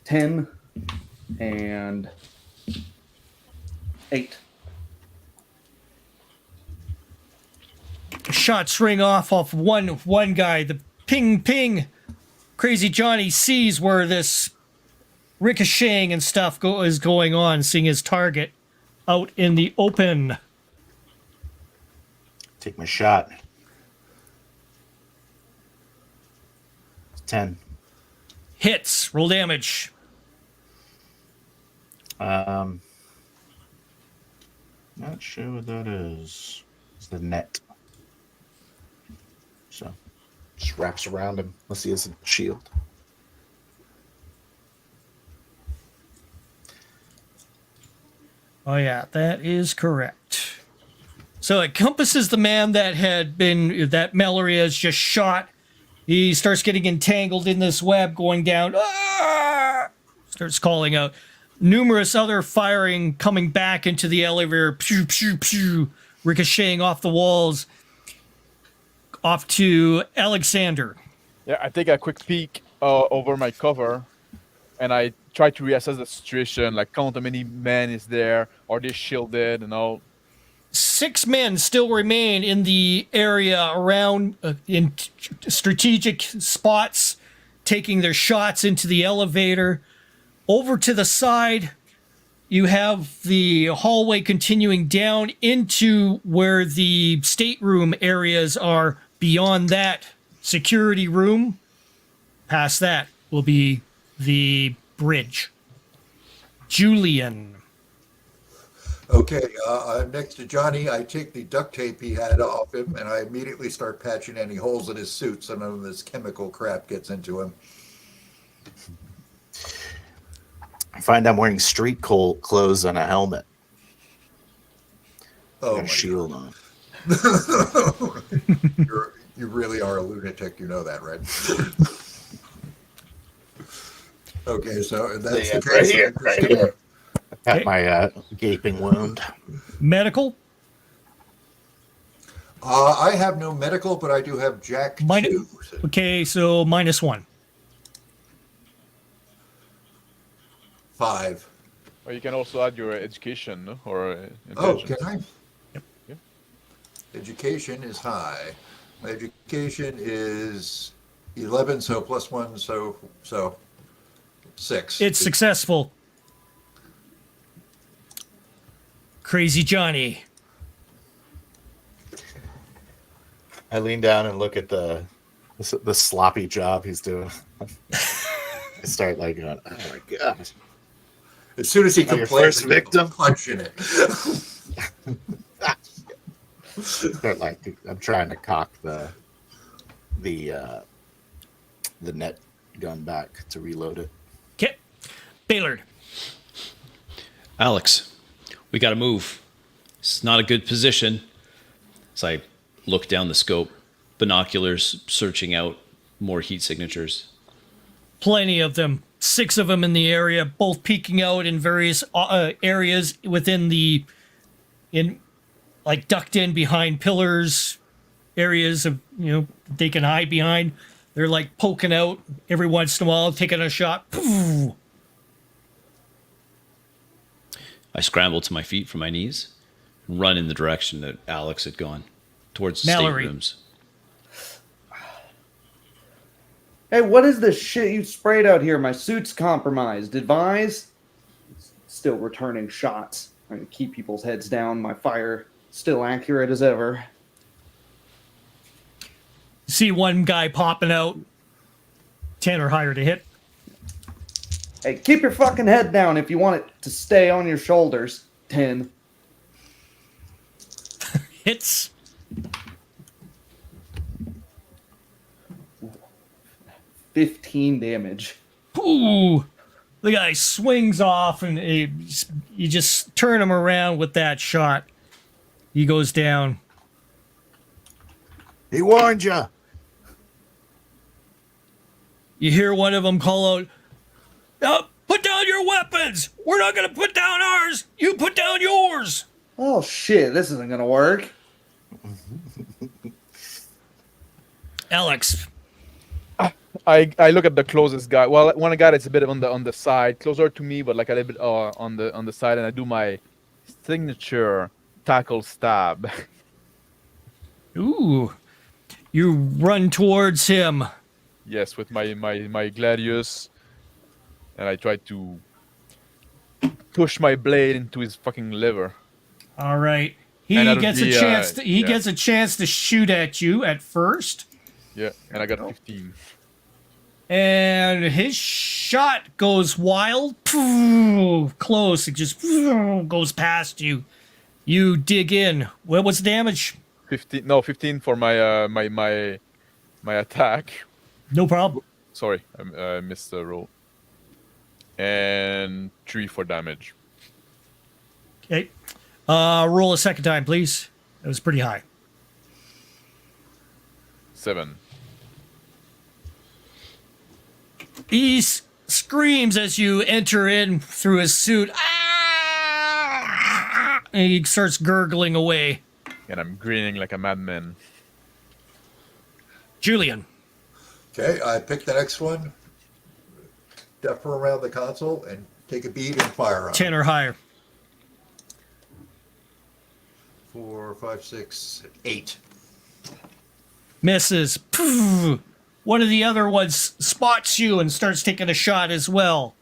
[SPEAKER 6] $10 and 8.
[SPEAKER 1] Shots ring off one guy. The ping ping. Crazy Johnny sees where this ricocheting and stuff is going on, seeing his target out in the open.
[SPEAKER 3] Take my shot. 10.
[SPEAKER 1] Hits. Roll damage.
[SPEAKER 3] Not sure what that is. It's the net. So just wraps around him unless he has a shield.
[SPEAKER 1] Oh yeah, that is correct. So it compasses the man that Mallory has just shot. He starts getting entangled in this web, going down. Ah! Starts calling out. Numerous other firing coming back into the elevator. Pew, pew, pew. Ricocheting off the walls. Off to Alexander.
[SPEAKER 2] Yeah, I take a quick peek over my cover, and I try to reassess the situation, like count how many men is there, are they shielded, and all.
[SPEAKER 1] 6 men still remain in the area around in strategic spots, taking their shots into the elevator. Over to the side, you have the hallway continuing down into where the stateroom areas are. Beyond that, security room. Past that will be the bridge. Julian.
[SPEAKER 4] Okay, next to Johnny, I take the duct tape he had off him, and I immediately start patching any holes in his suit so none of this chemical crap gets into him.
[SPEAKER 3] I find I'm wearing street clothes and a helmet.
[SPEAKER 4] Oh,
[SPEAKER 3] And
[SPEAKER 4] my
[SPEAKER 3] a shield on.
[SPEAKER 4] You really are a lunatic. You know that, right? Okay, so that's the
[SPEAKER 3] Right
[SPEAKER 4] case.
[SPEAKER 3] here, right here. At
[SPEAKER 1] Okay.
[SPEAKER 3] my gaping wound.
[SPEAKER 1] Medical.
[SPEAKER 4] I have no medical, but I do have Jack
[SPEAKER 1] Mine-
[SPEAKER 4] 2.
[SPEAKER 1] Okay, so -1.
[SPEAKER 4] 5.
[SPEAKER 2] Or you can also add your education, no? Or
[SPEAKER 4] Oh,
[SPEAKER 2] intelligence.
[SPEAKER 4] can I?
[SPEAKER 1] Yep.
[SPEAKER 2] Yeah.
[SPEAKER 4] Education is high. My education is 11, so +1, so 6.
[SPEAKER 1] It's successful. Crazy Johnny.
[SPEAKER 3] I lean down and look at the sloppy job he's doing. I start like going, oh my god.
[SPEAKER 4] As soon as he
[SPEAKER 3] your
[SPEAKER 4] complains,
[SPEAKER 3] first victim?
[SPEAKER 4] punch in it.
[SPEAKER 3] Start like I'm trying to cock the net gun back to reload it.
[SPEAKER 1] Okay. Baylord.
[SPEAKER 5] Alex, we got to move. It's not a good position. As I look down the scope, binoculars searching out more heat signatures.
[SPEAKER 1] Plenty of them. 6 of them in the area, both peeking out in various areas within like ducked in behind pillars, areas of, they can hide behind. They're like poking out every once in a while, taking a shot. Poof.
[SPEAKER 5] I scramble to my feet from my knees and run in the direction that Alex had gone, towards the
[SPEAKER 1] Mallory.
[SPEAKER 5] staterooms.
[SPEAKER 6] Hey, what is this shit you sprayed out here? My suit's compromised. Advise? Still returning shots. I can keep people's heads down. My fire still accurate as ever.
[SPEAKER 1] See one guy popping out, 10 or higher to hit.
[SPEAKER 6] Hey, keep your fucking head down if you want it to stay on your shoulders. 10.
[SPEAKER 1] Hits.
[SPEAKER 6] $15 damage.
[SPEAKER 1] Ooh. The guy swings off and you just turn him around with that shot. He goes down.
[SPEAKER 3] He warned you.
[SPEAKER 1] You hear one of them call out, put down your weapons! We're not going to put down ours! You put down yours!
[SPEAKER 6] Oh shit, this isn't gonna work.
[SPEAKER 1] Alex.
[SPEAKER 2] I look at the closest guy. Well, one guy that's a bit on the side, closer to me, but like a little bit on the side, and I do my signature tackle stab.
[SPEAKER 1] Ooh. You run towards him.
[SPEAKER 2] Yes, with my gladius, and I try to push my blade into his fucking liver.
[SPEAKER 1] All right. He
[SPEAKER 2] And that'll
[SPEAKER 1] gets
[SPEAKER 2] be,
[SPEAKER 1] a chance to
[SPEAKER 2] yeah.
[SPEAKER 1] gets a chance to shoot at you at first.
[SPEAKER 2] Yeah, and I got 15.
[SPEAKER 1] And his shot goes wild. Poof, close. It just goes past you. You dig in. What was the damage?
[SPEAKER 2] 15 for my my attack.
[SPEAKER 1] No problem.
[SPEAKER 2] Sorry, I missed the roll. And 3 for damage.
[SPEAKER 1] Okay. Roll a second time, please. That was pretty high.
[SPEAKER 2] 7.
[SPEAKER 1] He screams as you enter in through his suit. Ah! And he starts gurgling away.
[SPEAKER 2] And I'm grinning like a madman.
[SPEAKER 1] Julian.
[SPEAKER 4] Okay, I picked the next one. from around the console and take a bead and fire on
[SPEAKER 1] 10
[SPEAKER 4] it.
[SPEAKER 1] or higher.
[SPEAKER 4] 4, 5, 6, 8.
[SPEAKER 1] Misses. Poof. One of the other ones spots you and starts taking a shot as well.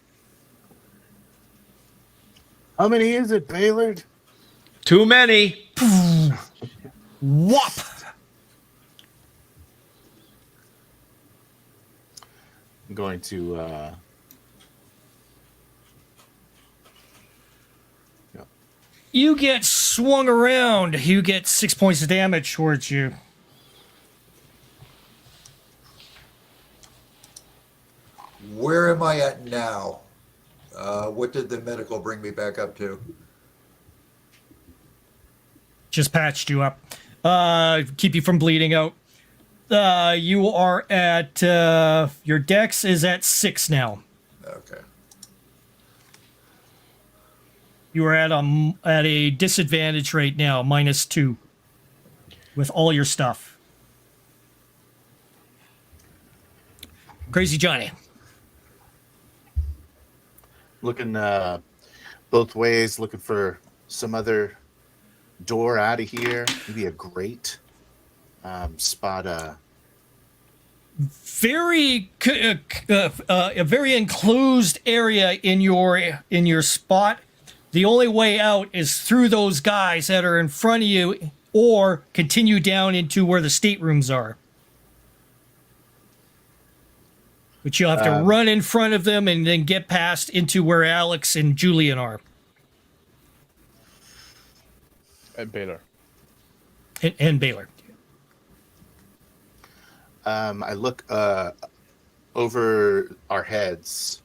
[SPEAKER 3] How many is it, Baylord?
[SPEAKER 5] Too many.
[SPEAKER 1] Whop!
[SPEAKER 3] I'm going to
[SPEAKER 1] You get swung around. You get 6 points of damage towards you.
[SPEAKER 4] Where am I at now? What did the medical bring me back up to?
[SPEAKER 1] Just patched you up. Keep you from bleeding out. You are at your dex is at 6 now.
[SPEAKER 4] Okay.
[SPEAKER 1] You are at a disadvantage right now, -2, with all your stuff. Crazy Johnny.
[SPEAKER 3] looking both ways, looking for some other door out of here. Maybe a grate. Spot a
[SPEAKER 1] very enclosed area in your spot. The only way out is through those guys that are in front of you, or continue down into where the staterooms are. But you'll have to run in front of them and then get past into where Alex and Julian are.
[SPEAKER 2] And Baylor.
[SPEAKER 1] And Baylor.
[SPEAKER 3] I look over our heads,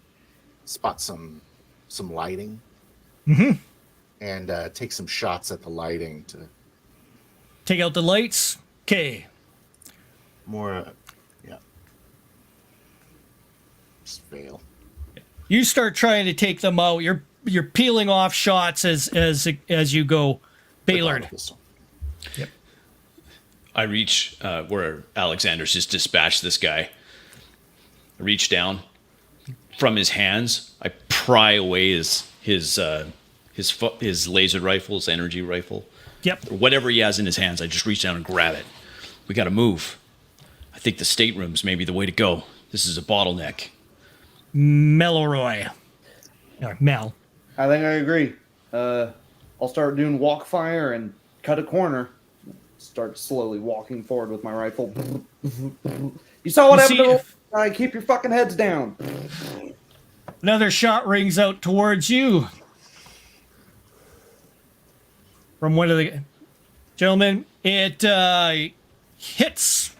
[SPEAKER 3] spot some lighting, and take some shots at the lighting to
[SPEAKER 1] Take out the lights. Okay.
[SPEAKER 3] more. Yeah, just fail.
[SPEAKER 1] You start trying to take them out. You're peeling off shots as you go. Baylord.
[SPEAKER 3] Pistol.
[SPEAKER 5] I reach where Alexander's just dispatched this guy. I reach down from his hands. I pry away his laser rifle, his energy rifle,
[SPEAKER 1] Yep.
[SPEAKER 5] or whatever he has in his hands. I just reach down and grab it. We got to move. I think the staterooms may be the way to go. This is a bottleneck.
[SPEAKER 1] Melroy. Or Mel.
[SPEAKER 6] I think I agree. I'll start doing walk fire and cut a corner. Start slowly walking forward with my rifle. You saw what
[SPEAKER 1] You
[SPEAKER 6] happened
[SPEAKER 1] see
[SPEAKER 6] to
[SPEAKER 1] if-
[SPEAKER 6] the guy. Keep your fucking heads down.
[SPEAKER 1] Another shot rings out towards you. From one of the gentlemen. It hits.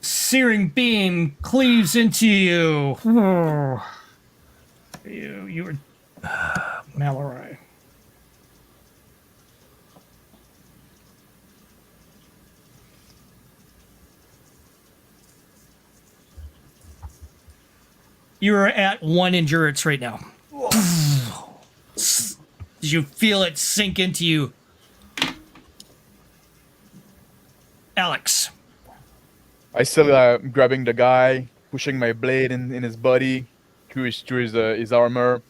[SPEAKER 1] Searing beam cleaves into you. You were Mallory. You're at 1 endurance right now. Did you feel it sink into you? Alex.
[SPEAKER 2] I still grabbing the guy, pushing my blade in his body, through his armor.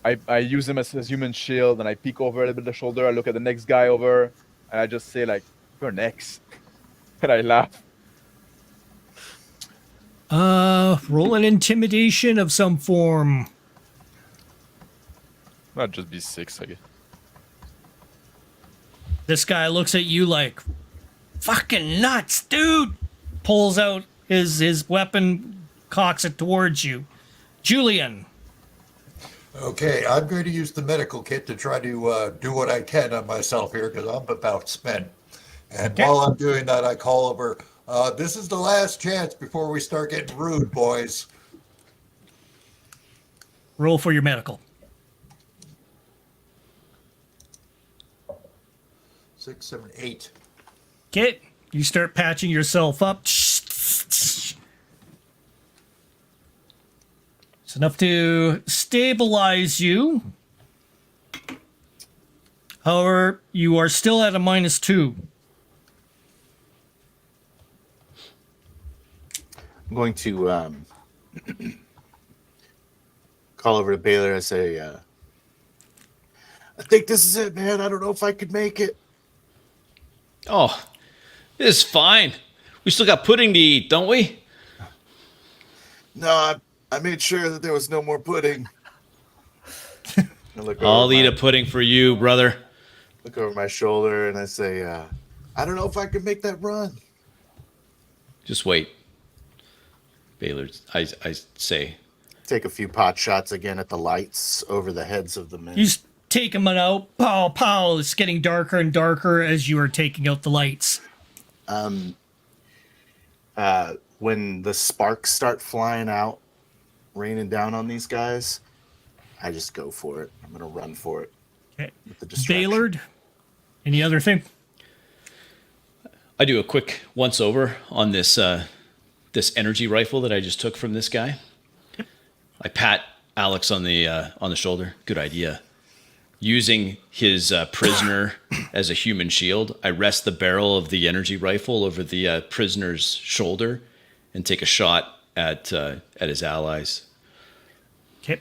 [SPEAKER 2] I use him as a human shield, and I peek over a little bit the shoulder. I look at the next guy over, and I just say like, "You're next," and I laugh.
[SPEAKER 1] Roll an intimidation of some form.
[SPEAKER 2] That'd just be 6, I guess.
[SPEAKER 1] This guy looks at you like, fucking nuts, dude. Pulls out his weapon, cocks it towards you. Julian.
[SPEAKER 4] Okay, I'm going to use the medical kit to try to do what I can on myself here because I'm about spent. And while I'm doing that, I call over, this is the last chance before we start getting rude, boys.
[SPEAKER 1] Roll for your medical.
[SPEAKER 4] 6, 7, 8.
[SPEAKER 1] Okay. You start patching yourself up. It's enough to stabilize you. However, you are still at a -2.
[SPEAKER 3] I'm going to call over to Baylor and say, I think this is it, man. I don't know if I could make it.
[SPEAKER 5] Oh, this is fine. We still got pudding to eat, don't we?
[SPEAKER 3] No, I made sure that there was no more pudding. I look
[SPEAKER 5] I'll
[SPEAKER 3] over
[SPEAKER 5] eat
[SPEAKER 3] my-
[SPEAKER 5] a pudding for you, brother.
[SPEAKER 3] Look over my shoulder and I say, I don't know if I can make that run.
[SPEAKER 5] Just wait. Baylor, I say.
[SPEAKER 3] Take a few pot shots again at the lights over the heads of the men.
[SPEAKER 1] You take them out. Pow, pow. It's getting darker and darker as you are taking out the lights.
[SPEAKER 3] When the sparks start flying out, raining down on these guys, I just go for it. I'm going to run for it.
[SPEAKER 1] Okay.
[SPEAKER 3] With the distraction.
[SPEAKER 1] Baylord, any other thing?
[SPEAKER 5] I do a quick once over on this this energy rifle that I just took from this guy. I pat Alex on the shoulder. Good idea. Using his prisoner as a human shield, I rest the barrel of the energy rifle over the prisoner's shoulder and take a shot at his allies.
[SPEAKER 1] Okay.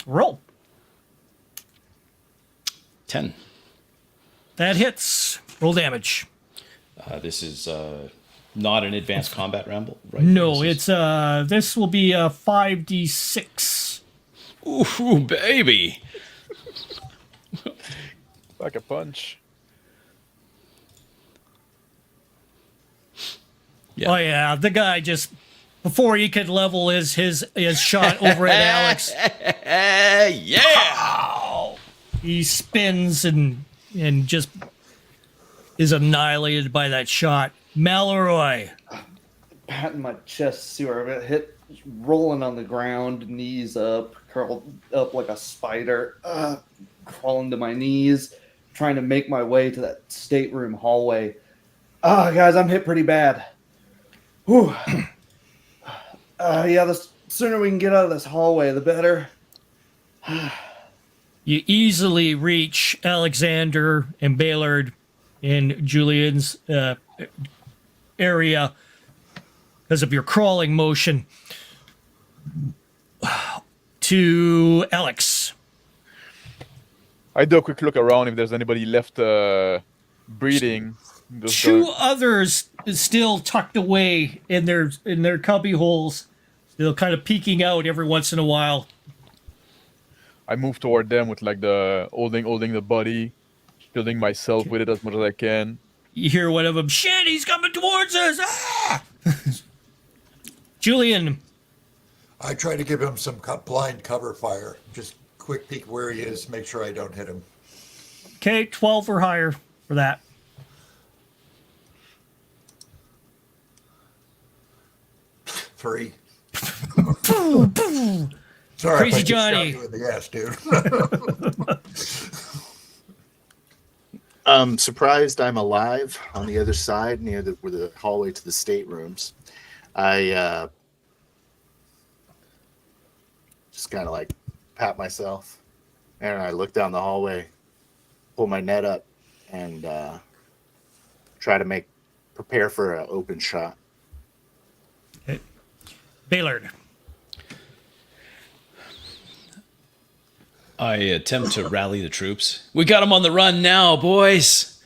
[SPEAKER 1] Roll.
[SPEAKER 5] 10.
[SPEAKER 1] That hits. Roll damage.
[SPEAKER 5] This is not an advanced combat ramble, right?
[SPEAKER 1] No,
[SPEAKER 5] This is-
[SPEAKER 1] this will be a 5d6.
[SPEAKER 5] Ooh, baby.
[SPEAKER 2] Like a punch.
[SPEAKER 5] Yeah.
[SPEAKER 1] Oh yeah, the guy just before he could level his shot over at Alex,
[SPEAKER 5] Yeah.
[SPEAKER 1] he spins and just is annihilated by that shot. Malroy.
[SPEAKER 6] Patting my chest, see where I've hit, rolling on the ground, knees up, curled up like a spider, crawling to my knees, trying to make my way to that stateroom hallway. Guys, I'm hit pretty bad. Whew. Yeah, the sooner we can get out of this hallway, the better.
[SPEAKER 1] You easily reach Alexander and Baylord in Julian's area because of your crawling motion to Alex.
[SPEAKER 2] I do a quick look around if there's anybody left breathing. Just
[SPEAKER 1] Two others still tucked away in their cubby holes, still kind of peeking out every once in a while.
[SPEAKER 2] I move toward them with like the holding the body, shielding myself with it as much as I can.
[SPEAKER 1] You hear one of them, shit, he's coming towards us! Ah! Julian,
[SPEAKER 4] I try to give him some blind cover fire. Just quick peek where he is, make sure I don't hit him.
[SPEAKER 1] okay, 12 or higher for that.
[SPEAKER 4] Three. Sorry,
[SPEAKER 1] Crazy
[SPEAKER 4] if I just shot
[SPEAKER 1] Johnny.
[SPEAKER 4] you in the ass, dude.
[SPEAKER 3] I'm surprised I'm alive on the other side near where the hallway to the staterooms. I just kind of like pat myself and I look down the hallway, pull my net up, and try to prepare for an open shot.
[SPEAKER 1] Okay. Baylord.
[SPEAKER 5] I attempt to rally the troops. We got them on the run now, boys.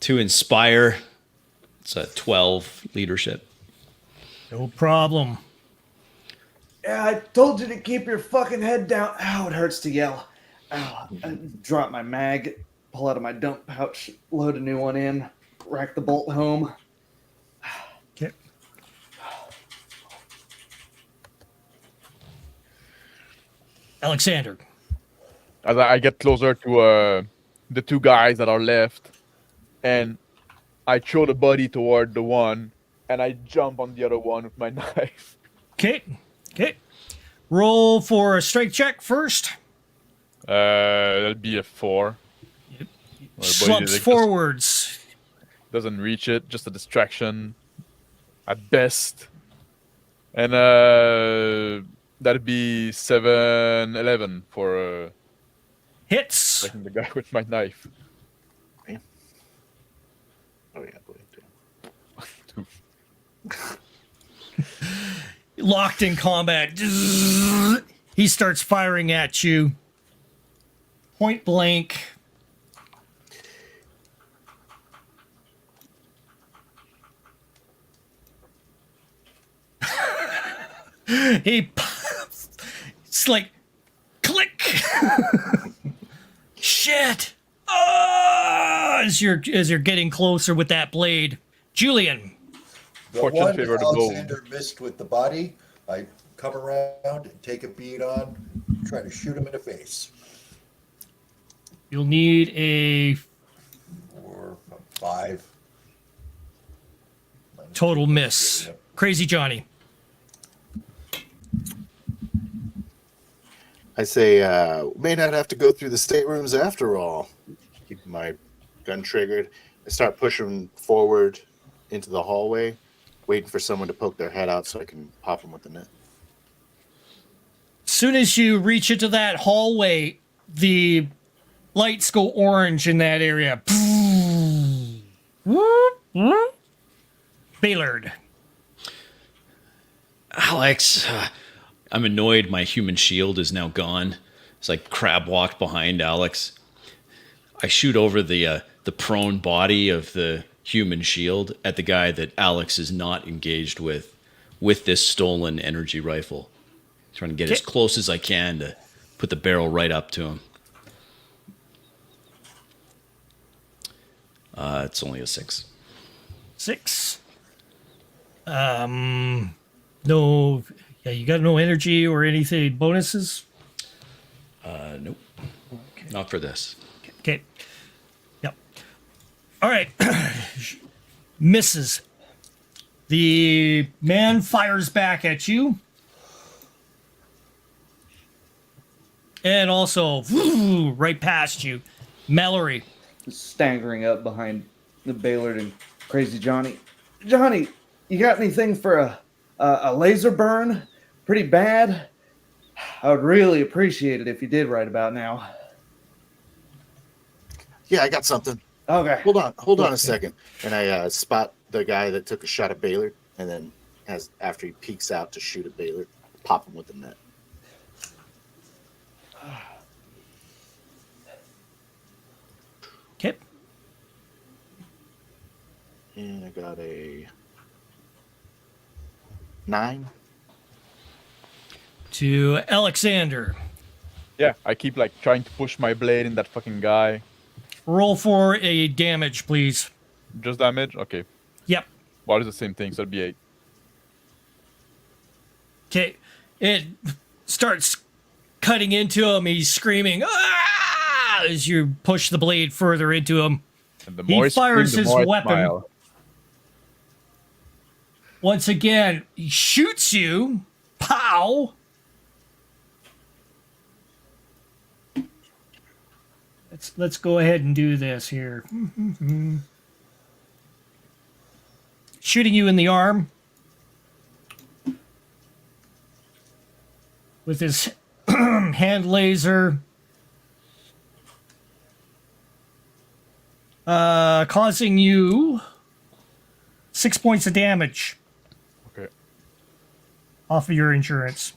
[SPEAKER 5] To inspire. It's a 12 leadership.
[SPEAKER 1] No problem.
[SPEAKER 6] Yeah, I told you to keep your fucking head down. Ow, it hurts to yell. Ow. I drop my mag, pull out of my dump pouch, load a new one in, rack the bolt home.
[SPEAKER 1] Okay. Alexander.
[SPEAKER 2] As I get closer to the two guys that are left, and I throw the body toward the one, and I jump on the other one with my knife.
[SPEAKER 1] Okay. Okay. Roll for a strength check first.
[SPEAKER 2] That'll be a 4. My body
[SPEAKER 1] Slumps
[SPEAKER 2] just
[SPEAKER 1] forwards.
[SPEAKER 2] doesn't reach it, just a distraction at best. And that'd be 7-11 for
[SPEAKER 1] Hits.
[SPEAKER 2] striking the guy with my knife.
[SPEAKER 3] Oh yeah, I believe it.
[SPEAKER 1] locked in combat. He starts firing at you. Point blank. He it's like click. Shit. As you're getting closer with that blade. Julian.
[SPEAKER 4] The
[SPEAKER 2] Fortune
[SPEAKER 4] one
[SPEAKER 2] favor the bold.
[SPEAKER 4] Alexander missed with the body, I come around and take a bead on, try to shoot him in the face.
[SPEAKER 1] You'll need a
[SPEAKER 4] Or 5.
[SPEAKER 1] total miss. Crazy Johnny.
[SPEAKER 3] I say, may not have to go through the staterooms after all. Keep my gun triggered. I start pushing forward into the hallway, waiting for someone to poke their head out so I can pop them with the net.
[SPEAKER 1] Soon as you reach into that hallway, the lights go orange in that area. Baylord.
[SPEAKER 5] Alex, I'm annoyed my human shield is now gone. It's like crab walked behind Alex. I shoot over the prone body of the human shield at the guy that Alex is not engaged with this stolen energy rifle. Trying to get as close as I can to put the barrel right up to him. It's only a 6.
[SPEAKER 1] 6. No. Yeah, you got no energy or anything bonuses?
[SPEAKER 5] Nope. Not for this.
[SPEAKER 1] Okay. Yep. All right. Misses. The man fires back at you. And also, right past you. Mallory.
[SPEAKER 6] Staggering up behind the Baylord and Crazy Johnny. Johnny, you got anything for a laser burn? Pretty bad? I would really appreciate it if you did right about now.
[SPEAKER 3] Yeah, I got something.
[SPEAKER 6] Okay.
[SPEAKER 3] Hold on a second. And I spot the guy that took a shot at Baylor, and then after he peeks out to shoot at Baylor, pop him with the net.
[SPEAKER 1] Okay.
[SPEAKER 3] And I got a 9.
[SPEAKER 1] To Alexander.
[SPEAKER 2] Yeah, I keep like trying to push my blade in that fucking guy.
[SPEAKER 1] Roll for a damage, please.
[SPEAKER 2] Just damage? Okay.
[SPEAKER 1] Yep.
[SPEAKER 2] Well, it's the same thing, so it'll be 8.
[SPEAKER 1] Okay. It starts cutting into him. He's screaming, "Ah!" as you push the blade further into him.
[SPEAKER 2] And the
[SPEAKER 1] He
[SPEAKER 2] more I
[SPEAKER 1] fires
[SPEAKER 2] scream,
[SPEAKER 1] his
[SPEAKER 2] the more I
[SPEAKER 1] weapon.
[SPEAKER 2] smile.
[SPEAKER 1] Once again, he shoots you. Pow! Let's go ahead and do this here. Shooting you in the arm with his hand laser, causing you 6 points of damage
[SPEAKER 2] Okay.
[SPEAKER 1] off of your insurance.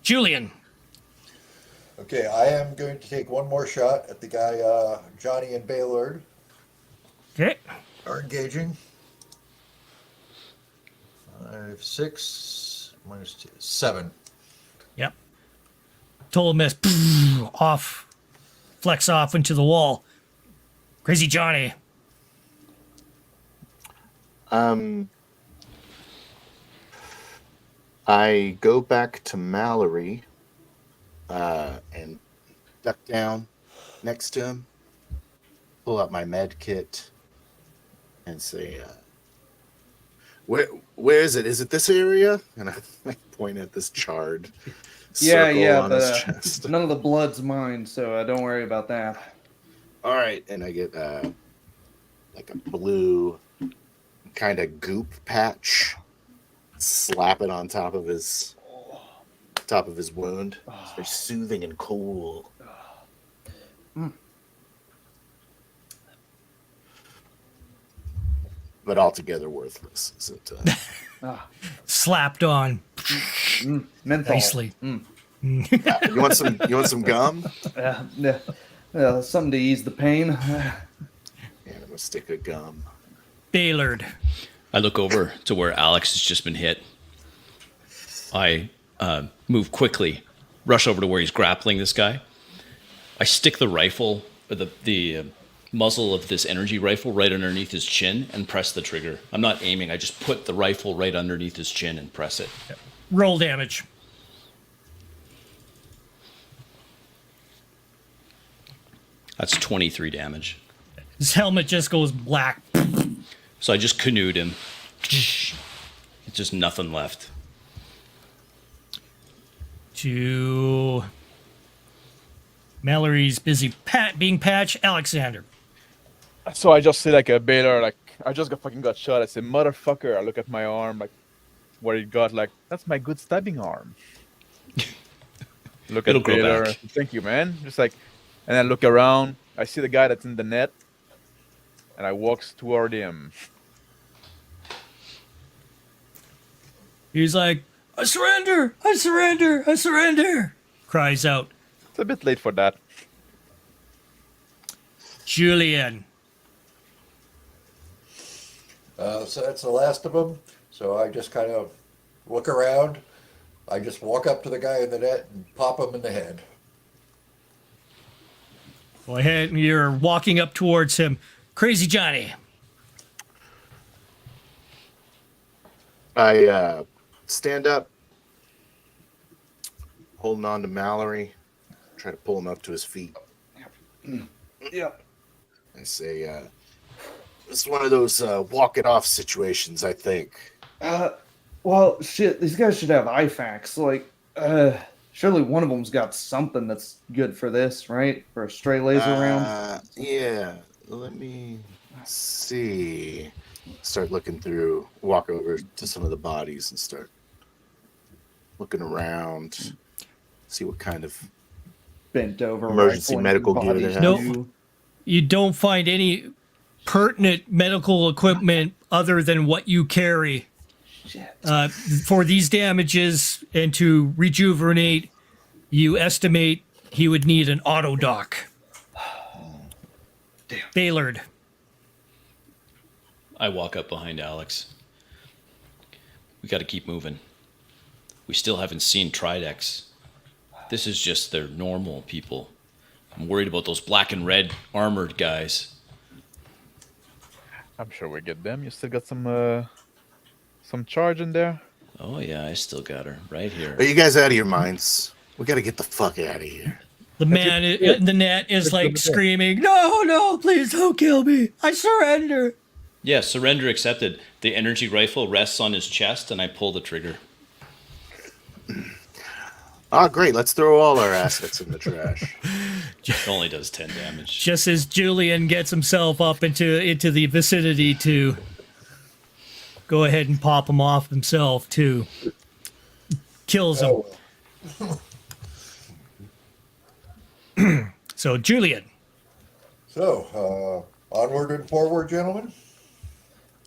[SPEAKER 1] Julian.
[SPEAKER 4] Okay, I am going to take one more shot at the guy Johnny and Baylord
[SPEAKER 1] Okay.
[SPEAKER 4] are engaging. 5, 6, minus 2, 7.
[SPEAKER 1] Yep. Total miss. Off. Flex off into the wall. Crazy Johnny.
[SPEAKER 3] I go back to Mallory and duck down next to him, pull out my med kit, and say, where is it? Is it this area? And I point at this charred circle on his chest.
[SPEAKER 6] None of the blood's mine, so don't worry about that.
[SPEAKER 3] All right, and I get like a blue kind of goop patch, slap it on top of his wound. It's very soothing and cool. but altogether worthless. Isn't
[SPEAKER 1] Slapped on
[SPEAKER 6] Menthol.
[SPEAKER 1] nicely.
[SPEAKER 3] you want some gum?
[SPEAKER 6] Something to ease the pain.
[SPEAKER 3] Yeah, I'm gonna stick a gum.
[SPEAKER 1] Baylord.
[SPEAKER 5] I look over to where Alex has just been hit. I move quickly, rush over to where he's grappling this guy. I stick the rifle, or the muzzle of this energy rifle right underneath his chin and press the trigger. I'm not aiming. I just put the rifle right underneath his chin and press it.
[SPEAKER 1] Roll damage.
[SPEAKER 5] That's 23 damage.
[SPEAKER 1] His helmet just goes black.
[SPEAKER 5] So I just canoed him. Just nothing left.
[SPEAKER 1] To Mallory's busy being patched. Alexander.
[SPEAKER 2] So I just see like a Baylor, like I just got shot. I say, motherfucker. I look at my arm, like where it got, like that's my good stabbing arm. Look
[SPEAKER 5] It'll
[SPEAKER 2] at
[SPEAKER 5] grow
[SPEAKER 2] Baylor.
[SPEAKER 5] back.
[SPEAKER 2] Thank you, man. Just like, and then look around. I see the guy that's in the net, and I walks toward him.
[SPEAKER 1] He's like, I surrender! I surrender! I surrender! Cries out.
[SPEAKER 2] It's a bit late for that.
[SPEAKER 1] Julian.
[SPEAKER 4] So that's the last of them. So I just kind of look around. I just walk up to the guy in the net and pop him in the head.
[SPEAKER 1] Go ahead, and you're walking up towards him. Crazy Johnny.
[SPEAKER 3] I stand up, holding on to Mallory, try to pull him up to his feet.
[SPEAKER 6] Yep.
[SPEAKER 3] I say, it's one of those walk it off situations, I think.
[SPEAKER 6] Well, shit, these guys should have IFACs. Like, surely one of them's got something that's good for this, right? For a stray laser round.
[SPEAKER 3] Yeah, let me see. Start looking through, walk over to some of the bodies and start looking around, see what kind of
[SPEAKER 6] Bent over.
[SPEAKER 3] emergency
[SPEAKER 6] rifling
[SPEAKER 3] medical
[SPEAKER 6] through
[SPEAKER 3] gear they
[SPEAKER 6] bodies.
[SPEAKER 3] have.
[SPEAKER 1] Nope. You don't find any pertinent medical equipment other than what you carry.
[SPEAKER 6] Shit.
[SPEAKER 1] For these damages and to rejuvenate, you estimate he would need an auto dock.
[SPEAKER 6] Damn.
[SPEAKER 1] Baylord.
[SPEAKER 5] I walk up behind Alex. We got to keep moving. We still haven't seen Tridex. This is just their normal people. I'm worried about those black and red armored guys.
[SPEAKER 2] I'm sure we get them. You still got some charge in there.
[SPEAKER 5] Oh yeah, I still got her right here.
[SPEAKER 3] Are you guys out of your minds? We got to get the fuck out of here.
[SPEAKER 1] The man in the net is like screaming, "No, no, please don't kill me. I surrender."
[SPEAKER 5] Yeah, surrender accepted. The energy rifle rests on his chest, and I pull the trigger.
[SPEAKER 3] Ah, great. Let's throw all our assets in the trash.
[SPEAKER 5] It only does 10 damage.
[SPEAKER 1] Just as Julian gets himself up into the vicinity to go ahead and pop him off himself too. Kills him. So Julian.
[SPEAKER 4] So, onward and forward, gentlemen.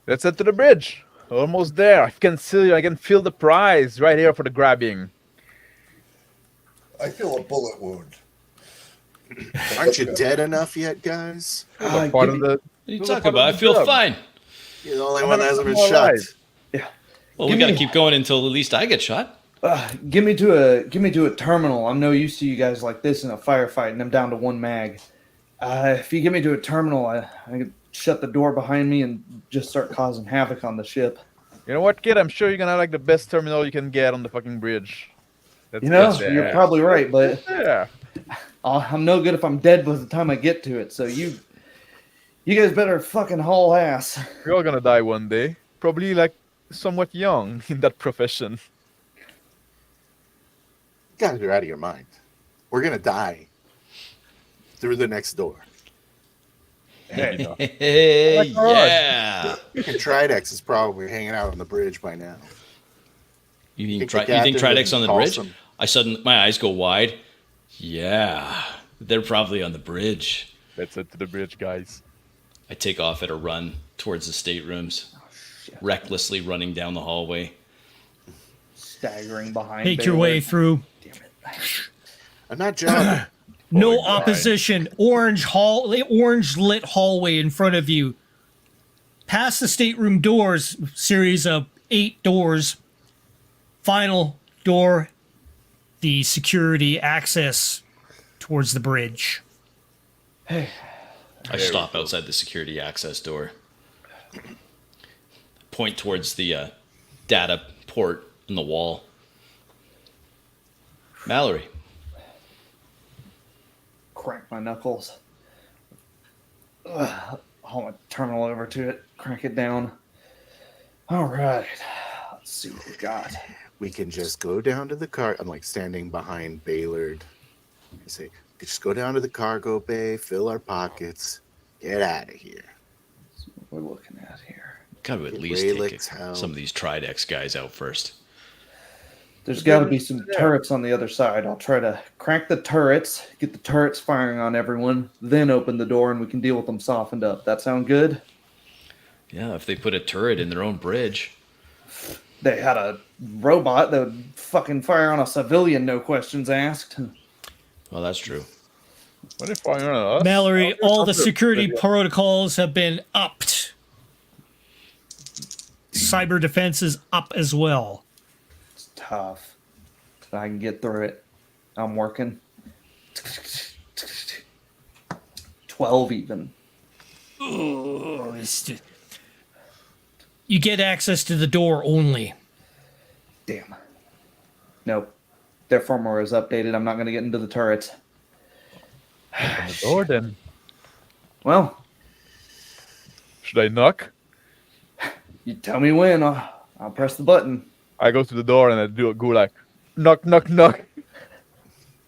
[SPEAKER 2] Let's head to the bridge. Almost there. I can feel the prize right here for the grabbing.
[SPEAKER 4] I feel a bullet wound.
[SPEAKER 3] Aren't you dead enough yet, guys?
[SPEAKER 2] Part
[SPEAKER 6] give
[SPEAKER 2] of
[SPEAKER 6] me-
[SPEAKER 2] the.
[SPEAKER 5] What are you
[SPEAKER 2] Those
[SPEAKER 5] talking
[SPEAKER 2] are part
[SPEAKER 5] about? I
[SPEAKER 2] of the
[SPEAKER 5] feel
[SPEAKER 2] job.
[SPEAKER 5] fine.
[SPEAKER 3] You're the only
[SPEAKER 2] I'm
[SPEAKER 3] one that
[SPEAKER 2] gonna
[SPEAKER 3] hasn't been
[SPEAKER 2] come
[SPEAKER 3] shot.
[SPEAKER 2] alive.
[SPEAKER 5] Well,
[SPEAKER 6] Give
[SPEAKER 5] we got to
[SPEAKER 6] me-
[SPEAKER 5] keep going until at least I get shot.
[SPEAKER 6] Give me to a terminal. I'm no used to you guys like this in a firefight, and I'm down to one mag. If you get me to a terminal, I can shut the door behind me and just start causing havoc on the ship.
[SPEAKER 2] You know what, kid? I'm sure you're gonna like the best terminal you can get on the fucking bridge. Let's
[SPEAKER 6] You know,
[SPEAKER 2] get there.
[SPEAKER 6] you're probably right, but
[SPEAKER 2] Yeah.
[SPEAKER 6] I'm no good if I'm dead by the time I get to it. So you guys better fucking haul ass.
[SPEAKER 2] We're all gonna die one day. Probably like somewhat young in that profession.
[SPEAKER 3] Guys, you're out of your mind. We're going to die through the next door.
[SPEAKER 2] Hey, no.
[SPEAKER 5] Hey,
[SPEAKER 2] Like ours.
[SPEAKER 5] yeah.
[SPEAKER 3] And Tridex is probably hanging out on the bridge by now.
[SPEAKER 5] You think,
[SPEAKER 3] Think the
[SPEAKER 5] you think
[SPEAKER 3] captain
[SPEAKER 5] Tridex on the
[SPEAKER 3] calls
[SPEAKER 5] bridge?
[SPEAKER 3] them.
[SPEAKER 5] My eyes go wide. Yeah, they're probably on the bridge.
[SPEAKER 2] Let's head to the bridge, guys.
[SPEAKER 5] I take off at a run towards the staterooms, recklessly running down the hallway.
[SPEAKER 6] Staggering behind.
[SPEAKER 1] Make your way through.
[SPEAKER 6] Damn it.
[SPEAKER 3] I'm not jogging.
[SPEAKER 1] No
[SPEAKER 2] God.
[SPEAKER 1] opposition. Orange lit hallway in front of you. Past the stateroom doors, series of 8 doors. Final door, the security access towards the bridge.
[SPEAKER 5] I stop outside the security access door. Point towards the data port in the wall. Mallory.
[SPEAKER 6] Crank my knuckles. Haul my terminal over to it. Crank it down. All right. Let's see what we got.
[SPEAKER 3] We can just go down to the car. I'm like standing behind Baylord. I say, just go down to the cargo bay, fill our pockets, get out of here.
[SPEAKER 6] Let's see what we're looking at here.
[SPEAKER 5] Got to at
[SPEAKER 3] Get
[SPEAKER 5] least take
[SPEAKER 3] Raylick's help.
[SPEAKER 5] some of these Tridex guys out first.
[SPEAKER 6] There's got to be some turrets on the other side. I'll try to crank the turrets, get the turrets firing on everyone, then open the door and we can deal with them softened up. That sound good?
[SPEAKER 5] Yeah, if they put a turret in their own bridge.
[SPEAKER 6] They had a robot that would fucking fire on a civilian, no questions asked.
[SPEAKER 5] Well, that's true.
[SPEAKER 2] What if I us?
[SPEAKER 1] Mallory, all the security protocols have been upped. Cyber defense is up as well.
[SPEAKER 6] It's tough. But I can get through it. I'm working. 12 even.
[SPEAKER 1] Oh, you get access to the door only.
[SPEAKER 6] Damn. Nope. Their firmware is updated. I'm not going to get into the turrets.
[SPEAKER 2] Open the door then.
[SPEAKER 6] Well,
[SPEAKER 2] Should I knock?
[SPEAKER 6] you tell me when. I'll press the button.
[SPEAKER 2] I go to the door and I go like, knock, knock, knock.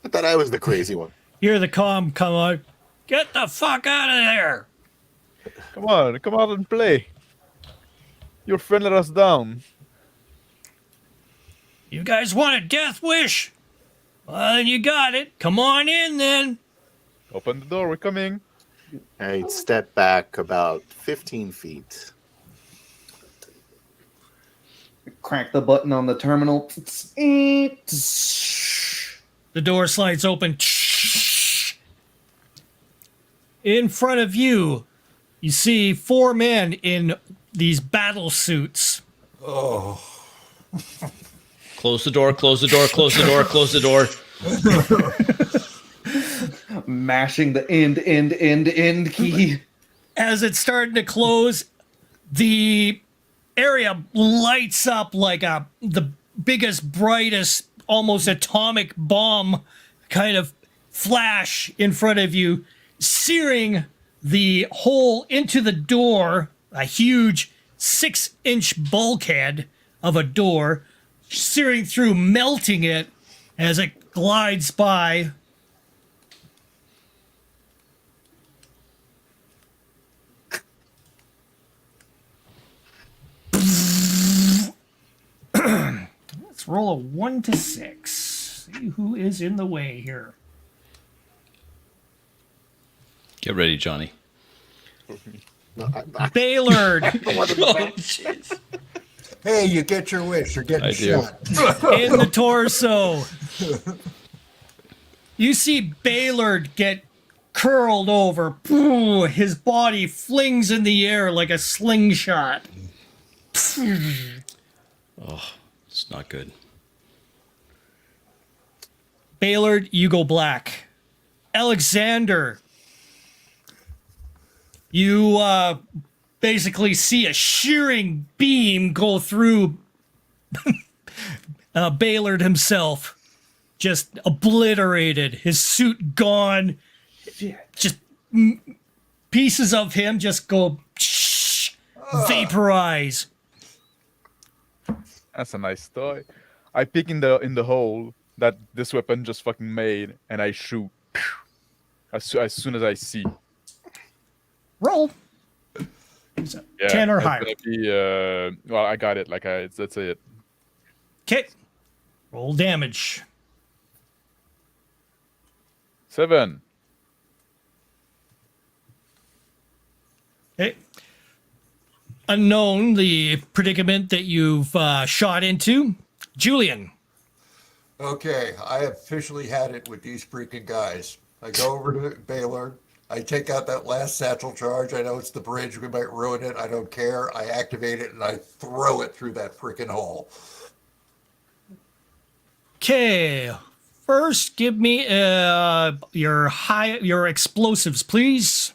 [SPEAKER 3] I thought I was the crazy one.
[SPEAKER 1] Hear the comm come on. Get the fuck out of there.
[SPEAKER 2] Come on, come out and play. Your friend let us down.
[SPEAKER 1] You guys want a death wish? Well, then you got it. Come on in then.
[SPEAKER 2] Open the door, we're coming.
[SPEAKER 3] I step back about 15 feet.
[SPEAKER 6] Crank the button on the terminal.
[SPEAKER 1] The door slides open. In front of you, you see 4 men in these battle suits.
[SPEAKER 4] Oh,
[SPEAKER 5] Close the door, close the door, close the door, close the door.
[SPEAKER 6] Mashing the end key.
[SPEAKER 1] As it's starting to close, the area lights up like the biggest, brightest, almost atomic bomb kind of flash in front of you, searing the hole into the door, a huge 6-inch bulkhead of a door, searing through, melting it as it glides by. Let's roll a 1 to 6. See who is in the way here.
[SPEAKER 5] Get ready, Johnny.
[SPEAKER 3] No, I
[SPEAKER 1] Baylord
[SPEAKER 5] Oh, jeez.
[SPEAKER 4] hey, you get your wish. You're getting
[SPEAKER 5] I do.
[SPEAKER 4] shot.
[SPEAKER 1] in the torso. You see Baylord get curled over. Pooh, his body flings in the air like a slingshot.
[SPEAKER 5] It's not good.
[SPEAKER 1] Baylord, you go black. Alexander, you basically see a shearing beam go through Baylord himself. Just obliterated. His suit gone. Just pieces of him just go vaporize.
[SPEAKER 2] That's a nice toy. I peek in the hole that this weapon just fucking made, and I shoot as soon as I see.
[SPEAKER 1] Roll.
[SPEAKER 2] Yeah,
[SPEAKER 1] 10 or
[SPEAKER 2] it's
[SPEAKER 1] higher.
[SPEAKER 2] gonna be, well, I got it. Like that's it.
[SPEAKER 1] Okay. Roll damage.
[SPEAKER 2] 7.
[SPEAKER 1] Okay. Unknown, the predicament that you've shot into. Julian.
[SPEAKER 4] Okay, I officially had it with these freaking guys. I go over to Baylor. I take out that last satchel charge. I know it's the bridge. We might ruin it. I don't care. I activate it and I throw it through that freaking hole.
[SPEAKER 1] Okay. First, give me your explosives, please.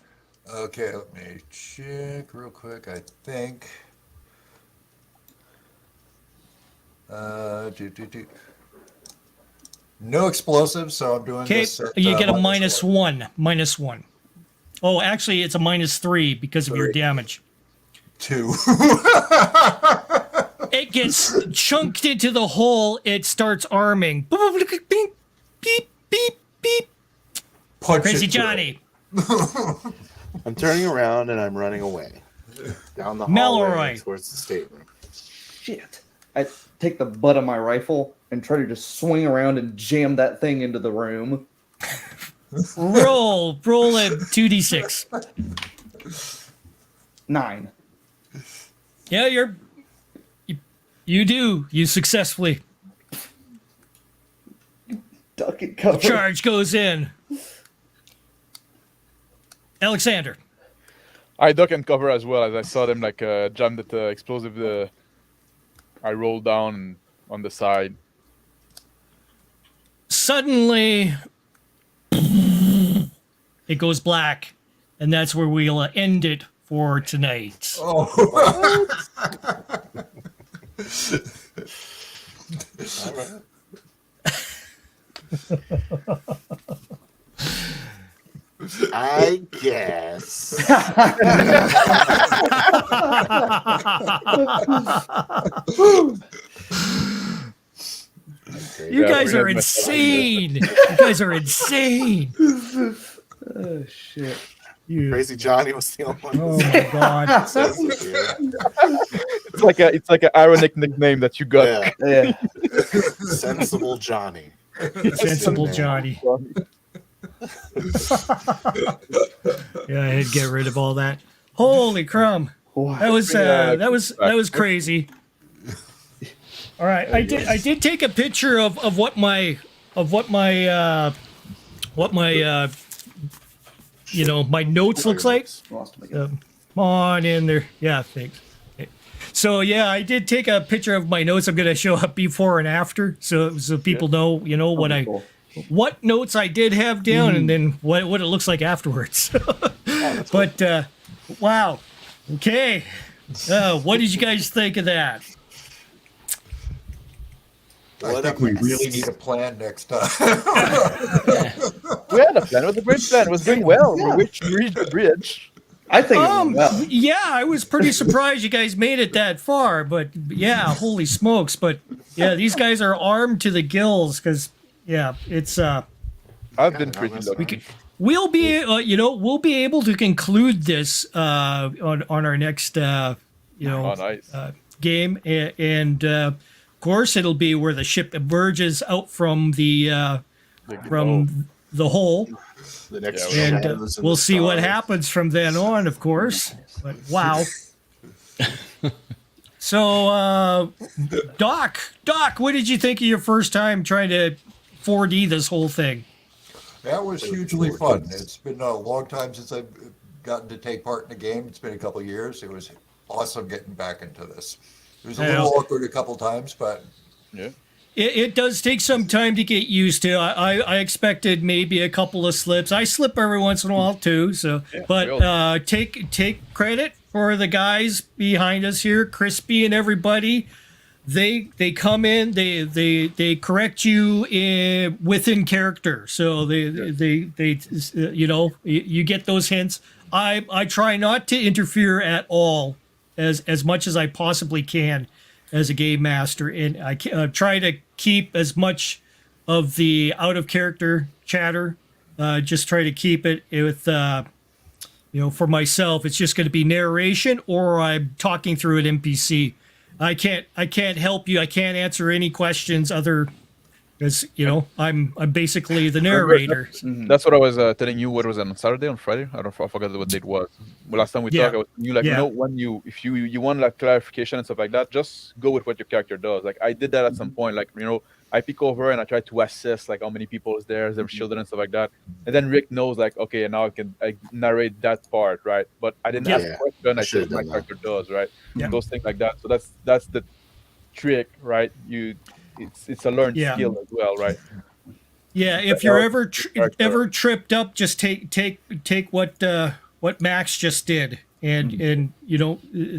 [SPEAKER 4] Okay, let me check real quick. I think. No explosives, so I'm doing
[SPEAKER 1] Okay,
[SPEAKER 4] this. At,
[SPEAKER 1] you get a
[SPEAKER 4] -1.
[SPEAKER 1] -1. -1. Oh, actually, it's a -3 because of your damage.
[SPEAKER 4] 2.
[SPEAKER 1] It gets chunked into the hole. It starts arming. Beep, beep, beep, beep.
[SPEAKER 4] Punch
[SPEAKER 1] Crazy
[SPEAKER 4] it through.
[SPEAKER 1] Johnny.
[SPEAKER 3] I'm turning around and I'm running away down the
[SPEAKER 1] Malloy.
[SPEAKER 3] hallway towards the stateroom.
[SPEAKER 6] Shit. I take the butt of my rifle and try to just swing around and jam that thing into the room.
[SPEAKER 1] Roll a 2d6.
[SPEAKER 6] 9.
[SPEAKER 1] Yeah, you do. You successfully.
[SPEAKER 6] Duck and cover.
[SPEAKER 1] Charge goes in. Alexander.
[SPEAKER 2] I duck and cover as well as I saw them like jam that explosive. I rolled down on the side.
[SPEAKER 1] Suddenly, it goes black, and that's where we'll end it for tonight.
[SPEAKER 3] All right. I guess.
[SPEAKER 1] You guys
[SPEAKER 2] we're
[SPEAKER 1] are
[SPEAKER 2] gonna-
[SPEAKER 1] insane. You guys are insane.
[SPEAKER 6] Oh, shit.
[SPEAKER 3] Crazy Johnny was the only one.
[SPEAKER 1] Oh my god.
[SPEAKER 3] That says it here.
[SPEAKER 2] It's like an ironic nickname that you got.
[SPEAKER 3] Yeah.
[SPEAKER 6] Yeah.
[SPEAKER 3] Sensible Johnny.
[SPEAKER 1] Sensible Johnny. Yeah, I had to get rid of all that. Holy crumb. That was crazy. All right, I did take a picture of what my my notes looks like.
[SPEAKER 6] Lost him again.
[SPEAKER 1] Come on in there. Yeah, thanks. So yeah, I did take a picture of my notes. I'm gonna show up before and after, so people know
[SPEAKER 6] Cool.
[SPEAKER 1] what notes I did have down, and then what it looks like afterwards. But wow, okay. What did you guys think of that?
[SPEAKER 4] I think we really need a plan next time.
[SPEAKER 2] We had a plan. It was a great plan. It was going well. We reached the bridge.
[SPEAKER 6] I think it went well.
[SPEAKER 1] Yeah, I was pretty surprised you guys made it that far, but yeah, holy smokes! But yeah, these guys are armed to the gills because it's
[SPEAKER 2] I've been pretty lucky.
[SPEAKER 1] we'll be able to conclude this on our next
[SPEAKER 2] Oh, nice.
[SPEAKER 1] game, and of course it'll be where the ship emerges out from the hole.
[SPEAKER 3] The next
[SPEAKER 2] Yeah,
[SPEAKER 1] And
[SPEAKER 3] shadows in
[SPEAKER 1] we'll
[SPEAKER 3] the
[SPEAKER 1] see what
[SPEAKER 3] stars.
[SPEAKER 1] happens from then on, of course. But wow. So, Doc, what did you think of your first time trying to 4D this whole thing?
[SPEAKER 4] That was hugely fun. It's been a long time since I've gotten to take part in a game. It's been a couple of years. It was awesome getting back into this. It was a little awkward a couple times, but
[SPEAKER 2] Yeah.
[SPEAKER 1] It does take some time to get used to. I expected maybe a couple of slips. I slip every once in a while too. So, but take credit for the guys behind us here, Crispy and everybody. They come in. They correct you within character. So they you get those hints. I try not to interfere at all as much as I possibly can as a game master, and I try to keep as much of the out of character chatter. Just try to keep it with for myself. It's just going to be narration, or I'm talking through an NPC. I can't help you. I can't answer any questions other because I'm basically the narrator.
[SPEAKER 2] That's what I was telling you. What was it, on Saturday, on Friday? I forgot what date it was. Well, last time we
[SPEAKER 1] Yeah.
[SPEAKER 2] talked, I was telling you like
[SPEAKER 1] Yeah.
[SPEAKER 2] when if you want like clarification and stuff like that, just go with what your character does. Like I did that at some point. Like I peek over and I try to assess like how many people is there, their children and stuff like that. And then Rick knows like, okay, now I narrate that part, right? But I didn't ask
[SPEAKER 3] Yeah.
[SPEAKER 2] a question.
[SPEAKER 3] I
[SPEAKER 2] I said
[SPEAKER 3] should've
[SPEAKER 2] what my
[SPEAKER 3] done that.
[SPEAKER 2] character does, right?
[SPEAKER 1] Yeah.
[SPEAKER 2] Those things like that. So that's the trick, right? It's a learned
[SPEAKER 1] Yeah.
[SPEAKER 2] skill as well, right?
[SPEAKER 1] Yeah, if you're ever
[SPEAKER 2] character.
[SPEAKER 1] ever tripped up, just take what Max just did, and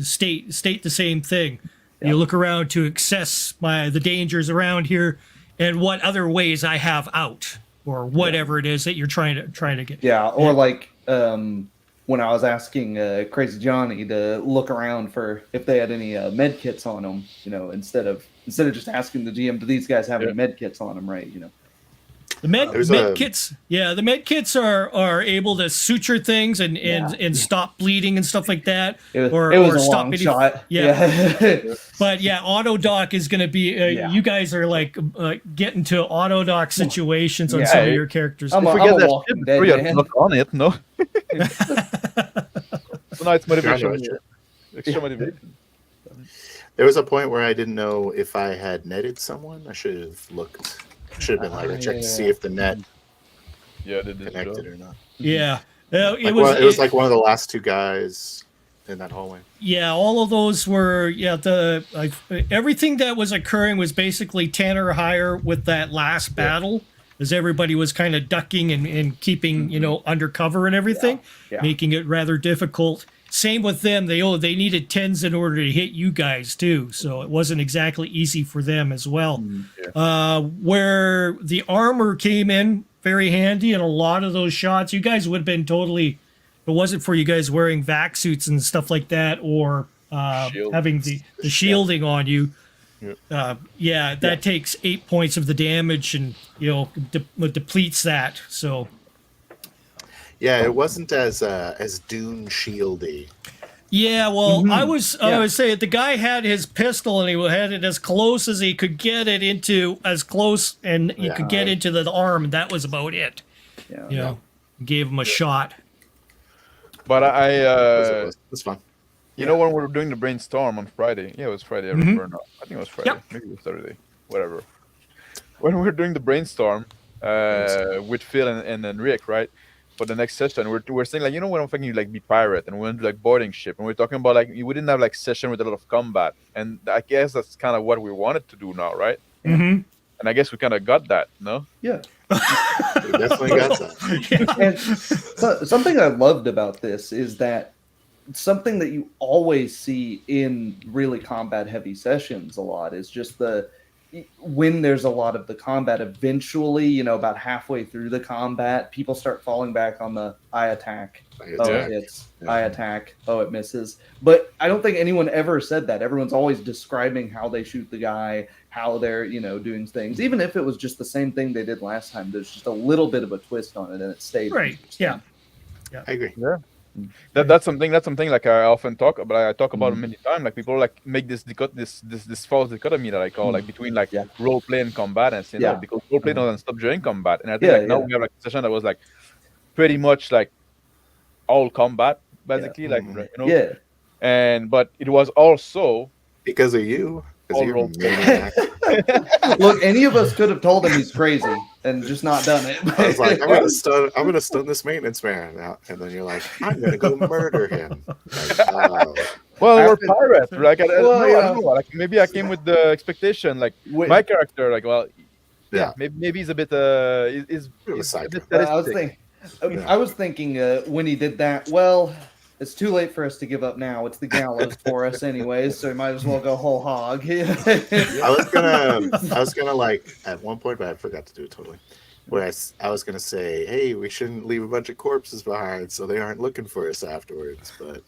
[SPEAKER 1] state the same thing. You look around to assess the dangers around here, and what other ways I have out, or whatever it is that you're trying to get.
[SPEAKER 6] Yeah, or like when I was asking Crazy Johnny to look around for if they had any med kits on them, instead of just asking the GM, do these guys have any med kits on them, right?
[SPEAKER 1] The med kits, the med kits are able to suture things and stop bleeding and stuff like that,
[SPEAKER 6] It
[SPEAKER 1] or
[SPEAKER 6] was a
[SPEAKER 1] stop
[SPEAKER 6] long
[SPEAKER 1] any.
[SPEAKER 6] shot.
[SPEAKER 1] Yeah. But auto doc is going to be.
[SPEAKER 6] Yeah.
[SPEAKER 1] You guys are like getting to auto doc situations on
[SPEAKER 6] Yeah.
[SPEAKER 1] some of your characters.
[SPEAKER 6] I'm
[SPEAKER 2] If we
[SPEAKER 6] a
[SPEAKER 2] get that
[SPEAKER 6] Walking
[SPEAKER 2] ship
[SPEAKER 6] Dead
[SPEAKER 2] before you
[SPEAKER 6] man.
[SPEAKER 2] look on it, no? So now it's
[SPEAKER 3] Johnny,
[SPEAKER 2] motivation.
[SPEAKER 3] what's your-
[SPEAKER 2] Extra motivation.
[SPEAKER 3] There was a point where I didn't know if I had netted someone. I should have looked. Should have been like, I checked to see if the net
[SPEAKER 2] Yeah, they did.
[SPEAKER 3] connected or not.
[SPEAKER 1] Yeah.
[SPEAKER 3] It was like one of the last two guys in that hallway.
[SPEAKER 1] Yeah, all of those were everything that was occurring was basically 10 or higher with that last battle, as everybody was kind of ducking and keeping undercover and everything,
[SPEAKER 6] Yeah.
[SPEAKER 1] making it rather difficult. Same with them. They needed 10s in order to hit you guys too, so it wasn't exactly easy for them as well. Where the armor came in very handy in a lot of those shots, you guys would have been totally. If it wasn't for you guys wearing vac suits and stuff like that, or
[SPEAKER 2] Shield.
[SPEAKER 1] having the shielding on you. That takes 8 points of the damage, and depletes that. So
[SPEAKER 3] Yeah, it wasn't as Dune shieldy.
[SPEAKER 1] yeah, well, I was saying the guy had his pistol and he had it as close as he could get it into, as close and he could get into the arm, and that was about it.
[SPEAKER 6] Yeah.
[SPEAKER 1] Gave him a shot.
[SPEAKER 2] But
[SPEAKER 3] It's fun.
[SPEAKER 2] you know, when we were doing the brainstorm on Friday, it was Friday. I remember now. I think it was Friday.
[SPEAKER 1] Yep.
[SPEAKER 2] Maybe it was Saturday. Whatever. When we were doing the brainstorm with Phil and then Rick, right? For the next session, we're saying like, what I'm thinking, like be pirate, and we went to like boarding ship, and we're talking about like we didn't have like session with a lot of combat, and I guess that's kind of what we wanted to do now, right?
[SPEAKER 1] Mm-hmm.
[SPEAKER 2] And I guess we kind of got that, no?
[SPEAKER 6] Yeah.
[SPEAKER 3] We definitely got that.
[SPEAKER 6] And something I loved about this is that something that you always see in really combat heavy sessions a lot is just when there's a lot of the combat, eventually, about halfway through the combat, people start falling back on the I attack. Oh, it hits. I attack. Oh, it misses. But I don't think anyone ever said that. Everyone's always describing how they shoot the guy, how they're, doing things. Even if it was just the same thing they did last time, there's just a little bit of a twist on it, and it stayed
[SPEAKER 1] Right.
[SPEAKER 6] interesting.
[SPEAKER 1] Yeah.
[SPEAKER 3] I agree.
[SPEAKER 2] Yeah. That's something like I often talk about. I talk about it many times. Like people like make this false dichotomy that I call like between like role play and combat, and say no, because role play doesn't stop during combat. And I think now we have like a session that was like pretty much like all combat basically, but it was also
[SPEAKER 3] Because of you. Because
[SPEAKER 2] All
[SPEAKER 3] you're
[SPEAKER 2] roll.
[SPEAKER 3] a maniac.
[SPEAKER 6] Look, any of us could have told him he's crazy and just not done it.
[SPEAKER 3] I was like, I'm gonna stun this maintenance man out, and then you're like, I'm gonna go murder him. Like,
[SPEAKER 2] well, we're
[SPEAKER 3] After-
[SPEAKER 2] pirates. Like I don't know.
[SPEAKER 6] yeah.
[SPEAKER 2] Like maybe I came with the expectation. Like my character, like maybe he's a bit is
[SPEAKER 3] Bit of a
[SPEAKER 2] a
[SPEAKER 3] psycho.
[SPEAKER 2] bit
[SPEAKER 6] I was
[SPEAKER 2] sadistic.
[SPEAKER 6] I was thinking when he did that, well, it's too late for us to give up now. It's the gallows for us anyways, so we might as well go whole hog.
[SPEAKER 3] I was gonna like at one point, but I forgot to do it totally. Where I was gonna say, hey, we shouldn't leave a bunch of corpses behind so they aren't looking for us afterwards. But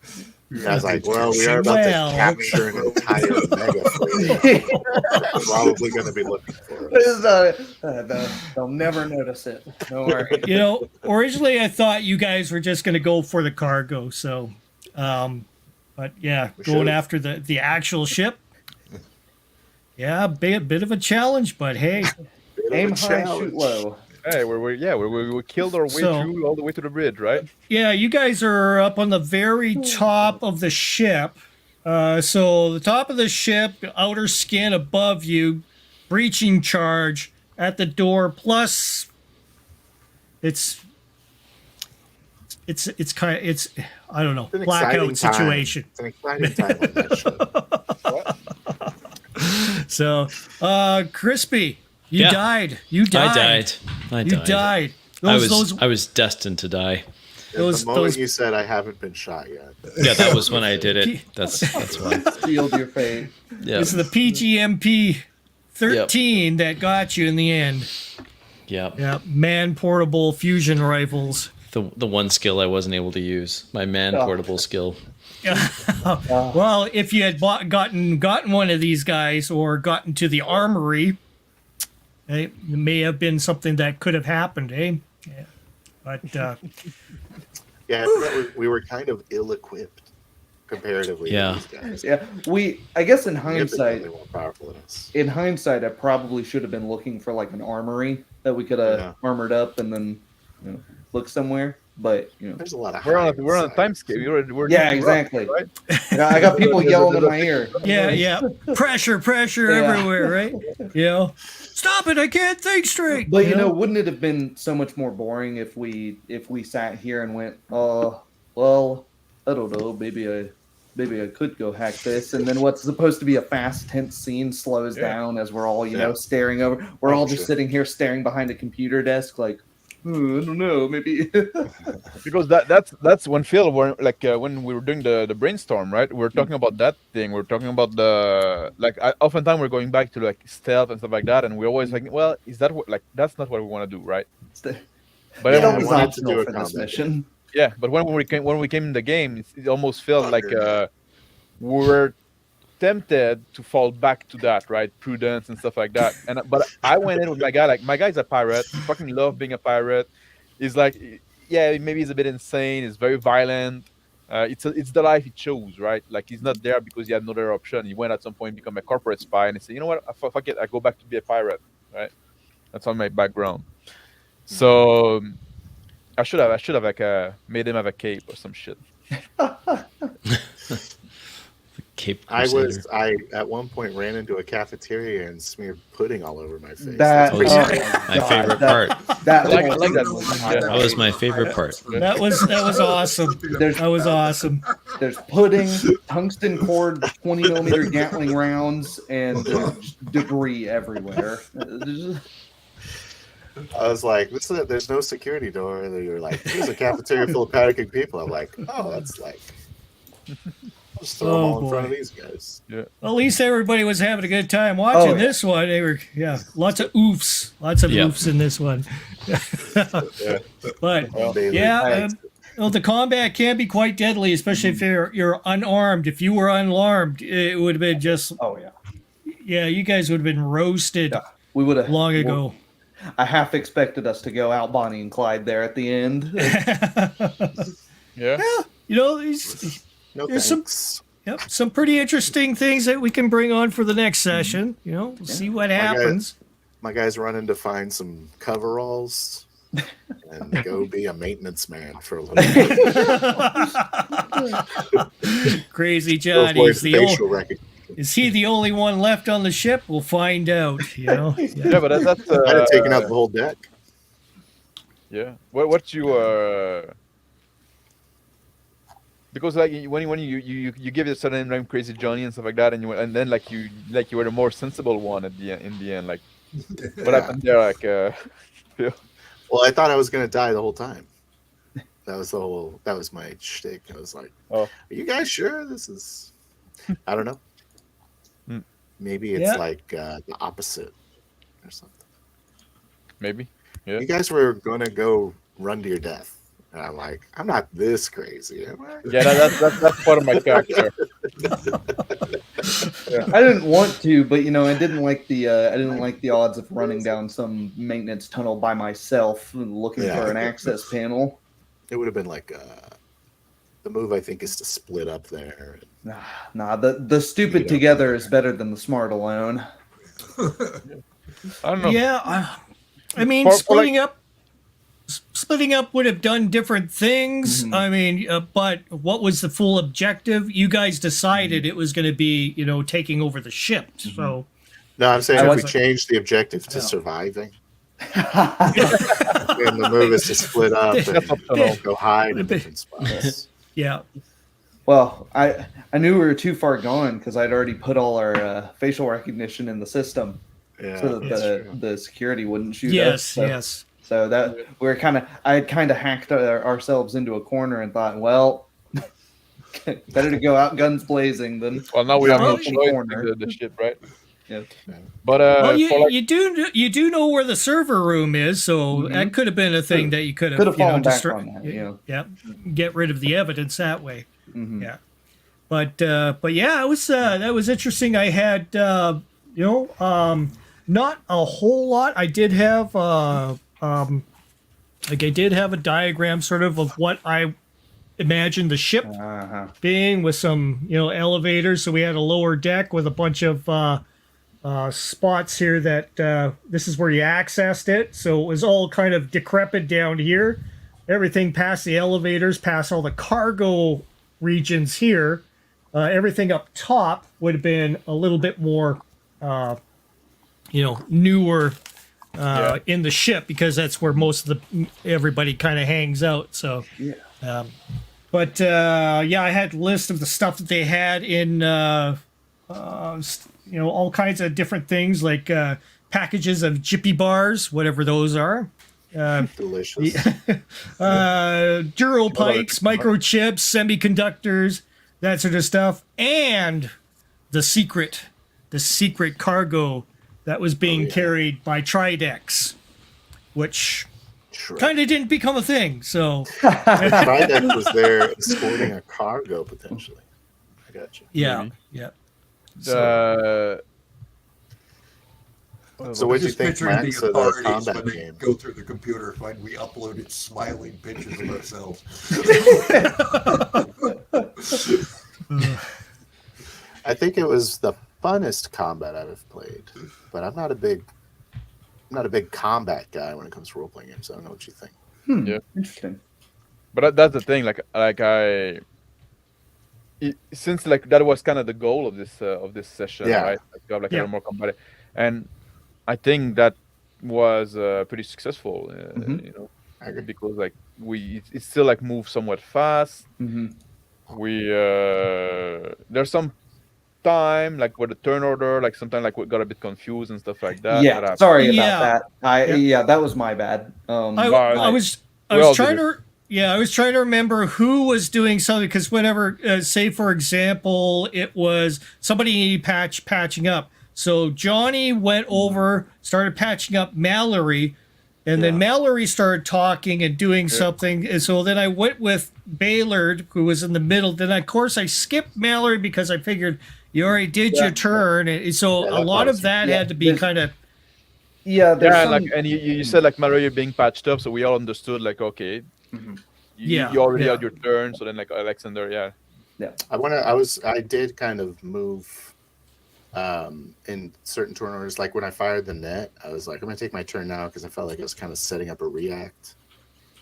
[SPEAKER 3] I was like, well, we are about to capture an entire mega fleet. They're probably gonna be looking for us.
[SPEAKER 6] They'll never notice it. Don't worry.
[SPEAKER 1] Originally I thought you guys were just going to go for the cargo. So, but yeah,
[SPEAKER 3] We
[SPEAKER 1] going
[SPEAKER 3] should've.
[SPEAKER 1] after the actual ship. Yeah, a bit of a challenge, but hey,
[SPEAKER 3] Bit of a
[SPEAKER 6] Aim high,
[SPEAKER 3] challenge.
[SPEAKER 6] shoot low.
[SPEAKER 2] Hey, we killed our way
[SPEAKER 1] So-
[SPEAKER 2] through all the way to the bridge, right?
[SPEAKER 1] Yeah, you guys are up on the very top of the ship. So the top of the ship, outer skin above you, breaching charge at the door. Plus, it's kind of I don't know,
[SPEAKER 3] It's an exciting
[SPEAKER 1] blackout
[SPEAKER 3] time.
[SPEAKER 1] situation.
[SPEAKER 3] It's an exciting time on that ship.
[SPEAKER 1] So, Crispy, you
[SPEAKER 5] Yeah.
[SPEAKER 1] died. You
[SPEAKER 5] I
[SPEAKER 1] died.
[SPEAKER 5] died.
[SPEAKER 1] You died.
[SPEAKER 5] I was destined to die.
[SPEAKER 1] Those-
[SPEAKER 3] the moment
[SPEAKER 1] those-
[SPEAKER 3] you said I haven't been shot yet.
[SPEAKER 5] Yeah, that was when I did it. That's why.
[SPEAKER 6] Sealed your fate.
[SPEAKER 5] Yeah.
[SPEAKER 1] It's the PGMP 13 that got you in the end.
[SPEAKER 5] Yeah.
[SPEAKER 1] Yeah, man portable fusion rifles.
[SPEAKER 5] The one skill I wasn't able to use. My man portable skill.
[SPEAKER 1] Well, if you had gotten one of these guys or gotten to the armory, it may have been something that could have happened, eh? Yeah. But
[SPEAKER 3] Yeah, I forgot we were kind of ill-equipped comparatively
[SPEAKER 5] Yeah.
[SPEAKER 3] to these guys.
[SPEAKER 6] Yeah, I guess in
[SPEAKER 3] Significantly
[SPEAKER 6] hindsight,
[SPEAKER 3] more powerful than us.
[SPEAKER 6] I probably should have been looking for like an armory that we could have
[SPEAKER 3] Yeah.
[SPEAKER 6] armored up and then look somewhere. But
[SPEAKER 3] There's a lot of
[SPEAKER 2] We're on a
[SPEAKER 3] hindsight.
[SPEAKER 2] time scale. We're
[SPEAKER 6] Yeah,
[SPEAKER 2] doing
[SPEAKER 6] exactly.
[SPEAKER 2] rough, right?
[SPEAKER 6] I got people yelling in my ear.
[SPEAKER 1] yeah, pressure
[SPEAKER 6] Yeah.
[SPEAKER 1] everywhere, right? You know, stop it! I can't think straight.
[SPEAKER 6] But wouldn't it have been so much more boring if we sat here and went, well, I don't know, maybe I could go hack this, and then what's supposed to be a fast, tense scene slows down as we're all staring over. We're all just
[SPEAKER 3] sure.
[SPEAKER 6] sitting here staring behind a computer desk, like, I don't know, maybe.
[SPEAKER 2] Because that's when Phil were like when we were doing the brainstorm, right? We were talking about that thing. We are talking about the oftentimes we're going back to like stealth and stuff like that, and we're always like, well, is that what that's not what we want to do, right? But
[SPEAKER 3] Yeah,
[SPEAKER 6] It
[SPEAKER 2] then
[SPEAKER 6] was
[SPEAKER 3] I wanted to
[SPEAKER 6] optional
[SPEAKER 3] do a
[SPEAKER 6] for this
[SPEAKER 3] combat.
[SPEAKER 6] mission.
[SPEAKER 2] yeah, but when we came in the game, it almost felt like we were tempted to fall back to that, right? Prudence and stuff like that. But I went in with my guy, like my guy's a pirate. He fucking love being a pirate. He's like, yeah, maybe he's a bit insane. He's very violent. It's the life he chose, right? Like he's not there because he had no other option. He went at some point become a corporate spy, and he said, you know what? Fuck it, I go back to be a pirate, right? That's on my background. So I should have like made him have a cape or some shit.
[SPEAKER 5] Cape
[SPEAKER 3] I
[SPEAKER 5] Crusader.
[SPEAKER 3] at one point ran into a cafeteria and smeared pudding all over my face.
[SPEAKER 6] That,
[SPEAKER 3] That's
[SPEAKER 5] Oh,
[SPEAKER 3] pretty
[SPEAKER 5] yeah.
[SPEAKER 3] scary.
[SPEAKER 5] My favorite part.
[SPEAKER 6] That
[SPEAKER 2] I like that movie. Yeah.
[SPEAKER 5] That was my favorite part.
[SPEAKER 1] that was awesome.
[SPEAKER 6] There's
[SPEAKER 1] That was awesome.
[SPEAKER 6] There's pudding, tungsten cord, 20mm Gatling rounds, and just debris everywhere.
[SPEAKER 3] I was like, there's no security door. And you're like, there's a cafeteria full of panicking people. I'm like, oh, that's like, I'll just throw them all in front of these guys.
[SPEAKER 1] At least everybody was having a good time watching
[SPEAKER 6] Oh, yeah.
[SPEAKER 1] this one. They were, lots of oofs,
[SPEAKER 5] Yeah.
[SPEAKER 1] oofs in this one.
[SPEAKER 3] Yeah.
[SPEAKER 1] But
[SPEAKER 3] Daily
[SPEAKER 1] yeah,
[SPEAKER 3] fights.
[SPEAKER 1] the combat can be quite deadly, especially if you're unarmed. If you were unarmed, it would have been just
[SPEAKER 6] Oh yeah,
[SPEAKER 1] you guys would have been roasted
[SPEAKER 6] we would have
[SPEAKER 1] long ago.
[SPEAKER 6] I half expected us to go out Bonnie and Clyde there at the end.
[SPEAKER 2] Yeah.
[SPEAKER 1] You know, these.
[SPEAKER 3] No
[SPEAKER 1] There's some-
[SPEAKER 3] thanks.
[SPEAKER 1] Yep, some pretty interesting things that we can bring on for the next session. You know, we'll see what happens.
[SPEAKER 3] My guy's running to find some coveralls and go be a maintenance man for a little bit.
[SPEAKER 1] Crazy
[SPEAKER 3] Go
[SPEAKER 1] Johnny
[SPEAKER 3] for
[SPEAKER 1] is
[SPEAKER 3] his
[SPEAKER 1] the
[SPEAKER 3] facial recognition.
[SPEAKER 1] is he the only one left on the ship? We'll find out. You know.
[SPEAKER 2] Yeah, but that's
[SPEAKER 3] I'd have taken out the whole deck.
[SPEAKER 2] yeah. What you because like when you give it a certain name, Crazy Johnny and stuff like that, and then like you were the more sensible one in the end. Like what happened there? Like
[SPEAKER 3] Well, I thought I was gonna die the whole time. That was my shtick. I was like,
[SPEAKER 2] Oh.
[SPEAKER 3] "Are you guys sure this is?" I don't know.
[SPEAKER 2] Hmm.
[SPEAKER 3] Maybe it's
[SPEAKER 1] Yeah.
[SPEAKER 3] like the opposite or something.
[SPEAKER 2] maybe. Yeah.
[SPEAKER 3] You guys were gonna go run to your death, and I'm like, I'm not this crazy, am I?
[SPEAKER 2] Yeah, that's part of my character.
[SPEAKER 6] I didn't want to, but I didn't like the odds of running down some maintenance tunnel by myself and looking
[SPEAKER 3] Yeah.
[SPEAKER 6] for an access panel.
[SPEAKER 3] It would have been like the move. I think is to split up there.
[SPEAKER 6] Nah, the stupid
[SPEAKER 3] Yeah.
[SPEAKER 6] together is better than the smart alone.
[SPEAKER 2] I don't know.
[SPEAKER 1] Yeah, I mean,
[SPEAKER 2] For, like-
[SPEAKER 1] splitting up would have done different things.
[SPEAKER 6] Mhm.
[SPEAKER 1] I mean, but what was the full objective? You guys decided it was going to be, taking over the ship. So
[SPEAKER 3] No, I'm saying
[SPEAKER 6] I
[SPEAKER 3] if
[SPEAKER 6] was-
[SPEAKER 3] we change the objective to
[SPEAKER 1] Yeah.
[SPEAKER 3] surviving, and the move is to split up
[SPEAKER 2] That's optional.
[SPEAKER 3] and go hide in different spots.
[SPEAKER 1] yeah,
[SPEAKER 6] Well, I knew we were too far gone because I'd already put all our facial recognition in the system
[SPEAKER 3] Yeah,
[SPEAKER 6] so that
[SPEAKER 1] that's
[SPEAKER 6] the security wouldn't shoot us.
[SPEAKER 1] yes,
[SPEAKER 6] So,
[SPEAKER 1] yes.
[SPEAKER 6] so that I had kind of hacked ourselves into a corner and thought, well, better to go out guns blazing than
[SPEAKER 2] Well, now we have no
[SPEAKER 1] Well,
[SPEAKER 2] choice
[SPEAKER 6] corner.
[SPEAKER 2] with the ship, right?
[SPEAKER 6] Yeah.
[SPEAKER 2] But
[SPEAKER 1] Well,
[SPEAKER 2] for like,
[SPEAKER 1] you do know where the server room is, so that could have been a thing that you could have
[SPEAKER 6] fallen back
[SPEAKER 1] destroy-
[SPEAKER 6] on that. Yeah.
[SPEAKER 1] yeah, get rid of the evidence that way.
[SPEAKER 6] Mhm.
[SPEAKER 1] Yeah, but yeah, it was that was interesting. I had not a whole lot. I did have I did have a diagram sort of what I imagined the ship
[SPEAKER 6] Uh-huh.
[SPEAKER 1] being, with some elevators. So we had a lower deck with a bunch of spots here that this is where you accessed it. So it was all kind of decrepit down here. Everything past the elevators, past all the cargo regions here. Everything up top would have been a little bit more, newer in the ship, because that's where most of everybody kind of hangs out. So,
[SPEAKER 6] Yeah.
[SPEAKER 1] but I had a list of the stuff that they had in, all kinds of different things, like packages of Jippy bars, whatever those are.
[SPEAKER 3] delicious.
[SPEAKER 1] Duro pipes, microchips, semiconductors, that sort of stuff, and the secret cargo that was being carried by Tridex, which
[SPEAKER 3] Sure.
[SPEAKER 1] kind of didn't become a thing. So
[SPEAKER 3] Tridex was there escorting a cargo potentially. I got you.
[SPEAKER 1] yeah,
[SPEAKER 2] Maybe.
[SPEAKER 1] yeah.
[SPEAKER 3] So what do you
[SPEAKER 4] Just
[SPEAKER 3] think,
[SPEAKER 4] picturing
[SPEAKER 3] Max,
[SPEAKER 4] the
[SPEAKER 3] of the
[SPEAKER 4] authorities
[SPEAKER 3] combat
[SPEAKER 4] when they
[SPEAKER 3] game?
[SPEAKER 4] go through the computer, find we uploaded smiling pictures of ourselves.
[SPEAKER 3] I think it was the funnest combat I've played, but I'm not a big combat guy when it comes to role playing games. I don't know what you think.
[SPEAKER 2] Yeah.
[SPEAKER 6] Interesting.
[SPEAKER 2] But that's the thing. Since that was kind of the goal of this session,
[SPEAKER 3] Yeah.
[SPEAKER 2] right? Like, to have a
[SPEAKER 1] Yeah.
[SPEAKER 2] little more combat, and I think that was pretty successful.
[SPEAKER 6] Mhm.
[SPEAKER 3] I agree.
[SPEAKER 2] Because it still moves somewhat fast.
[SPEAKER 6] Mm-hmm.
[SPEAKER 2] There's some time with the turn order, sometimes we got a bit confused and stuff like that.
[SPEAKER 6] Yeah,
[SPEAKER 2] that
[SPEAKER 6] sorry
[SPEAKER 1] Yeah.
[SPEAKER 6] about that. That was my bad.
[SPEAKER 1] I was
[SPEAKER 2] we all
[SPEAKER 1] trying
[SPEAKER 2] did
[SPEAKER 1] to I was trying to remember who was doing something, because whenever say for example it was somebody patching up, so Johnny went over, started patching up Mallory, and then Mallory started talking and doing something, and so then I went with Baylord, who was in the middle. Then of course I skipped Mallory because I figured you already did your turn, and so
[SPEAKER 3] Yeah,
[SPEAKER 1] a
[SPEAKER 3] that
[SPEAKER 1] lot
[SPEAKER 3] was-
[SPEAKER 1] of that had to be
[SPEAKER 6] there's-
[SPEAKER 1] kind of
[SPEAKER 6] Yeah, there's
[SPEAKER 2] Yeah,
[SPEAKER 6] some,
[SPEAKER 2] and you said Mario being patched up, so we all understood okay,
[SPEAKER 1] Yeah,
[SPEAKER 2] you already
[SPEAKER 1] yeah.
[SPEAKER 2] had your turn, so then Alexander, yeah.
[SPEAKER 3] I did kind of move in certain turn orders. Like when I fired the net, I was like, I'm gonna take my turn now because I felt like I was kind of setting up a react.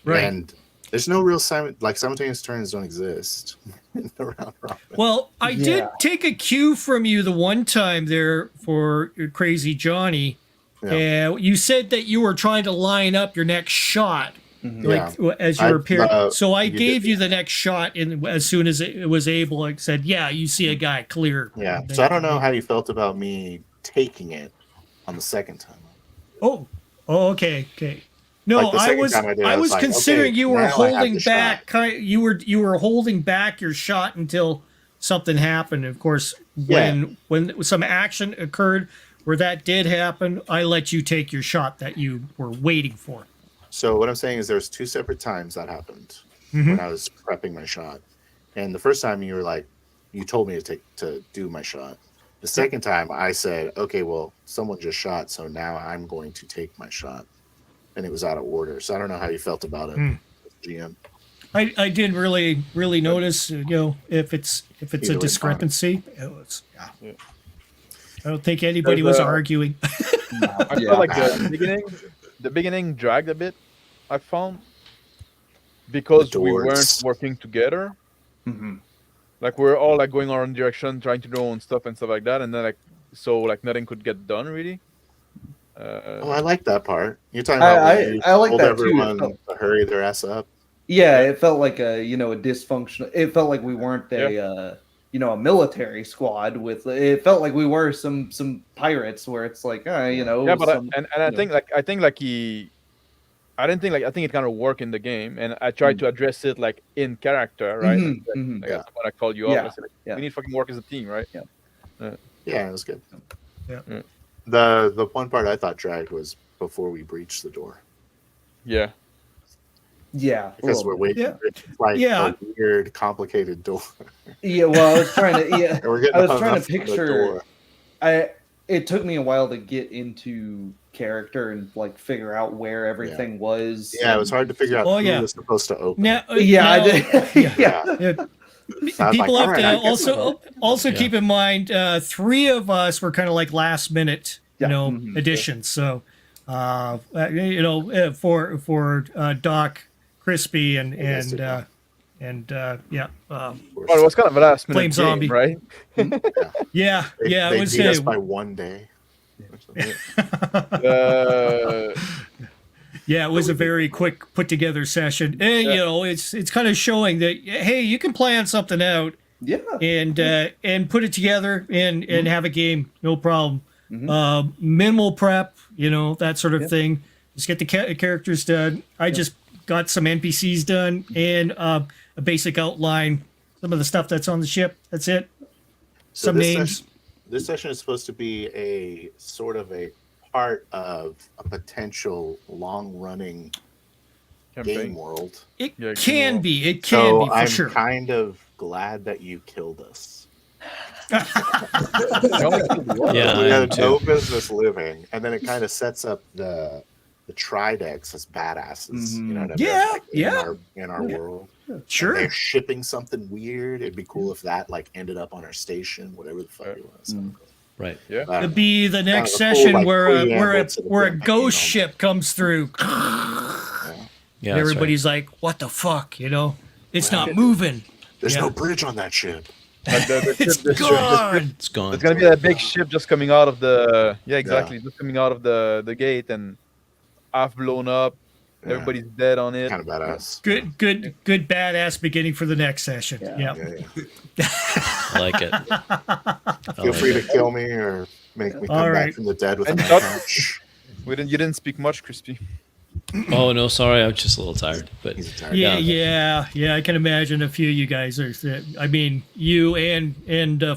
[SPEAKER 1] right.
[SPEAKER 3] And there's no real simultaneous turns don't exist in the round robin.
[SPEAKER 1] Well, I did
[SPEAKER 6] Yeah.
[SPEAKER 1] take a cue from you the one time there for Crazy Johnny. You said that you were trying to line up your next shot, as you were appearing. So I
[SPEAKER 3] you
[SPEAKER 1] gave
[SPEAKER 3] did,
[SPEAKER 1] you the next shot as soon as it was able. I said, "Yeah, you see a guy clear."
[SPEAKER 3] Yeah. So I don't know how you felt about me taking it on the second time.
[SPEAKER 1] Oh, okay. No,
[SPEAKER 3] Like the
[SPEAKER 1] I
[SPEAKER 3] second
[SPEAKER 1] was
[SPEAKER 3] time I did, I
[SPEAKER 1] I
[SPEAKER 3] was
[SPEAKER 1] was
[SPEAKER 3] like,
[SPEAKER 1] considering
[SPEAKER 3] okay,
[SPEAKER 1] you were
[SPEAKER 3] now I have
[SPEAKER 1] holding
[SPEAKER 3] the
[SPEAKER 1] back. You were holding back your shot until something happened. Of course, when some action occurred where that did happen, I let you take your shot that you were waiting for.
[SPEAKER 3] So what I'm saying is there's two separate times that happened when I was prepping my shot. And the first time you told me to do my shot. The second time I said, okay, well, someone just shot, so now I'm going to take my shot. And it was out of order. So I don't know how you felt about it, GM.
[SPEAKER 1] I did really notice, if it's
[SPEAKER 3] Either
[SPEAKER 1] a
[SPEAKER 3] way,
[SPEAKER 1] discrepancy. I don't think anybody
[SPEAKER 2] There's
[SPEAKER 1] was
[SPEAKER 2] a-
[SPEAKER 1] arguing.
[SPEAKER 2] I felt like the beginning dragged a bit. I found because
[SPEAKER 3] The
[SPEAKER 2] we weren't
[SPEAKER 3] doors.
[SPEAKER 2] working together.
[SPEAKER 6] Mhm.
[SPEAKER 2] Like we're all like going our own direction, trying to do our own stuff and stuff like that, and then like nothing could get done really.
[SPEAKER 3] Oh, I like that part. You're talking about when you
[SPEAKER 6] I like
[SPEAKER 3] told
[SPEAKER 6] that
[SPEAKER 3] everyone
[SPEAKER 6] too.
[SPEAKER 3] to hurry their ass up.
[SPEAKER 6] Yeah, it felt like a a dysfunctional. It felt like we weren't a a military squad with. It felt like we were some pirates where it's like
[SPEAKER 2] Yeah, but
[SPEAKER 6] some,
[SPEAKER 2] I think I didn't think I think it kind of worked in the game, and I tried to address it like in character, right?
[SPEAKER 6] Mhm,
[SPEAKER 2] Like,
[SPEAKER 6] mhm.
[SPEAKER 2] like, when I called you
[SPEAKER 6] Yeah,
[SPEAKER 2] up, I said, like,
[SPEAKER 6] yeah.
[SPEAKER 2] we need to fucking work as a team, right?
[SPEAKER 3] Yeah, it was good.
[SPEAKER 1] Yeah.
[SPEAKER 3] The one part I thought dragged was before we breached the door
[SPEAKER 2] Yeah.
[SPEAKER 6] Yeah, a
[SPEAKER 3] because
[SPEAKER 6] little
[SPEAKER 3] we're
[SPEAKER 6] bit.
[SPEAKER 3] waiting. It's like
[SPEAKER 1] Yeah.
[SPEAKER 3] a weird, complicated door.
[SPEAKER 6] Yeah, well, I was trying to. Yeah,
[SPEAKER 3] And we're getting
[SPEAKER 6] I was
[SPEAKER 3] hung
[SPEAKER 6] trying
[SPEAKER 3] up
[SPEAKER 6] to
[SPEAKER 3] from the
[SPEAKER 6] picture.
[SPEAKER 3] door.
[SPEAKER 6] It took me a while to get into character and like figure out where everything was.
[SPEAKER 3] Yeah, it was hard to figure out
[SPEAKER 1] Oh,
[SPEAKER 3] who
[SPEAKER 1] yeah.
[SPEAKER 3] was supposed to open.
[SPEAKER 1] Now,
[SPEAKER 6] Yeah, I
[SPEAKER 1] now-
[SPEAKER 6] did.
[SPEAKER 1] yeah.
[SPEAKER 6] Yeah.
[SPEAKER 1] Yeah.
[SPEAKER 3] So I was
[SPEAKER 1] People
[SPEAKER 3] like,
[SPEAKER 1] have
[SPEAKER 3] "All right,
[SPEAKER 1] to
[SPEAKER 3] I guess
[SPEAKER 1] also
[SPEAKER 5] Yeah.
[SPEAKER 1] keep in mind 3 of us were kind of like last minute
[SPEAKER 6] Yeah. Mhm.
[SPEAKER 1] additions. So for Doc, Crispy, and
[SPEAKER 3] guys did well.
[SPEAKER 2] Well, it was kind of a last minute
[SPEAKER 1] Flame
[SPEAKER 2] game,
[SPEAKER 1] Zombie.
[SPEAKER 2] right?
[SPEAKER 1] yeah,
[SPEAKER 3] They
[SPEAKER 1] it was.
[SPEAKER 3] beat us by one day.
[SPEAKER 1] Yeah, it was a very quick put together session. And it's kind of showing that hey, you can plan something out
[SPEAKER 6] Yeah.
[SPEAKER 1] and put it together and have a game, no problem.
[SPEAKER 6] Mhm.
[SPEAKER 1] Minimal prep, that sort of thing. Just get the characters done. I just got some NPCs done and a basic outline, some of the stuff that's on the ship. That's it.
[SPEAKER 3] So
[SPEAKER 1] Some
[SPEAKER 3] this
[SPEAKER 1] names.
[SPEAKER 3] This session is supposed to be a sort of a part of a potential long-running game
[SPEAKER 2] Campaign.
[SPEAKER 3] world.
[SPEAKER 1] It
[SPEAKER 2] Yeah,
[SPEAKER 1] can
[SPEAKER 2] well,
[SPEAKER 1] be. It can
[SPEAKER 3] So
[SPEAKER 1] be for
[SPEAKER 3] I'm
[SPEAKER 1] sure.
[SPEAKER 3] kind of glad that you killed us.
[SPEAKER 2] I only killed one.
[SPEAKER 5] Yeah,
[SPEAKER 3] we
[SPEAKER 5] I am
[SPEAKER 3] had
[SPEAKER 5] too.
[SPEAKER 3] no business living, and then it kind of sets up the Tridex as badasses. You know what I mean?
[SPEAKER 1] Yeah,
[SPEAKER 3] Like,
[SPEAKER 1] yeah.
[SPEAKER 3] In our world.
[SPEAKER 1] Sure.
[SPEAKER 3] They're shipping something weird. It'd be cool if that like ended up on our station, whatever the fuck it was.
[SPEAKER 5] Right.
[SPEAKER 3] I don't
[SPEAKER 1] It'd
[SPEAKER 3] know.
[SPEAKER 1] be the next
[SPEAKER 3] Kind of a
[SPEAKER 1] session
[SPEAKER 3] cool, like,
[SPEAKER 1] where
[SPEAKER 3] preamble to the
[SPEAKER 1] a
[SPEAKER 3] campaign
[SPEAKER 1] ghost
[SPEAKER 3] almost.
[SPEAKER 1] ship comes through.
[SPEAKER 5] Yeah.
[SPEAKER 1] And
[SPEAKER 5] that's
[SPEAKER 1] everybody's like, "What the fuck?" It's not moving.
[SPEAKER 3] There's
[SPEAKER 1] Yeah.
[SPEAKER 3] no bridge on that ship.
[SPEAKER 2] Like the
[SPEAKER 1] It's
[SPEAKER 2] ship, the ship
[SPEAKER 1] gone.
[SPEAKER 5] right. It's gone.
[SPEAKER 2] It's gonna be that big ship just coming out of the just coming out of the gate and half blown up.
[SPEAKER 3] Yeah.
[SPEAKER 2] Everybody's dead on it.
[SPEAKER 3] Kind of badass.
[SPEAKER 1] Good badass beginning for the next session. Yeah.
[SPEAKER 3] Yeah.
[SPEAKER 5] I like it.
[SPEAKER 3] Feel free to kill me or make me come
[SPEAKER 1] All
[SPEAKER 3] back
[SPEAKER 1] right.
[SPEAKER 3] from the dead with a
[SPEAKER 2] And
[SPEAKER 3] knife
[SPEAKER 2] shot-
[SPEAKER 3] punch.
[SPEAKER 2] You didn't speak much, Crispy.
[SPEAKER 5] Oh no, sorry, I was just a little tired. But
[SPEAKER 3] He's a tired
[SPEAKER 1] Yeah. I can imagine a few of you guys are. I mean, you and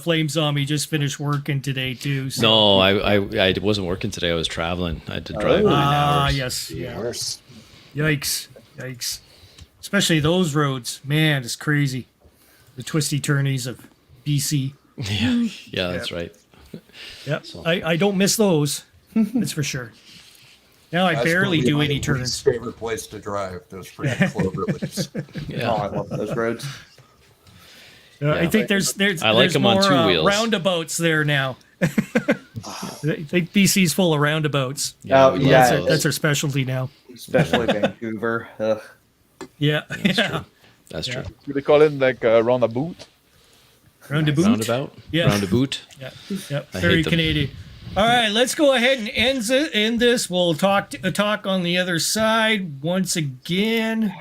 [SPEAKER 1] Flame Zombie just finished working today too. So.
[SPEAKER 5] no, I wasn't working today. I was traveling. I had to drive 9 hours.
[SPEAKER 1] Yes.
[SPEAKER 3] Yeah.
[SPEAKER 1] Yeah.
[SPEAKER 3] Worse.
[SPEAKER 1] Yikes. Especially those roads. Man, it's crazy. The twisty turnies of BC.
[SPEAKER 5] Yeah, that's right.
[SPEAKER 1] Yep. I don't miss those. That's for sure. Now I
[SPEAKER 4] That's
[SPEAKER 1] barely
[SPEAKER 4] gonna be
[SPEAKER 1] do
[SPEAKER 4] my
[SPEAKER 1] any
[SPEAKER 4] least
[SPEAKER 1] turns.
[SPEAKER 4] favorite place to drive, those freaking clover leaves.
[SPEAKER 5] Yeah.
[SPEAKER 6] Oh, I love those roads.
[SPEAKER 1] I think there's
[SPEAKER 5] I like
[SPEAKER 1] there's
[SPEAKER 5] 'em on
[SPEAKER 1] more,
[SPEAKER 5] 2 wheels.
[SPEAKER 1] roundabouts there now. I think BC's full of roundabouts.
[SPEAKER 6] Oh,
[SPEAKER 5] we
[SPEAKER 6] yeah.
[SPEAKER 5] love those.
[SPEAKER 1] That's our specialty now.
[SPEAKER 6] Especially Vancouver. Ugh.
[SPEAKER 1] Yeah. Yeah.
[SPEAKER 5] That's
[SPEAKER 1] Yeah.
[SPEAKER 5] true.
[SPEAKER 2] Do they call it like roundabout?
[SPEAKER 1] Roundabout.
[SPEAKER 5] Roundabout.
[SPEAKER 1] Yeah.
[SPEAKER 5] Roundabout.
[SPEAKER 1] Yeah. Yep.
[SPEAKER 5] I
[SPEAKER 1] Very
[SPEAKER 5] hate them.
[SPEAKER 1] Canadian. All right, let's go ahead and end this. We'll talk on the other side once again.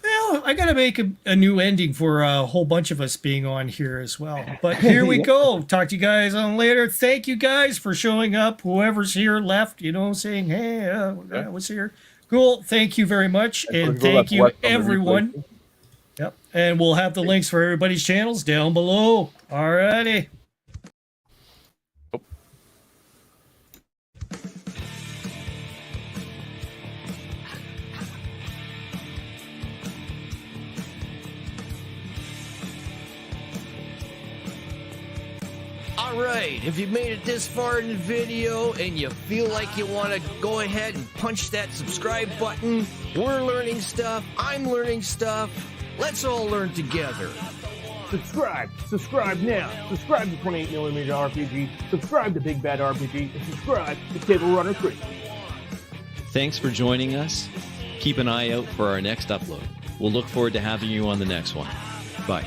[SPEAKER 1] Well, I got to make a new ending for a whole bunch of us being on here as well. But here we go. Talk to you guys on later. Thank you guys for showing up. Whoever's here left, saying, hey, I was here. Cool. Thank you very much. And thank you, everyone. Yep. And we'll have the links for everybody's channels down below. All righty.
[SPEAKER 7] Alright, if you've made it this far in the video and you feel like you want to go ahead and punch that subscribe button, we're learning stuff, I'm learning stuff, let's all learn together.
[SPEAKER 8] Subscribe. Subscribe now. Subscribe to 28mm RPG. Subscribe to Big Bad RPG. And subscribe to Table Runner Crispy.
[SPEAKER 9] Thanks for joining us. Keep an eye out for our next upload. We'll look forward to having you on the next one. Bye.